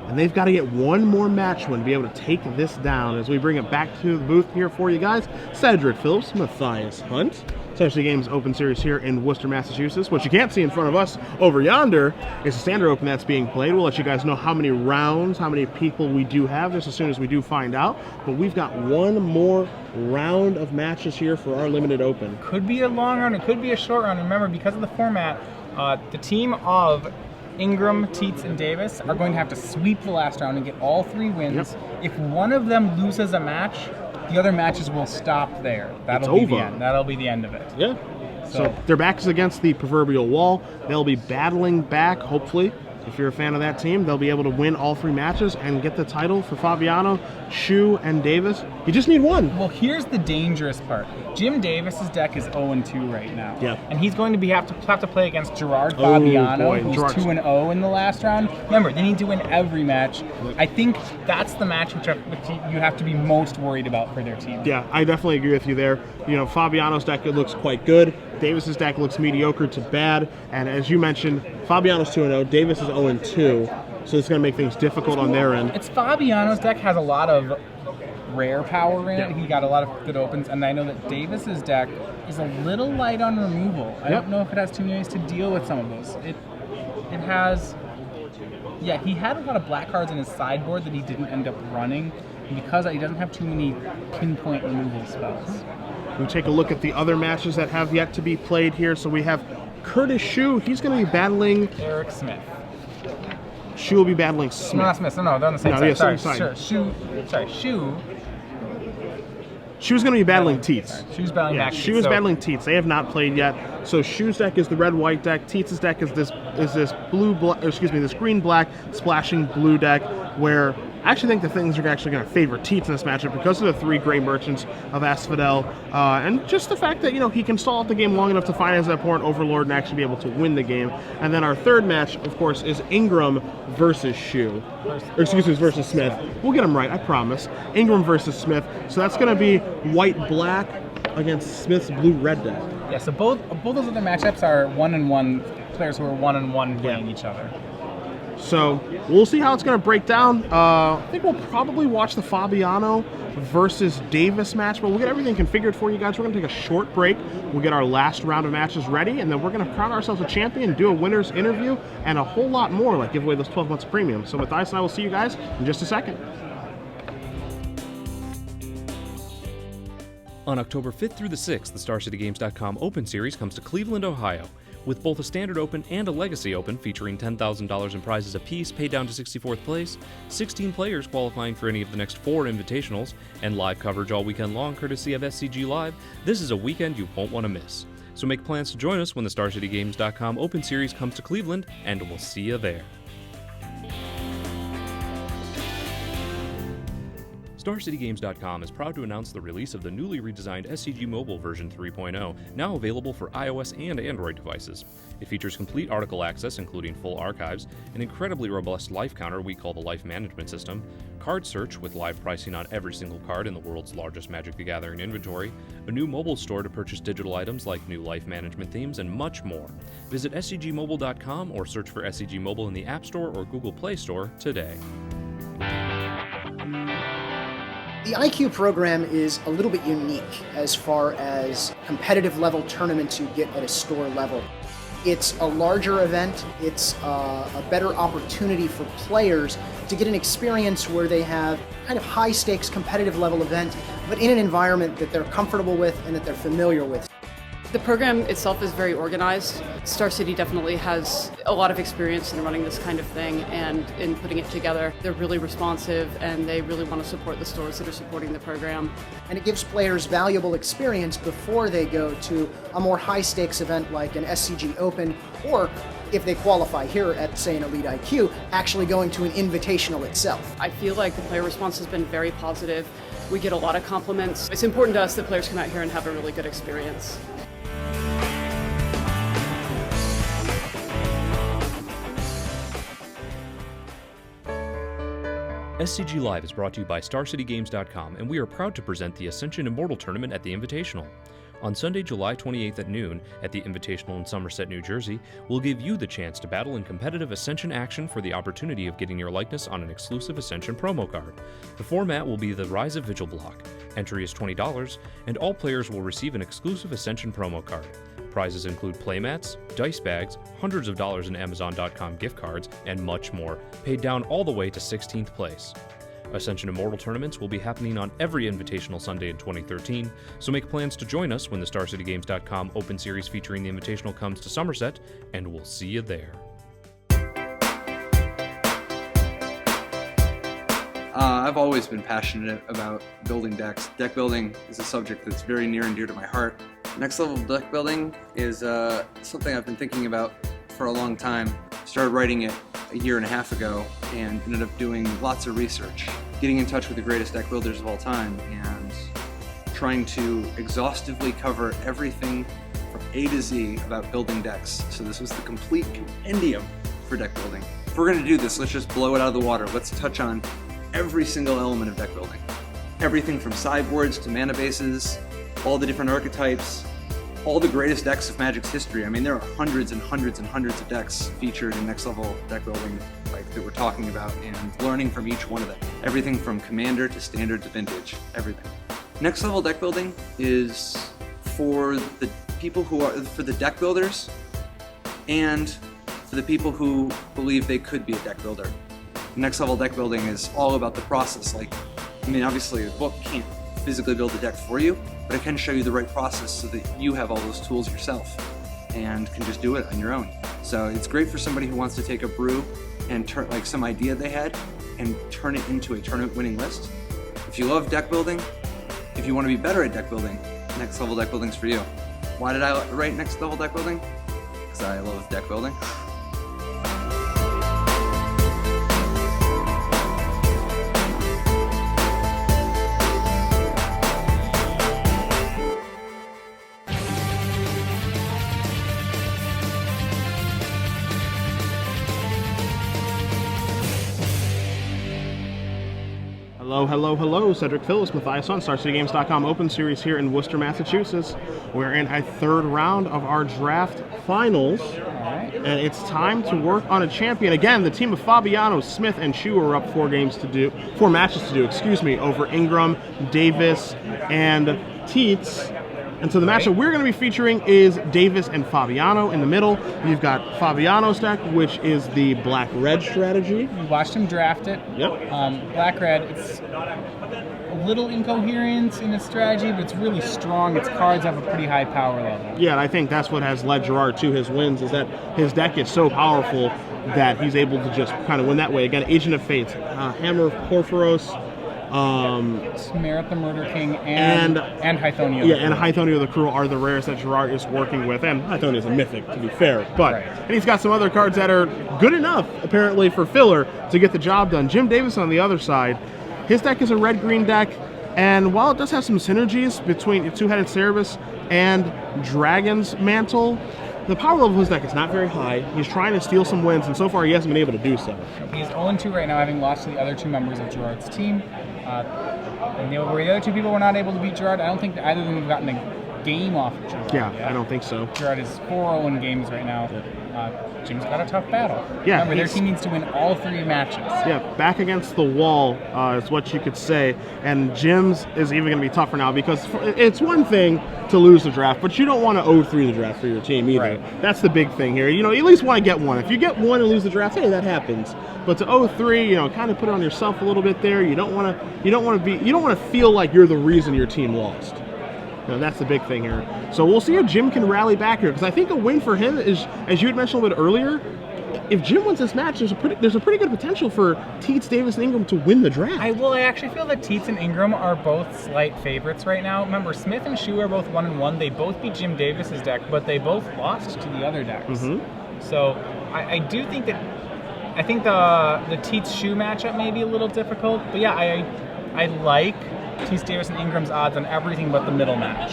And they've got to get one more match win to be able to take this down. As we bring it back to the booth here for you guys, Cedric Phillips, Matthias Hunt. SCG Games Open Series here in Worcester, Massachusetts. What you can't see in front of us over yonder is the Standard Open that's being played. We'll let you guys know how many rounds, how many people we do have just as soon as we do find out. But we've got one more round of matches here for our Limited Open. Could be a long round, it could be a short round. Remember, because of the format, the team of Ingram, Tietze, and Davis are going to have to sweep the last round and get all 3 wins. Yep. If one of them loses a match, the other matches will stop there. That'll be the end. That'll be the end of it. Yeah. So their back is against the proverbial wall. They'll be battling back, hopefully. If you're a fan of that team, they'll be able to win all 3 matches and get the title for Fabiano, Sheu, and Davis. You just need one. Well, here's the dangerous part. Jim Davis's deck is 0-2 right now. Yeah. And he's going to have to play against Gerard Fabiano, who's 2-0 in the last round. Remember, they need to win every match. I think that's the match which you have to be most worried about for their team. Yeah, I definitely agree with you there. You know, Fabiano's deck looks quite good. Davis's deck looks mediocre to bad. And as you mentioned, Fabiano's 2-0, Davis is 0-2. So it's going to make things difficult on their end. It's Fabiano's deck has a lot of rare power in it. He got a lot of good opens, and I know that Davis's deck is a little light on removal. I don't know if it has too many ways to deal with some of those. It has, yeah, he had a lot of black cards in his sideboard that he didn't end up running because he doesn't have too many pinpoint removal spells. We take a look at the other matches that have yet to be played here. So we have Curtis Sheu. He's going to be battling Eric Smith. Sheu will be battling Smith. No, not Smith. No, they're on the same side. Yeah, sorry, same side. Sheu. Sheu's going to be battling Tietze. Sheu's battling back. Sheu is battling Tietze. They have not played yet. So Sheu's deck is the red-white deck. Tietze's deck is this this green-black splashing blue deck where I actually think the things are actually going to favor Tietze in this matchup because of the 3 Gray Merchants of Asphodel, and just the fact that, you know, he can stall out the game long enough to find his opponent Overlord and actually be able to win the game. And then our third match, of course, is Ingram versus Sheu. Versus Smith. We'll get him right, I promise. Ingram versus Smith. So that's going to be white-black against Smith's blue-red deck. Yeah, so both those other matchups are 1-1 players who are 1-1 playing each other. So we'll see how it's going to break down. I think we'll probably watch the Fabiano versus Davis match, but we'll get everything configured for you guys. We're going to take a short break. We'll get our last round of matches ready, and then we're going to crown ourselves a champion, do a winner's interview, and a whole lot more, like give away those 12 months of premium. So Matthias and I will see you guys in just a second. On October 5th through the 6th, the StarCityGames.com Open Series comes to Cleveland, Ohio. With both a Standard Open and a Legacy Open featuring $10,000 in prizes apiece paid down to 64th place, 16 players qualifying for any of the next 4 invitationals, and live coverage all weekend long courtesy of SCG Live, this is a weekend you won't want to miss. So make plans to join us when the StarCityGames.com Open Series comes to Cleveland, and we'll see you there. StarCityGames.com is proud to announce the release of the newly redesigned SCG Mobile version 3.0, now available for iOS and Android devices. It features complete article access, including full archives, an incredibly robust life counter we call the Life Management System, card search with live pricing on every single card in the world's largest Magic the Gathering inventory, a new mobile store to purchase digital items like new life management themes, and much more. Visit SCGmobile.com or search for SCG Mobile in the App Store or Google Play Store today. The IQ program is a little bit unique as far as competitive level tournaments you get at a store level. It's a larger event, it's a better opportunity for players to get an experience where they have kind of high stakes competitive level event, but in an environment that they're comfortable with and that they're familiar with. The program itself is very organized. Star City definitely has a lot of experience in running this kind of thing and in putting it together. They're really responsive and they really want to support the stores that are supporting the program. And it gives players valuable experience before they go to a more high-stakes event like an SCG Open, or if they qualify here at, say, an Elite IQ, actually going to an invitational itself. I feel like the player response has been very positive. We get a lot of compliments. It's important to us that players come out here and have a really good experience. SCG Live is brought to you by StarCityGames.com, and we are proud to present the Ascension Immortal Tournament at the Invitational. On Sunday, July 28th at noon, at the Invitational in Somerset, New Jersey, we'll give you the chance to battle in competitive Ascension action for the opportunity of getting your likeness on an exclusive Ascension promo card. The format will be the Rise of Vigil block. Entry is $20, and all players will receive an exclusive Ascension promo card. Prizes include playmats, dice bags, hundreds of dollars in Amazon.com gift cards, and much more, paid down all the way to 16th place. Ascension Immortal tournaments will be happening on every Invitational Sunday in 2013, so make plans to join us when the StarCityGames.com Open Series featuring the Invitational comes to Somerset, and we'll see you there. I've always been passionate about building decks. Deck building is a subject that's very near and dear to my heart. Next level deck building is something I've been thinking about for a long time. Started writing it a year and a half ago and ended up doing lots of research, getting in touch with the greatest deck builders of all time and trying to exhaustively cover everything from A to Z about building decks. So this was the complete compendium for deck building. If we're going to do this, let's just blow it out of the water. Let's touch on every single element of deck building. Everything from sideboards to mana bases, all the different archetypes, all the greatest decks of Magic's history. I mean, there are hundreds and hundreds and hundreds of decks featured in next level deck building like that we're talking about, and learning from each one of them. Everything from Commander to Standard to Vintage, everything. Next level deck building is for the people who are, for the deck builders and for the people who believe they could be a deck builder. Next level deck building is all about the process. Like, I mean, obviously a book can't physically build a deck for you, but it can show you the right process so that you have all those tools yourself and can just do it on your own. So it's great for somebody who wants to take a brew and turn like some idea they had and turn it into a tournament winning list. If you love deck building, if you want to be better at deck building, next level deck building is for you. Why did I write next level deck building? Because I love deck building. Hello, hello, hello. Cedric Phillips, Matthias on StarCityGames.com Open Series here in Worcester, Massachusetts. We're in a third round of our draft finals, and it's time to work on a champion. Again, the team of Fabiano, Smith, and Sheu are up 4 matches to do, over Ingram, Davis, and Tietze. And so the matchup we're going to be featuring is Davis and Fabiano. In the middle, you've got Fabiano's deck, which is the black-red strategy. We watched him draft it. Yep. Black-red, it's a little incoherent in its strategy, but it's really strong. Its cards have a pretty high power level. Yeah, and I think that's what has led Gerard to his wins, is that his deck is so powerful that he's able to just kind of win that way. Again, Agent of Fate, Hammer of Porphyros, Merit the Murder King and Hythonia. Yeah, and Hythonia the Cruel are the rares that Gerard is working with, and Hythonia is a mythic, to be fair. But and he's got some other cards that are good enough, apparently, for filler to get the job done. Jim Davis on the other side, his deck is a red-green deck, and while it does have some synergies between Two-Headed Cerberus and Dragon's Mantle, the power level of his deck is not very high. He's trying to steal some wins, and so far he hasn't been able to do so. He's 0-2 right now, having lost to the other 2 members of Gerard's team. And the other 2 people were not able to beat Gerard. I don't think that either of them have gotten a game off of Gerard yet. I don't think so. Gerard is 4-0 games right now. Jim's got a tough battle. Yeah, remember, their team needs to win all 3 matches. Yeah, back against the wall is what you could say. And Jim's is even going to be tougher now, because it's one thing to lose the draft, but you don't want to 0-3 the draft for your team either. Right. That's the big thing here. You know, you at least want to get one. If you get one and lose the draft, hey, that happens. But to 0-3, you know, kind of put it on yourself a little bit there. You don't want to feel like you're the reason your team lost. That's the big thing here. So we'll see if Jim can rally back here, because I think a win for him is, as you had mentioned a little bit earlier, if Jim wins this match, there's a pretty good potential for Tietze, Davis, and Ingram to win the draft. I actually feel that Tietze and Ingram are both slight favorites right now. Remember, Smith and Sheu are both 1-1. They both beat Jim Davis's deck, but they both lost to the other decks. So I do think that I think the Tietze Sheu matchup may be a little difficult, but yeah, I like Tietze, Davis, and Ingram's odds on everything but the middle match.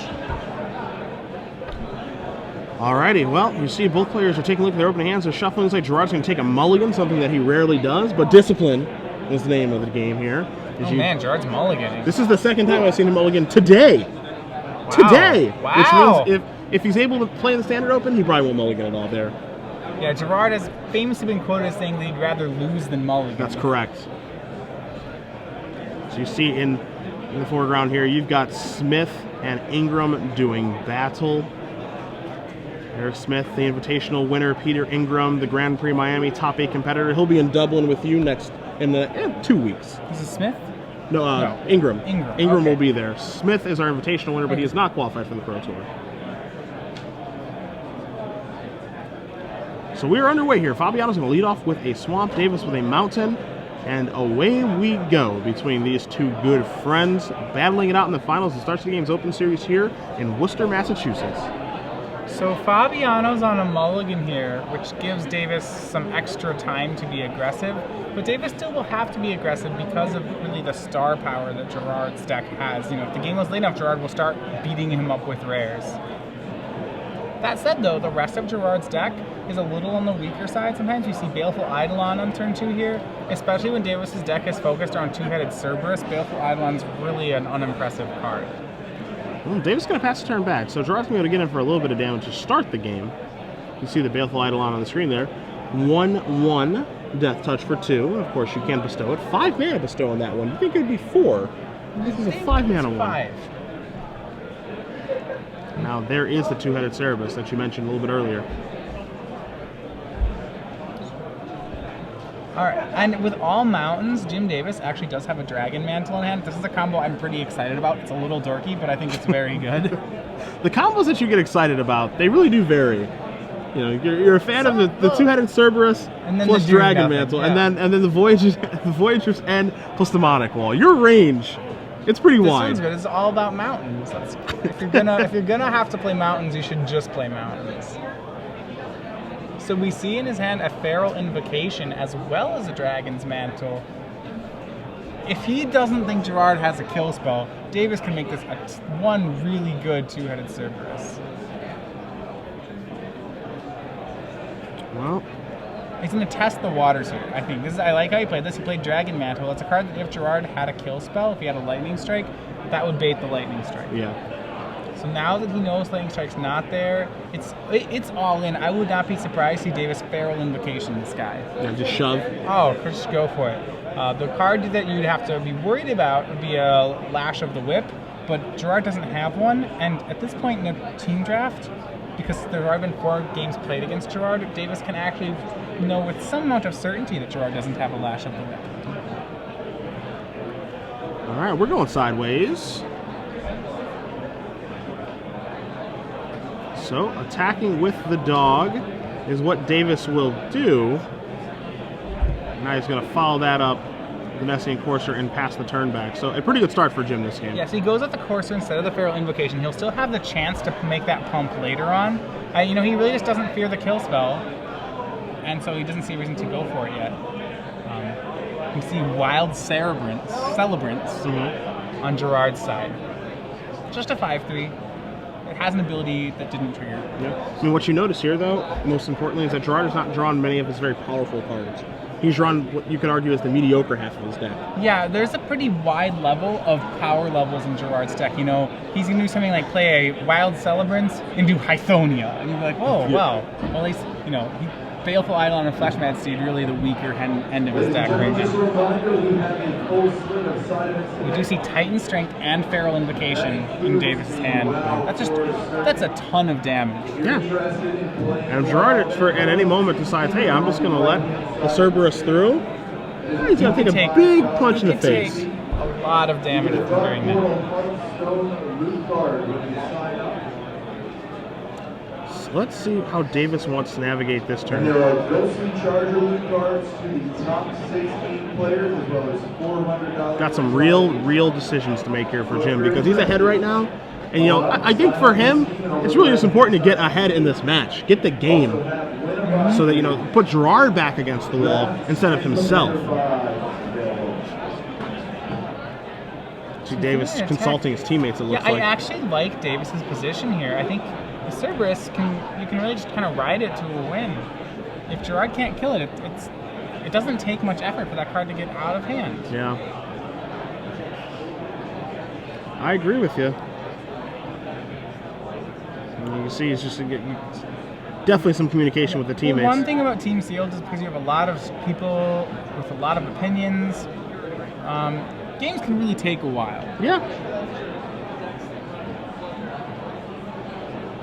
Alrighty, well, you see both players are taking a look at their open hands. They're shuffling. Looks like Gerard's going to take a mulligan, something that he rarely does, but discipline is the name of the game here. Man, Gerard's mulliganing. This is the second time I've seen him mulligan today. Wow. Today! Wow. Which means if he's able to play in the standard open, he probably won't mulligan at all there. Yeah, Gerard has famously been quoted as saying that he'd rather lose than mulligan. That's correct. So you see in the foreground here, you've got Smith and Ingram doing battle. Eric Smith, the Invitational winner. Peter Ingram, the Grand Prix Miami top 8 competitor. He'll be in Dublin with you in 2 weeks. Is it Smith? No, Ingram. Ingram okay. will be there. Smith is our Invitational winner, but he is not qualified for the Pro Tour. So we are underway here. Fabiano's going to lead off with a Swamp, Davis with a Mountain, and away we go between these two good friends, battling it out in the finals. It starts the game's Open Series here in Worcester, Massachusetts. So Fabiano's on a mulligan here, which gives Davis some extra time to be aggressive, but Davis still will have to be aggressive because of really the star power that Gerard's deck has. You know, if the game was late enough, Gerard will start beating him up with rares. That said, though, the rest of Gerard's deck is a little on the weaker side. Sometimes you see Baleful Eidolon on turn 2 here, especially when Davis's deck is focused on two-headed Cerberus. Baleful Eidolon's really an unimpressive card. Well, Davis is going to pass the turn back, so Gerard's going to get in for a little bit of damage to start the game. You can see the Baleful Eidolon on the screen there. 1/1 Death Touch for 2. Of course, you can bestow it. 5 mana bestow on that one. You think it would be 4? This is a 5 mana one. 5. Now, there is the two-headed Cerberus that you mentioned a little bit earlier. Alright, and with all mountains, Jim Davis actually does have a Dragon Mantle in hand. This is a combo I'm pretty excited about. It's a little dorky, but I think it's very good. The combos that you get excited about, they really do vary. You know, you're a fan of the two-headed Cerberus plus Dragon Mantle, yeah. and then the Voyager's End plus the Demonic Wall. Your range, it's pretty wide. This one's good. It's all about mountains. If you're gonna have to play mountains, you should just play mountains. So we see in his hand a Feral Invocation as well as a Dragon's Mantle. If he doesn't think Gerard has a kill spell, Davis can make this one really good two-headed Cerberus. Well, he's going to test the waters here, I think. I like how he played this. He played Dragon Mantle. It's a card that if Gerard had a kill spell, if he had a Lightning Strike, that would bait the Lightning Strike. Yeah. So now that he knows Lightning Strike's not there, it's all in. I would not be surprised to see Davis Feral Invocation this guy. Yeah, just shove. Oh, just go for it. The card that you'd have to be worried about would be a Lash of the Whip, but Gerard doesn't have one, and at this point in the team draft, because there have already been 4 games played against Gerard, Davis can actually know with some amount of certainty that Gerard doesn't have a Lash of the Whip. All right, we're going sideways. So, attacking with the dog is what Davis will do. Now he's going to follow that up with the Messian Courser and pass the turn back. So, a pretty good start for Jim this game. Yeah, so he goes with the Courser instead of the Feral Invocation. He'll still have the chance to make that pump later on. He really just doesn't fear the kill spell, and so he doesn't see a reason to go for it yet. You can see Wild Celebrants on Gerard's side. Just a 5/3. It has an ability that didn't trigger. Yeah. I mean, what you notice here, though, most importantly, is that Gerard has not drawn many of his very powerful cards. He's drawn what you could argue is the mediocre half of his deck. Yeah, there's a pretty wide level of power levels in Gerard's deck. He's going to do something like play a Wild Celebrants and do Hythonia. And you'd be like, whoa, wow. Well, at least, Baleful Eidolon and Fleshmad Steed really the weaker end of his deck right now. We do see Titan Strength and Feral Invocation in Davis' hand. That's a ton of damage. Yeah. And Gerard, at any moment, decides, hey, I'm just going to let the Cerberus through. He's going to take a big punch in the face. A lot of damage from doing that. So let's see how Davis wants to navigate this And turn. there are ghostly charger loot cards to the top 16 players, as well as $400. Got some real decisions to make here for Jim because he's ahead right now. And, you know, I think for him, it's really just important to get ahead in this match. Get the game so that, you know, put Gerard back against the wall instead of himself. See Davis consulting his teammates, it looks Yeah, I like. actually like Davis's position here. I think the Cerberus you can really just kind of ride it to a win. If Gerard can't kill it, it doesn't take much effort for that card to get out of hand. Yeah. I agree with you. And you can see he's just definitely some communication with the The teammates. one thing about Team Sealed is because you have a lot of people with a lot of opinions, games can really take a while. Yeah.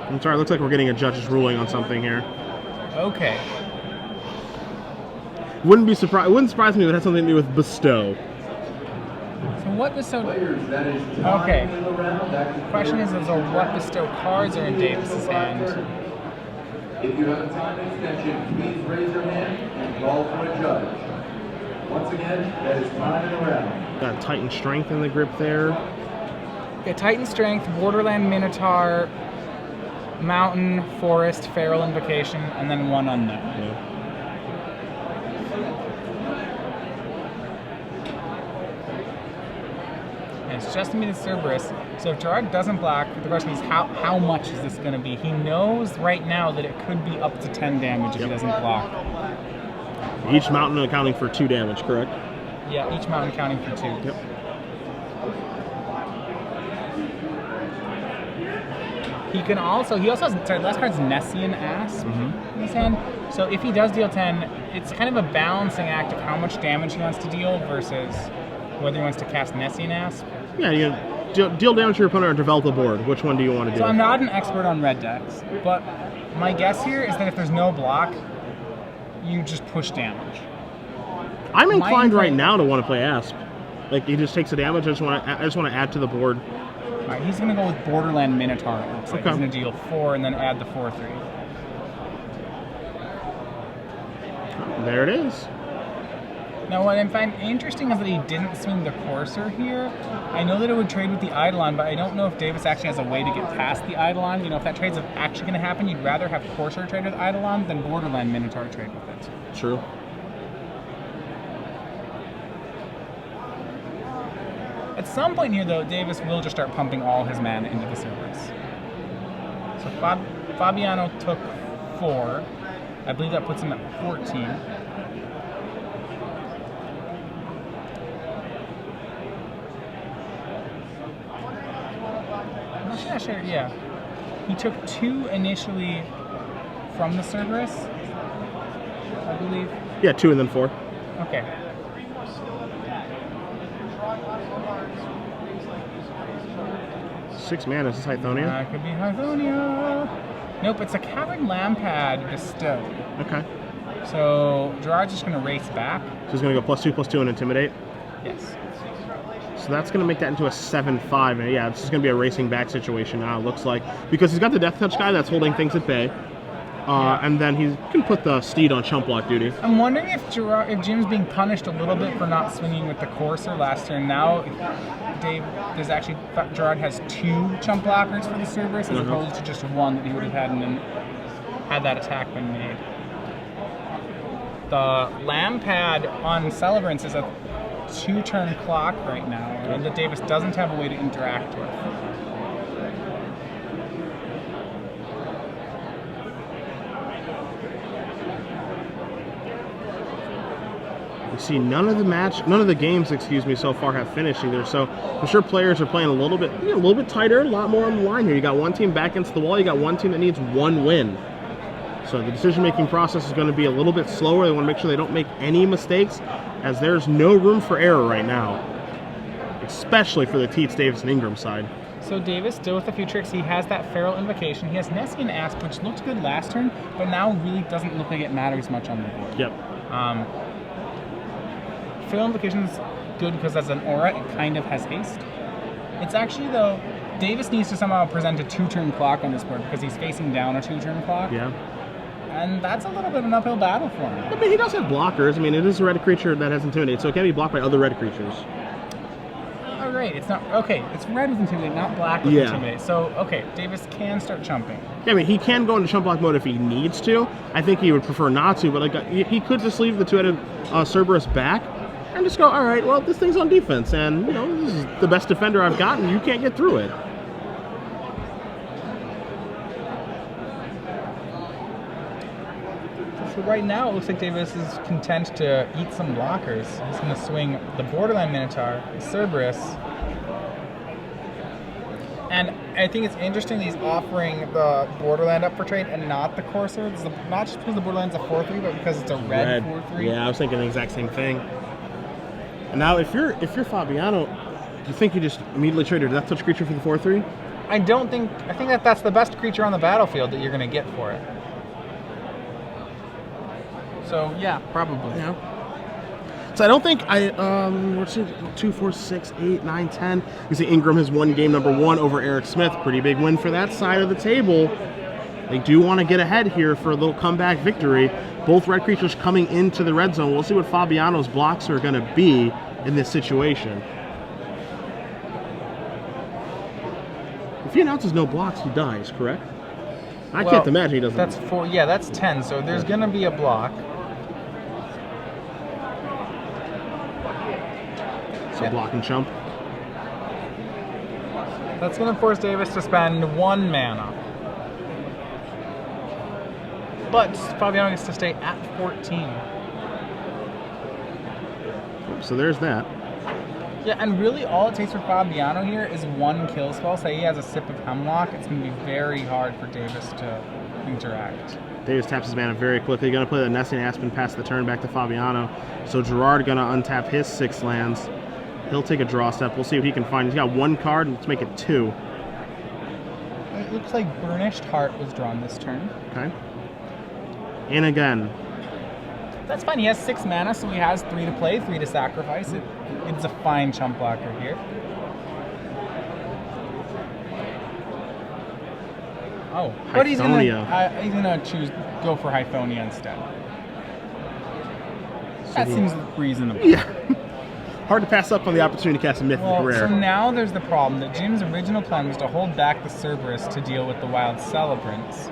I'm sorry, it looks like we're getting a judge's ruling on something here. Okay. It wouldn't surprise me if it had something to do with bestow. So what bestow? Okay. The question is what bestow cards are in Davis's hand? If you have a time extension, please raise your hand and call for a judge. Once again, that is time in the round. Got Titan Strength in the grip there. Yeah, Titan Strength, Borderland Minotaur, Mountain, Forest, Feral Invocation, and then one unknown. Yeah. And it's just me to Cerberus. So if Gerard doesn't block, the question is how much is this going to be? He knows right now that it could be up to 10 damage if he doesn't block. Each mountain accounting for 2 damage, correct? Yeah, each mountain counting for 2. Yep. He also has, last card's Nessian Asp in his hand. So if he does deal 10, it's kind of a balancing act of how much damage he wants to deal versus whether he wants to cast Nessian Asp. Yeah, you deal damage to your opponent or develop a board. Which one do you want to do? So I'm not an expert on red decks, but my guess here is that if there's no block, you just push damage. I'm inclined right now to want to play Asp. Like he just takes the damage. I just want to add to the board. All right, he's going to go with Borderland Minotaur, it looks like. Okay. He's going to deal 4 and then add the 4/3. There it is. Now, what I find interesting is that he didn't swing the Courser here. I know that it would trade with the Eidolon, but I don't know if Davis actually has a way to get past the Eidolon. You know, if that trade's actually going to happen, you'd rather have Courser trade with Eidolon than Borderland Minotaur trade with it. True. At some point here, though, Davis will just start pumping all his mana into the Cerberus. So Fabiano took 4. I believe that puts him at 14. I'm not sure, yeah. He took 2 initially from the Cerberus, I believe. Yeah, 2 and then 4. Okay. Six mana. Is this Hythonia? That could be Hythonia. Nope, it's a Cavern Lampad Bestow. Okay. So Gerard's just going to race back. So he's going to go +2/+2 and Intimidate. Yes. So that's going to make that into a 7/5. And yeah, this is going to be a racing back situation now, it looks like. Because he's got the Death Touch guy that's holding things at bay. And then he can put the Steed on chump block duty. I'm wondering if Jim's being punished a little bit for not swinging with the Courser last turn. Now, Gerard has 2 chump blockers for the Cerberus as opposed to just 1 that he would have had had that attack been made. The Lampad on Celebrance is a 2-turn clock right now, and that Davis doesn't have a way to interact with. You see, none of the games, so far have finished either. So I'm sure players are playing a little bit tighter, a lot more on the line here. You got one team back against the wall. You got one team that needs 1 win. So the decision-making process is going to be a little bit slower. They want to make sure they don't make any mistakes, as there's no room for error right now, especially for the Tietze, Davis, and Ingram side. So Davis, still with a few tricks, he has that Feral Invocation. He has Nessian Asp, which looked good last turn, but now really doesn't look like it matters much on the board. Yep. Feral Invocation's good because as an aura, it kind of has haste. It's actually, though, Davis needs to somehow present a 2-turn clock on this board because he's facing down a 2-turn clock. Yeah. And that's a little bit of an uphill battle for him. I mean, he does have blockers. I mean, it is a red creature that has Intimidate, so it can be blocked by other red creatures. Oh, right. It's not... Okay, it's red with Intimidate, not black with Intimidate. So, okay, Davis can start chumping. Yeah, I mean, he can go into chump block mode if he needs to. I think he would prefer not to, but like he could just leave the 2-headed Cerberus back and just go, all right, well, this thing's on defense, and, you know, this is the best defender I've gotten. You can't get through it. So right now, it looks like Davis is content to eat some blockers. He's going to swing the Borderland Minotaur, the Cerberus. And I think it's interesting that he's offering the Borderland up for trade and not the Corsair. Not just because the Borderland's a 4-3, but because it's a red 4-3. Yeah, I was thinking the exact same thing. And now, if you're Fabiano, do you think you just immediately trade your Death Touch creature for the 4-3? I think that that's the best creature on the battlefield that you're going to get for it. So, yeah, probably. Yeah. So I don't think what's it, 2, 4, 6, 8, 9, 10. You see Ingram has won game number 1 over Eric Smith. Pretty big win for that side of the table. They do want to get ahead here for a little comeback victory. Both red creatures coming into the red zone. We'll see what Fabiano's blocks are going to be in this situation. If he announces no blocks, he dies, correct? I can't imagine he doesn't. That's 4. Yeah, that's 10. So there's going to be a block. So block and chump. That's going to force Davis to spend 1 mana. But Fabiano gets to stay at 14. So there's that. Yeah, and really all it takes for Fabiano here is 1 kill spell. Say he has a Sip of Hemlock, it's going to be very hard for Davis to interact. Davis taps his mana very quickly. Going to play the Nesting Aspen past the turn back to Fabiano. So Gerard going to untap his 6 lands. He'll take a draw step. We'll see what he can find. He's got 1 card. Let's make it 2. It looks like Burnished Heart was drawn this turn. Okay. And again. That's fine. He has 6 mana, so he has 3 to play, 3 to sacrifice. It's a fine chump blocker here. Oh, but he's gonna go for Hythonia instead. That seems reasonable. Yeah. Hard to pass up on the opportunity to cast a Mythic Rare. So now there's the problem that Jim's original plan was to hold back the Cerberus to deal with the Wild Celebrants.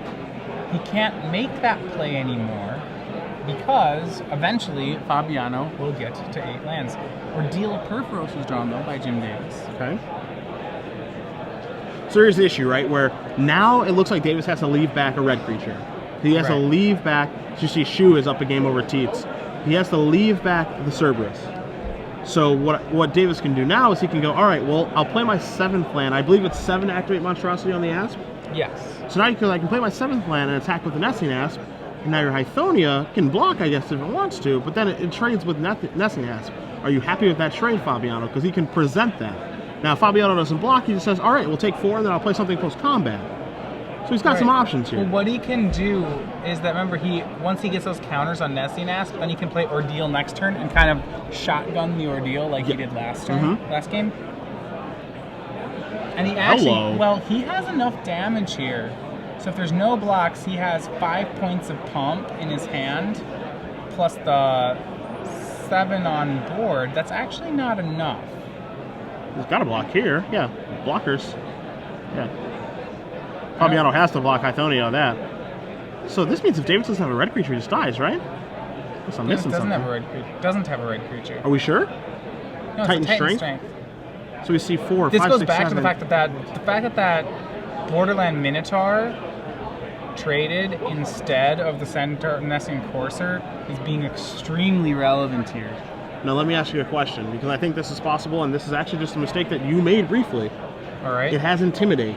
He can't make that play anymore because eventually Fabiano will get to 8 lands. Ordeal of Perforos was drawn though by Jim Davis. Okay. So here's the issue, right? Where now it looks like Davis has to leave back a red creature. He has to leave back. You see, Sheu is up a game over Tietze. He has to leave back the Cerberus. So what Davis can do now is he can go, all right, well, I'll play my 7th land. I believe it's 7 to activate Monstrosity on the Asp. Yes. So now I can play my 7th land and attack with the Nesting Asp. And now your Hythonia can block, I guess, if it wants to, but then it trades with Nesting Asp. Are you happy with that trade, Fabiano? Because he can present that. Now, if Fabiano doesn't block, he just says, all right, we'll take 4, and then I'll play something post-combat. So he's got some options here. Well, what he can do is that, remember, once he gets those counters on Nesting Asp, then he can play Ordeal next turn and kind of shotgun the Ordeal like he did last game. And he actually, he has enough damage here. So if there's no blocks, he has 5 points of pump in his hand, plus the 7 on board. That's actually not enough. He's got a block here. Yeah, blockers. Yeah. Fabiano has to block Hythonia on that. So this means if Davis doesn't have a red creature, he just dies, right? Guess I'm missing something. Doesn't have a red creature. Are we sure? No, Titan Strength. So we see 4, 5, 6, 7. This goes back to the fact that Borderland Minotaur traded instead of the Centaur Nesting Corsair is being extremely relevant here. Now let me ask you a question, because I think this is possible, and this is actually just a mistake that you made briefly. All right. It has Intimidate.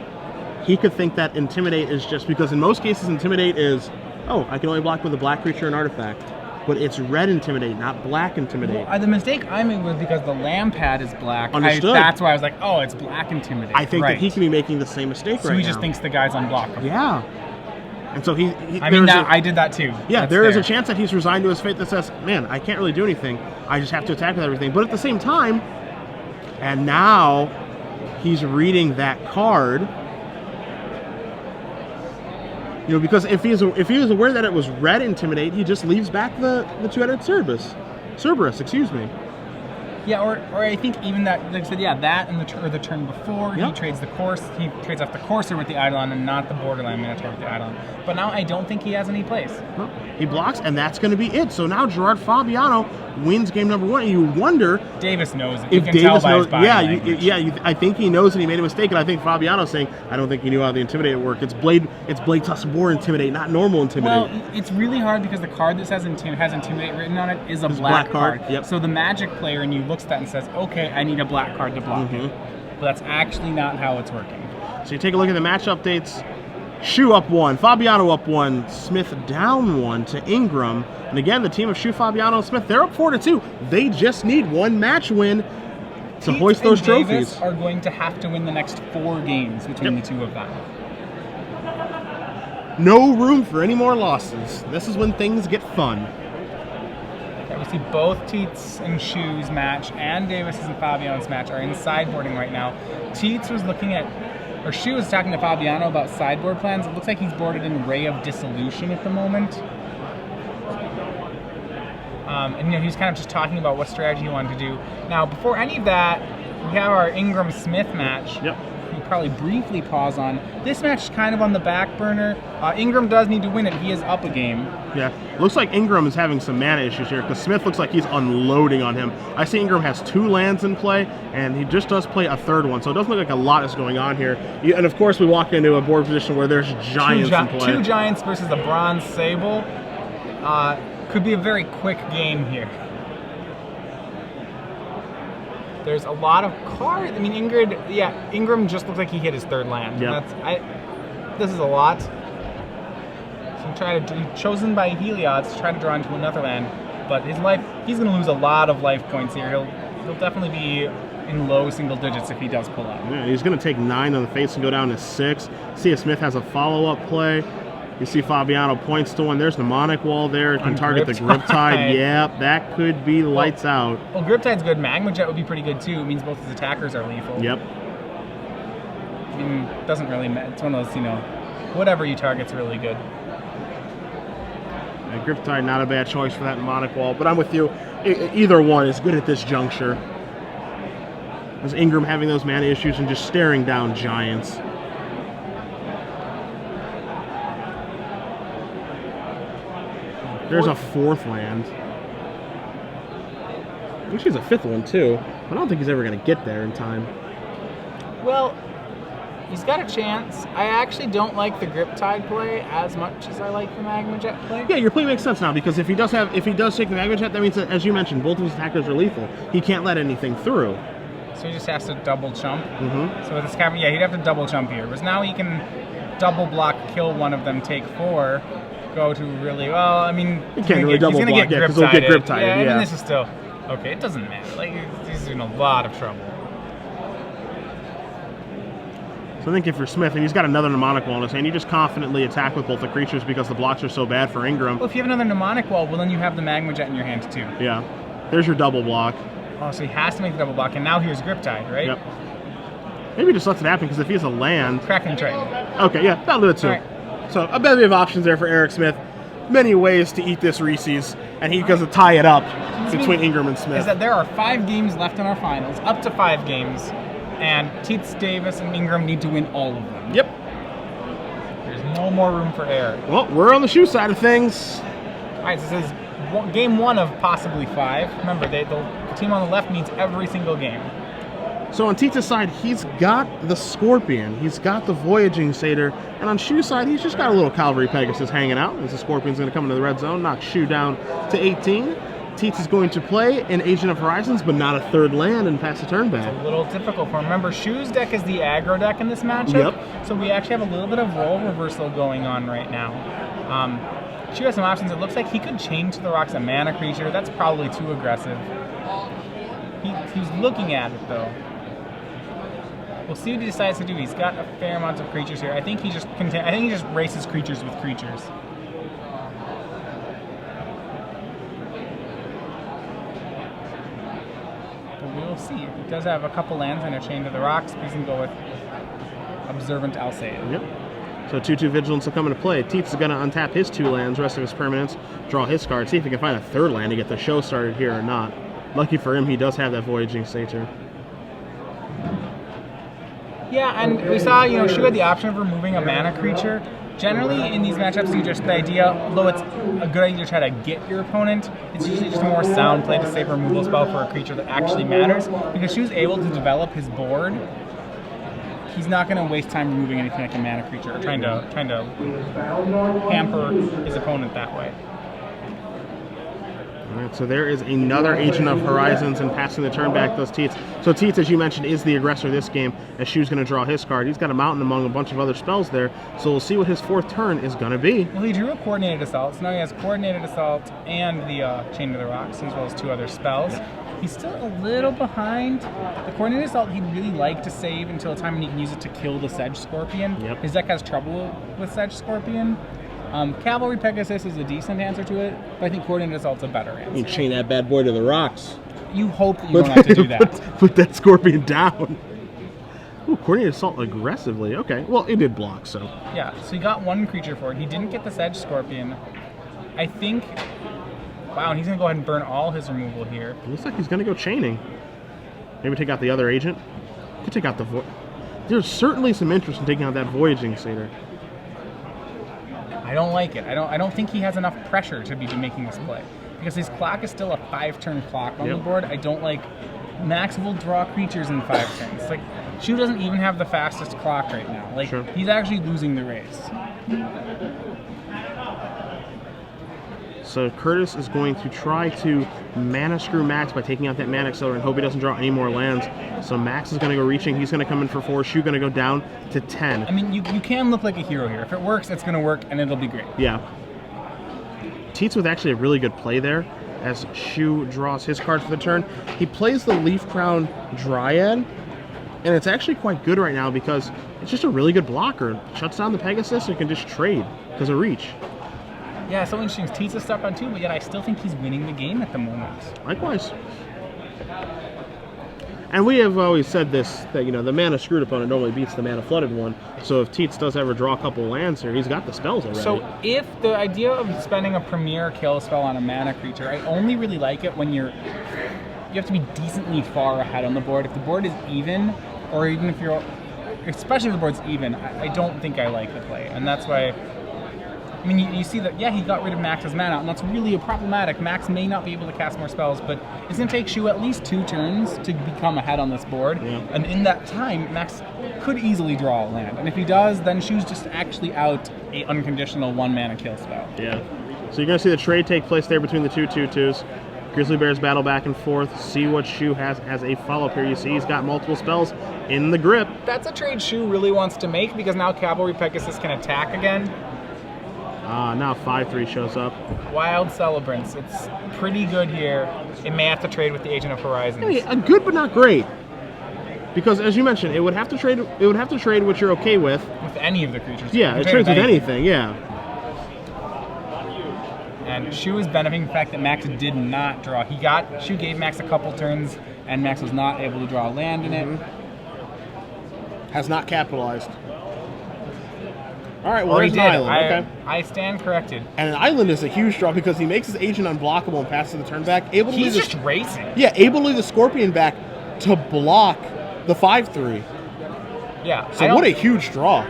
He could think that Intimidate is just because in most cases Intimidate is, oh, I can only block with a black creature and artifact. But it's red Intimidate, not black Intimidate. Well, the mistake I made was because the land pad is black. Understood. That's why I was like, oh, it's black Intimidate. I think that he can be making the same mistake so he just thinks the guy's unblockable. Yeah. And so I did that too. Yeah, That's there is fair. a chance that he's resigned to his fate that says, man, I can't really do anything. I just have to attack with everything. But at the same time, and now he's reading that card. You know, because if he was aware that it was red Intimidate, he just leaves back the two-headed Cerberus, excuse me. Yeah, or I think even that, like I said, yeah, that and the turn before, Yep. he trades off the Courser with the Eidolon and not the Borderland Minotaur with the Eidolon. But now I don't think he has any place. No, he blocks, and that's going to be it. So now Gerard Fabiano wins game number 1, and you wonder Davis knows it. if You can tell Davis by knows. his body Yeah, language. I think he knows that he made a mistake, and I think Fabiano's saying, I don't think he knew how the Intimidate worked. It's Blade Tusk War Intimidate, not normal Intimidate. Well, it's really hard because the card that has Intimidate written on it is a It's black black card, yep. So the Magic player and you looks at that and says, okay, I need a black card to block it. But that's actually not how it's working. So you take a look at the match updates. Sheu up 1, Fabiano up 1, Smith down 1 to Ingram. And again, the team of Sheu, Fabiano, and Smith, they're up 4-2. They just need one match win to Tietze hoist those and trophies. Davis are going to have to win the next 4 games between the two of them. No room for any more losses. This is when things get fun. Yeah, we see both Tietze and Sheu's match and Davis's and Fabiano's match are in sideboarding right now. Tietze was Sheu was talking to Fabiano about sideboard plans. It looks like he's boarded in Ray of Dissolution at the moment. And he's kind of just talking about what strategy he wanted to do. Now, before any of that, we have our Ingram-Smith match. Yep. We probably briefly pause on. This match is kind of on the back burner. Ingram does need to win it. He is up a game. Yeah, looks like Ingram is having some mana issues here because Smith looks like he's unloading on him. I see Ingram has 2 lands in play, and he just does play a 3rd one, so it doesn't look like a lot is going on here. And of course, we walk into a board position where there's giants in play. 2 giants versus the Bronze Sable. Could be a very quick game here. There's a lot of cards. I mean, Ingram just looks like he hit his 3rd land. Yep. This is a lot. So he's chosen by Helios to try to draw into another land, but he's going to lose a lot of life points here. He'll definitely be in low single digits if he does pull out. Yeah, he's going to take 9 on the face and go down to 6. See if Smith has a follow-up play. You see Fabiano points to one. There's the Mnemonic Wall there. Can target the Griptide. Yep, that could be lights out. Well, Griptide's good. Magma Jet would be pretty good too. It means both his attackers are lethal. Yep. I mean, it doesn't really matter. It's one of those, whatever you target's really good. Yeah, Griptide, not a bad choice for that Mnemonic Wall, but I'm with you. Either one is good at this juncture. As Ingram having those mana issues and just staring down giants. There's a 4th land. I think she's a 5th one too. But I don't think he's ever going to get there in time. Well, he's got a chance. I actually don't like the Griptide play as much as I like the Magma Jet play. Yeah, your play makes sense now because if he does take the Magma Jet, that means that, as you mentioned, both of his attackers are lethal. He can't let anything through. So he just has to double chump. So with this Cavern, he'd have to double chump here. Whereas now he can double block, kill one of them, take 4. Go to really well. I mean, he can't really double block, because he'll get Griptided. Yeah, I mean, this is still okay. It doesn't matter. Like, he's in a lot of trouble. So I think if you're Smith and he's got another Mnemonic Wall in his hand, you just confidently attack with both the creatures because the blocks are so bad for Ingram. Well, if you have another Mnemonic Wall, well, then you have the Magma Jet in your hand too. Yeah, there's your double block. Oh, so he has to make the double block, and now here's Griptide, right? Yep. Maybe just lets it happen because if he has a land. Kraken Trade. Okay, yeah, that'll do it too. Right. So a bevy of options there for Eric Smith. Many ways to eat this Reese's, and he goes to tie it up between Ingram and Smith. Is that there are 5 games left in our finals, up to 5 games, and Tietze, Davis, and Ingram need to win all of them. Yep. There's no more room for error. Well, we're on the Sheu side of things. All right, so this is game 1 of possibly 5. Remember, the team on the left needs every single game. So on Tietze's side, he's got the Scorpion, he's got the Voyaging Satyr, and on Sheu's side, he's just got a little Cavalry Pegasus hanging out, as the Scorpion's going to come into the red zone, knock Sheu down to 18. Tietze is going to play an Agent of Horizons, but not a 3rd land, and pass the turn back. It's a little difficult for him. Remember, Sheu's deck is the aggro deck in this matchup, so we actually have a little bit of role reversal going on right now. Sheu has some options. It looks like he could chain to the rocks a mana creature. That's probably too aggressive. He's looking at it, though. We'll see what he decides to do. He's got a fair amount of creatures here. I think he just races creatures with creatures. But we'll see. He does have a couple lands and a Chain to the Rocks. He's going to go with Observant Alseid. Yep. So 2/2 Vigilance will come into play. Tietze is going to untap his 2 lands, rest of his permanents, draw his card, see if he can find a 3rd land to get the show started here or not. Lucky for him, he does have that Voyaging Satyr. Yeah, and we saw, Sheu had the option of removing a mana creature. Generally, in these matchups, the idea, although it's a good idea to try to get your opponent, it's usually just a more sound play to save a removal spell for a creature that actually matters. Because Sheu's able to develop his board, he's not going to waste time removing anything like a mana creature or trying to hamper his opponent that way. All right, so there is another Agent of Horizons, and passing the turn back does Tietze. So Tietze, as you mentioned, is the aggressor this game, as Sheu's going to draw his card. He's got a Mountain among a bunch of other spells there, so we'll see what his 4th turn is going to be. Well, he drew a Coordinated Assault, so now he has Coordinated Assault and the Chain to the Rocks, as well as 2 other spells. He's still a little behind. The Coordinated Assault he'd really like to save until a time when he can use it to kill the Sedge Scorpion. Yep. His deck has trouble with Sedge Scorpion. Cavalry Pegasus is a decent answer to it, but I think Coordinated Assault's a better answer. You chain that bad boy to the rocks. You hope that you don't have to do that. Put that Scorpion down. Ooh, Coordinated Assault aggressively. Okay, well, it did block, so. Yeah, so he got 1 creature for it. He didn't get the Sedge Scorpion. I think... Wow, and he's going to go ahead and burn all his removal here. It looks like he's going to go chaining. Maybe take out the other agent. Could take out the There's certainly some interest in taking out that Voyaging Satyr. I don't like it. I don't think he has enough pressure to be making this play. Because his clock is still a 5-turn clock on the board. I don't like... Max will draw creatures in 5 turns. Like, Sheu doesn't even have the fastest clock right now. Like, he's actually losing the race. So Curtis is going to try to mana screw Max by taking out that mana accelerator and hope he doesn't draw any more lands. So Max is going to go reaching. He's going to come in for 4. Sheu going to go down to 10. I mean, you can look like a hero here. If it works, it's going to work, and it'll be great. Yeah. Tietze with actually a really good play there as Sheu draws his card for the turn. He plays the Leaf Crown Dryad, and it's actually quite good right now because it's just a really good blocker. Shuts down the Pegasus and can just trade because of reach. Yeah, so interesting. Tietze stuck on 2, but yet I still think he's winning the game at the moment. Likewise. And we have always said this, that, the mana screwed opponent normally beats the mana flooded one. So if Tietze does ever draw a couple lands here, he's got the spells already. So if the idea of spending a premier kill spell on a mana creature, I only really like it when you have to be decently far ahead on the board. If the board is even, or even if you're, especially if the board's even, I don't think I like the play. And that's why... I mean, you see that, yeah, he got rid of Max's mana, and that's really problematic. Max may not be able to cast more spells, but it's going to take Sheu at least 2 turns to become ahead on this board. Yeah. And in that time, Max could easily draw a land. And if he does, then Sheu's just actually out a unconditional 1-mana kill spell. Yeah. So you're going to see the trade take place there between the 2 2/2s. Grizzly Bears battle back and forth. See what Sheu has as a follow-up here. You see he's got multiple spells in the grip. That's a trade Sheu really wants to make because now Cavalry Pegasus can attack again. Now 5/3 shows up. Wild Celebrants. It's pretty good here. It may have to trade with the Agent of Horizons. Yeah, good but not great. Because as you mentioned, it would have to trade what you're okay with. With any of the creatures. Yeah, it trades with anything, yeah. And Sheu is benefiting from the fact that Max did not draw. Sheu gave Max a couple turns, and Max was not able to draw a land in it. Has not capitalized. All right, well, there's an island. Okay. I stand corrected. And an island is a huge draw because he makes his agent unblockable and passes the turn back. He's just racing. Yeah, able to leave the Scorpion back to block the 5/3. Yeah. So what a huge draw.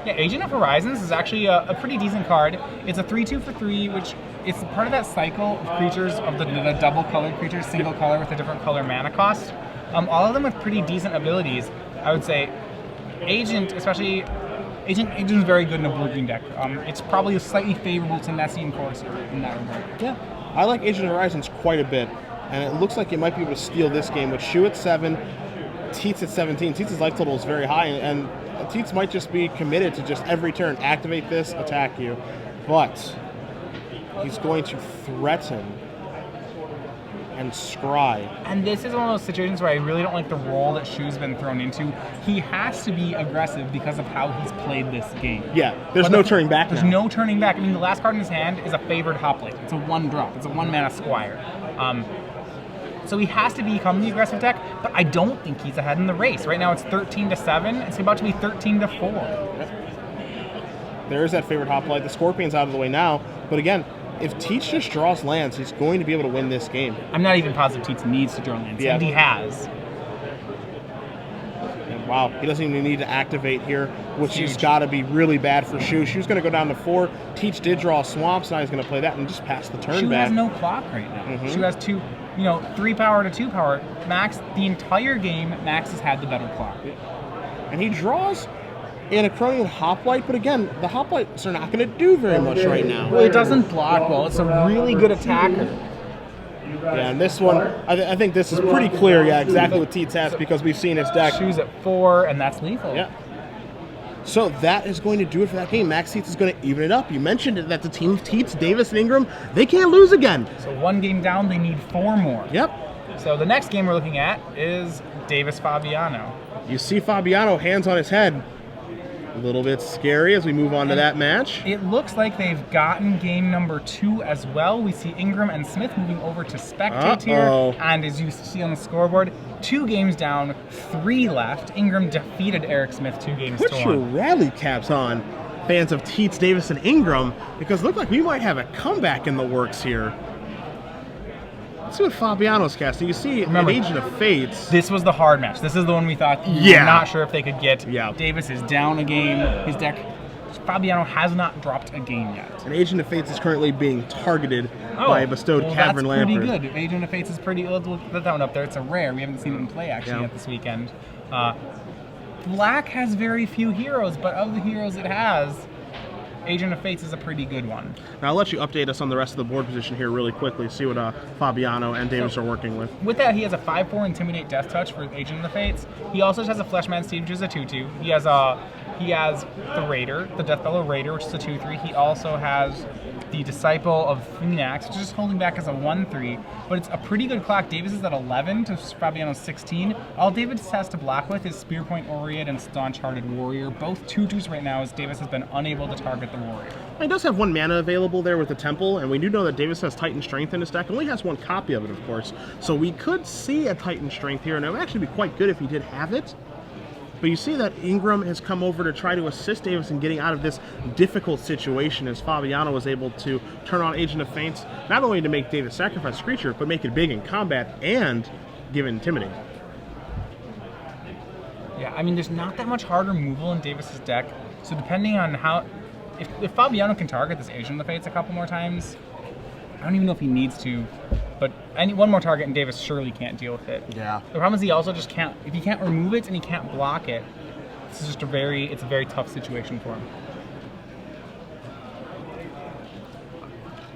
Yeah, Agent of Horizons is actually a pretty decent card. It's a 3/2 for 3, which is part of that cycle of creatures, of the double-colored creatures, single color with a different color mana cost. All of them with pretty decent abilities, I would say. Agent, especially, Agent is very good in a blue-green deck. It's probably slightly favorable to Nessie and Corsair in that regard. Yeah, I like Agent of Horizons quite a bit, and it looks like you might be able to steal this game with Sheu at 7, Tietze at 17. Tietze's life total is very high, and Tietze might just be committed to just every turn activate this, attack you, but he's going to threaten and Scry. And this is one of those situations where I really don't like the role that Sheu's been thrown into. He has to be aggressive because of how he's played this game. Yeah, there's no turning back There's now. no turning back. I mean, the last card in his hand is a favored hoplite. It's a 1-drop. It's a 1-mana Squire. So he has to become the aggressive deck, but I don't think he's ahead in the race. Right now it's 13-7. It's about to be 13-4. There's that favorite hoplite. The Scorpion's out of the way now, but again, if Tietze just draws lands, he's going to be able to win this game. I'm not even positive Tietze needs to draw lands, and he has. And wow, he doesn't even need to activate here, which Huge. has got to be really bad for Sheu. Sheu's going to go down to 4. Tietze did draw swamps, now he's going to play that and just pass the turn Sheu back. has no clock right now. Sheu has 3 power to 2 power. Max, the entire game, Max has had the better clock. And he draws in a Cronian Hoplite, but again, the Hoplites are not going to do very much right now. Well, it doesn't block well. It's a really good attacker. Yeah, and this one, I think this is pretty clear, exactly what Tietze has, because we've seen his deck. Sheu's at 4, and that's lethal. Yeah. So that is going to do it for that game. Max Tietze is going to even it up. You mentioned it, that the team of Tietze, Davis, and Ingram, they can't lose again. So 1 game down, they need 4 more. Yep. So the next game we're looking at is Davis Fabiano. You see Fabiano, hands on his head. A little bit scary as we move on to that match. It looks like they've gotten game number 2 as well. We see Ingram and Smith moving over to spectate here. And as you see on the scoreboard, 2 games down, 3 left. Ingram defeated Eric Smith 2 games Put to your 1. rally caps on, fans of Tietze, Davis, and Ingram, because it looks like we might have a comeback in the works here. Let's see what Fabiano's casting. You see Remember, an Agent of Fates. This was the hard match. This is the one we thought we were not sure if they could get. Yeah. Davis is down a game. His deck, Fabiano has not dropped a game yet. An Agent of Fates is currently being targeted by a bestowed Cavern That's Lampard. pretty good. Agent of Fates is pretty. Let's put that one up there. It's a rare. We haven't seen it in play actually yet this weekend. Black has very few heroes, but of the heroes it has, Agent of Fates is a pretty good one. Now I'll let you update us on the rest of the board position here really quickly, see what Fabiano and Davis are working with. With that, he has a 5/4 Intimidate Death Touch for Agent of the Fates. He also has a Fleshman Steed, which is a 2/2. He has the Raider, the Deathbellow Raider, which is a 2/3. He also has the Disciple of Phoenix, which is just holding back as a 1/3. But it's a pretty good clock. Davis is at 11 to Fabiano's 16. All Davis has to block with is Spearpoint Oread and Staunch Hearted Warrior. Both 2/2s right now, as Davis has been unable to target the Warrior. He does have 1 mana available there with the Temple, and we do know that Davis has Titan Strength in his deck. Only has 1 copy of it, of course. So we could see a Titan Strength here, and it would actually be quite good if he did have it. But you see that Ingram has come over to try to assist Davis in getting out of this difficult situation, as Fabiano was able to turn on Agent of Fates, not only to make Davis sacrifice a creature, but make it big in combat and give it Intimidate. Yeah, I mean, there's not that much hard removal in Davis's deck. So depending on how, if Fabiano can target this Agent of the Fates a couple more times, I don't even know if he needs to, but one more target and Davis surely can't deal with it. Yeah. The problem is he also just can't, if he can't remove it and he can't block it, it's just it's a very tough situation for him.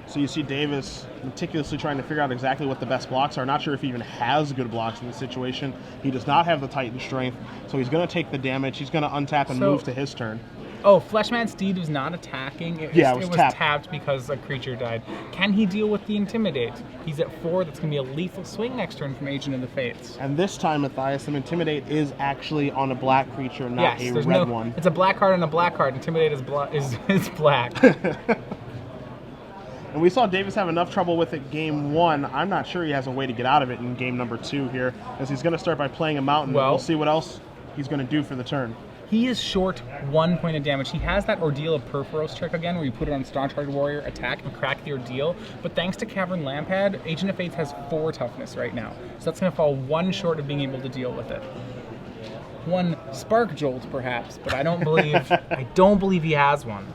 So you see Davis meticulously trying to figure out exactly what the best blocks are. Not sure if he even has good blocks in this situation. He does not have the Titan Strength, so he's going to take the damage. He's going to untap and move to his turn. Oh, Fleshman Steed was not attacking. It was tapped because a creature died. Can he deal with the Intimidate? He's at 4. That's going to be a lethal swing next turn from Agent of the Fates. And this time, Matthias, the Intimidate is actually on a black creature, not a red one. It's a black card and a black card. Intimidate is black. And we saw Davis have enough trouble with it game 1. I'm not sure he has a way to get out of it in game number 2 here, as he's going to start by playing a mountain. We'll see what else he's going to do for the turn. He is short 1 point of damage. He has that Ordeal of Perforos trick again, where you put it on Staunch Hearted Warrior, attack, and crack the Ordeal. But thanks to Cavern Lampad, Agent of Fates has 4 toughness right now. So that's going to fall 1 short of being able to deal with it. 1 Spark Jolt, perhaps, but I don't believe he has one.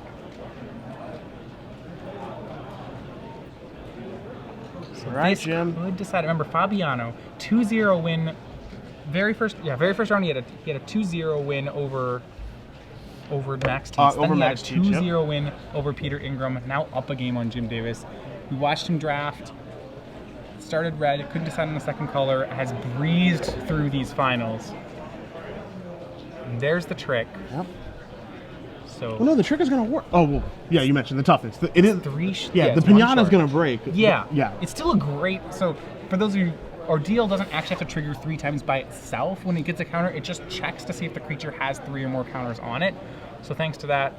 So right, Jim. Could decide. Remember, Fabiano, 2-0 win. Very first round he had a 2-0 win over Max Tietze. Then he had a 2-0 win over Peter Ingram. Now up a game on Jim Davis. We watched him draft. Started red, couldn't decide on the second color. Has breezed through these finals. And there's the trick. Yep. So Well, no, the trick is going to work. Oh, well, yeah, you mentioned the toughness. It is three. Yeah, the it's one pinata is shard. going to break. Yeah, Yeah. It's still a great. So for those of you, Ordeal doesn't actually have to trigger 3 times by itself when it gets a counter. It just checks to see if the creature has 3 or more counters on it. So thanks to that,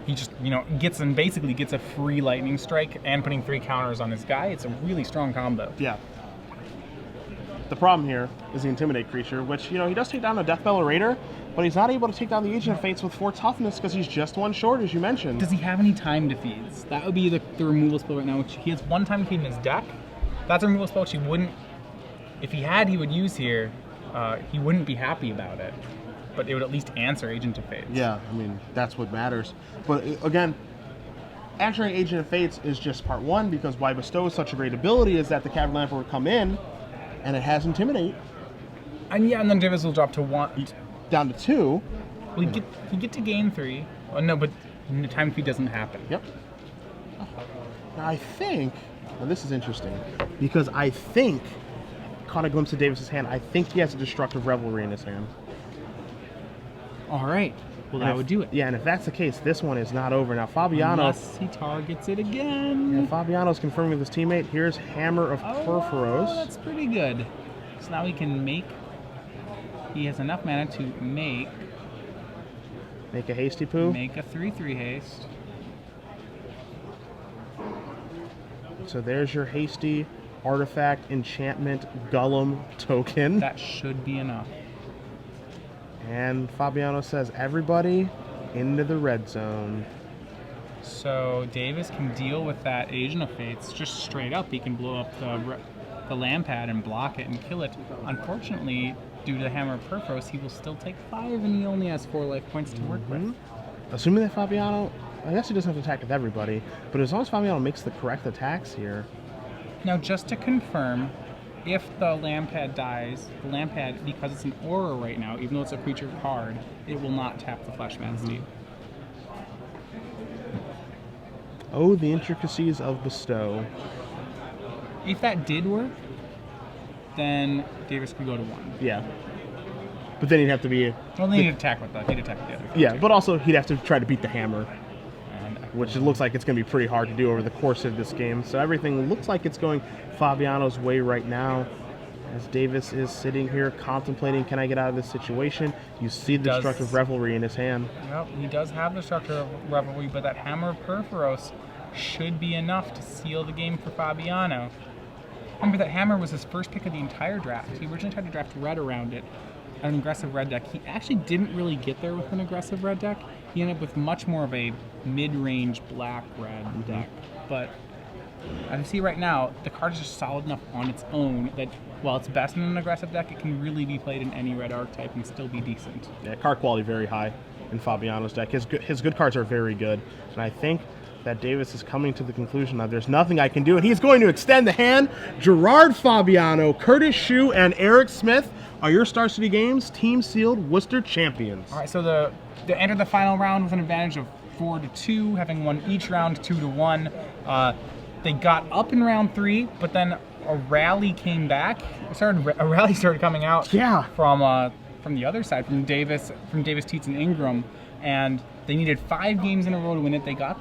he just basically gets a free lightning strike and putting 3 counters on his guy. It's a really strong combo. Yeah. The problem here is the Intimidate creature, which, he does take down a Deathbell Raider, but he's not able to take down the Agent of Fates with 4 toughness because he's just 1 short, as you mentioned. Does he have any time defeats? That would be the removal spell right now, which he has 1 time defeat in his deck. That's a removal spell which he wouldn't, if he had, he would use here. He wouldn't be happy about it, but it would at least answer Agent of Fates. Yeah, I mean, that's what matters. But again, answering Agent of Fates is just part 1, because why Bestow is such a great ability is that the Cavern Lamper would come in, and it has Intimidate. And then Davis will drop to 1. Down to 2. Well, you get to gain 3. Oh, no, but the time defeat doesn't happen. Yep. Now I think, this is interesting, because I think, caught a glimpse of Davis's hand, I think he has a Destructive Revelry in his hand. All right. Well, that would do it. Yeah, and if that's the case, this one is not over. Now, Fabiano... Unless he targets it again. Yeah, Fabiano's confirming with his teammate. Here's Hammer of Perforos. That's pretty good. So now he can make... He has enough mana to make a Hasty Poo. Make a 3/3 haste. So there's your Hasty Artifact Enchantment Gullum token. That should be enough. And Fabiano says, everybody into the red zone. So Davis can deal with that Agent of Fates just straight up. He can blow up the land pad and block it and kill it. Unfortunately, due to the Hammer of Perforos, he will still take 5, and he only has 4 life points to work with. Assuming that Fabiano, I guess he doesn't have to attack with everybody, but as long as Fabiano makes the correct attacks here. Now, just to confirm, if the land pad dies, the land pad, because it's an aura right now, even though it's a creature card, it will not tap the Fleshman Steed. Oh, the intricacies of Bestow. If that did work, then Davis could go to 1. Yeah. But then he'd have to be... Well, then he'd attack with the other. Yeah, but also he'd have to try to beat the Hammer, which it looks like it's going to be pretty hard to do over the course of this game. So everything looks like it's going Fabiano's way right now, as Davis is sitting here contemplating, can I get out of this situation? You see the Destructive Revelry in his hand. Yep, he does have the Destructive Revelry, but that Hammer of Perforos should be enough to seal the game for Fabiano. Remember that Hammer was his first pick of the entire draft. He originally tried to draft red around it, an aggressive red deck. He actually didn't really get there with an aggressive red deck. He ended up with much more of a mid-range black-red deck. But as you see right now, the card is just solid enough on its own that while it's best in an aggressive deck, it can really be played in any red archetype and still be decent. Yeah, card quality very high in Fabiano's deck. His good cards are very good, and I think that Davis is coming to the conclusion that there's nothing I can do, and he's going to extend the hand. Gerard Fabiano, Curtis Sheu, and Eric Smith are your Star City Games Team Sealed Worcester champions. All right, so they entered the final round with an advantage of 4-2, having won each round 2-1. They got up in round 3, but then a rally came back. A rally started coming out from the other side, from Davis, Tietze, and Ingram, and they needed 5 games in a row to win it. They got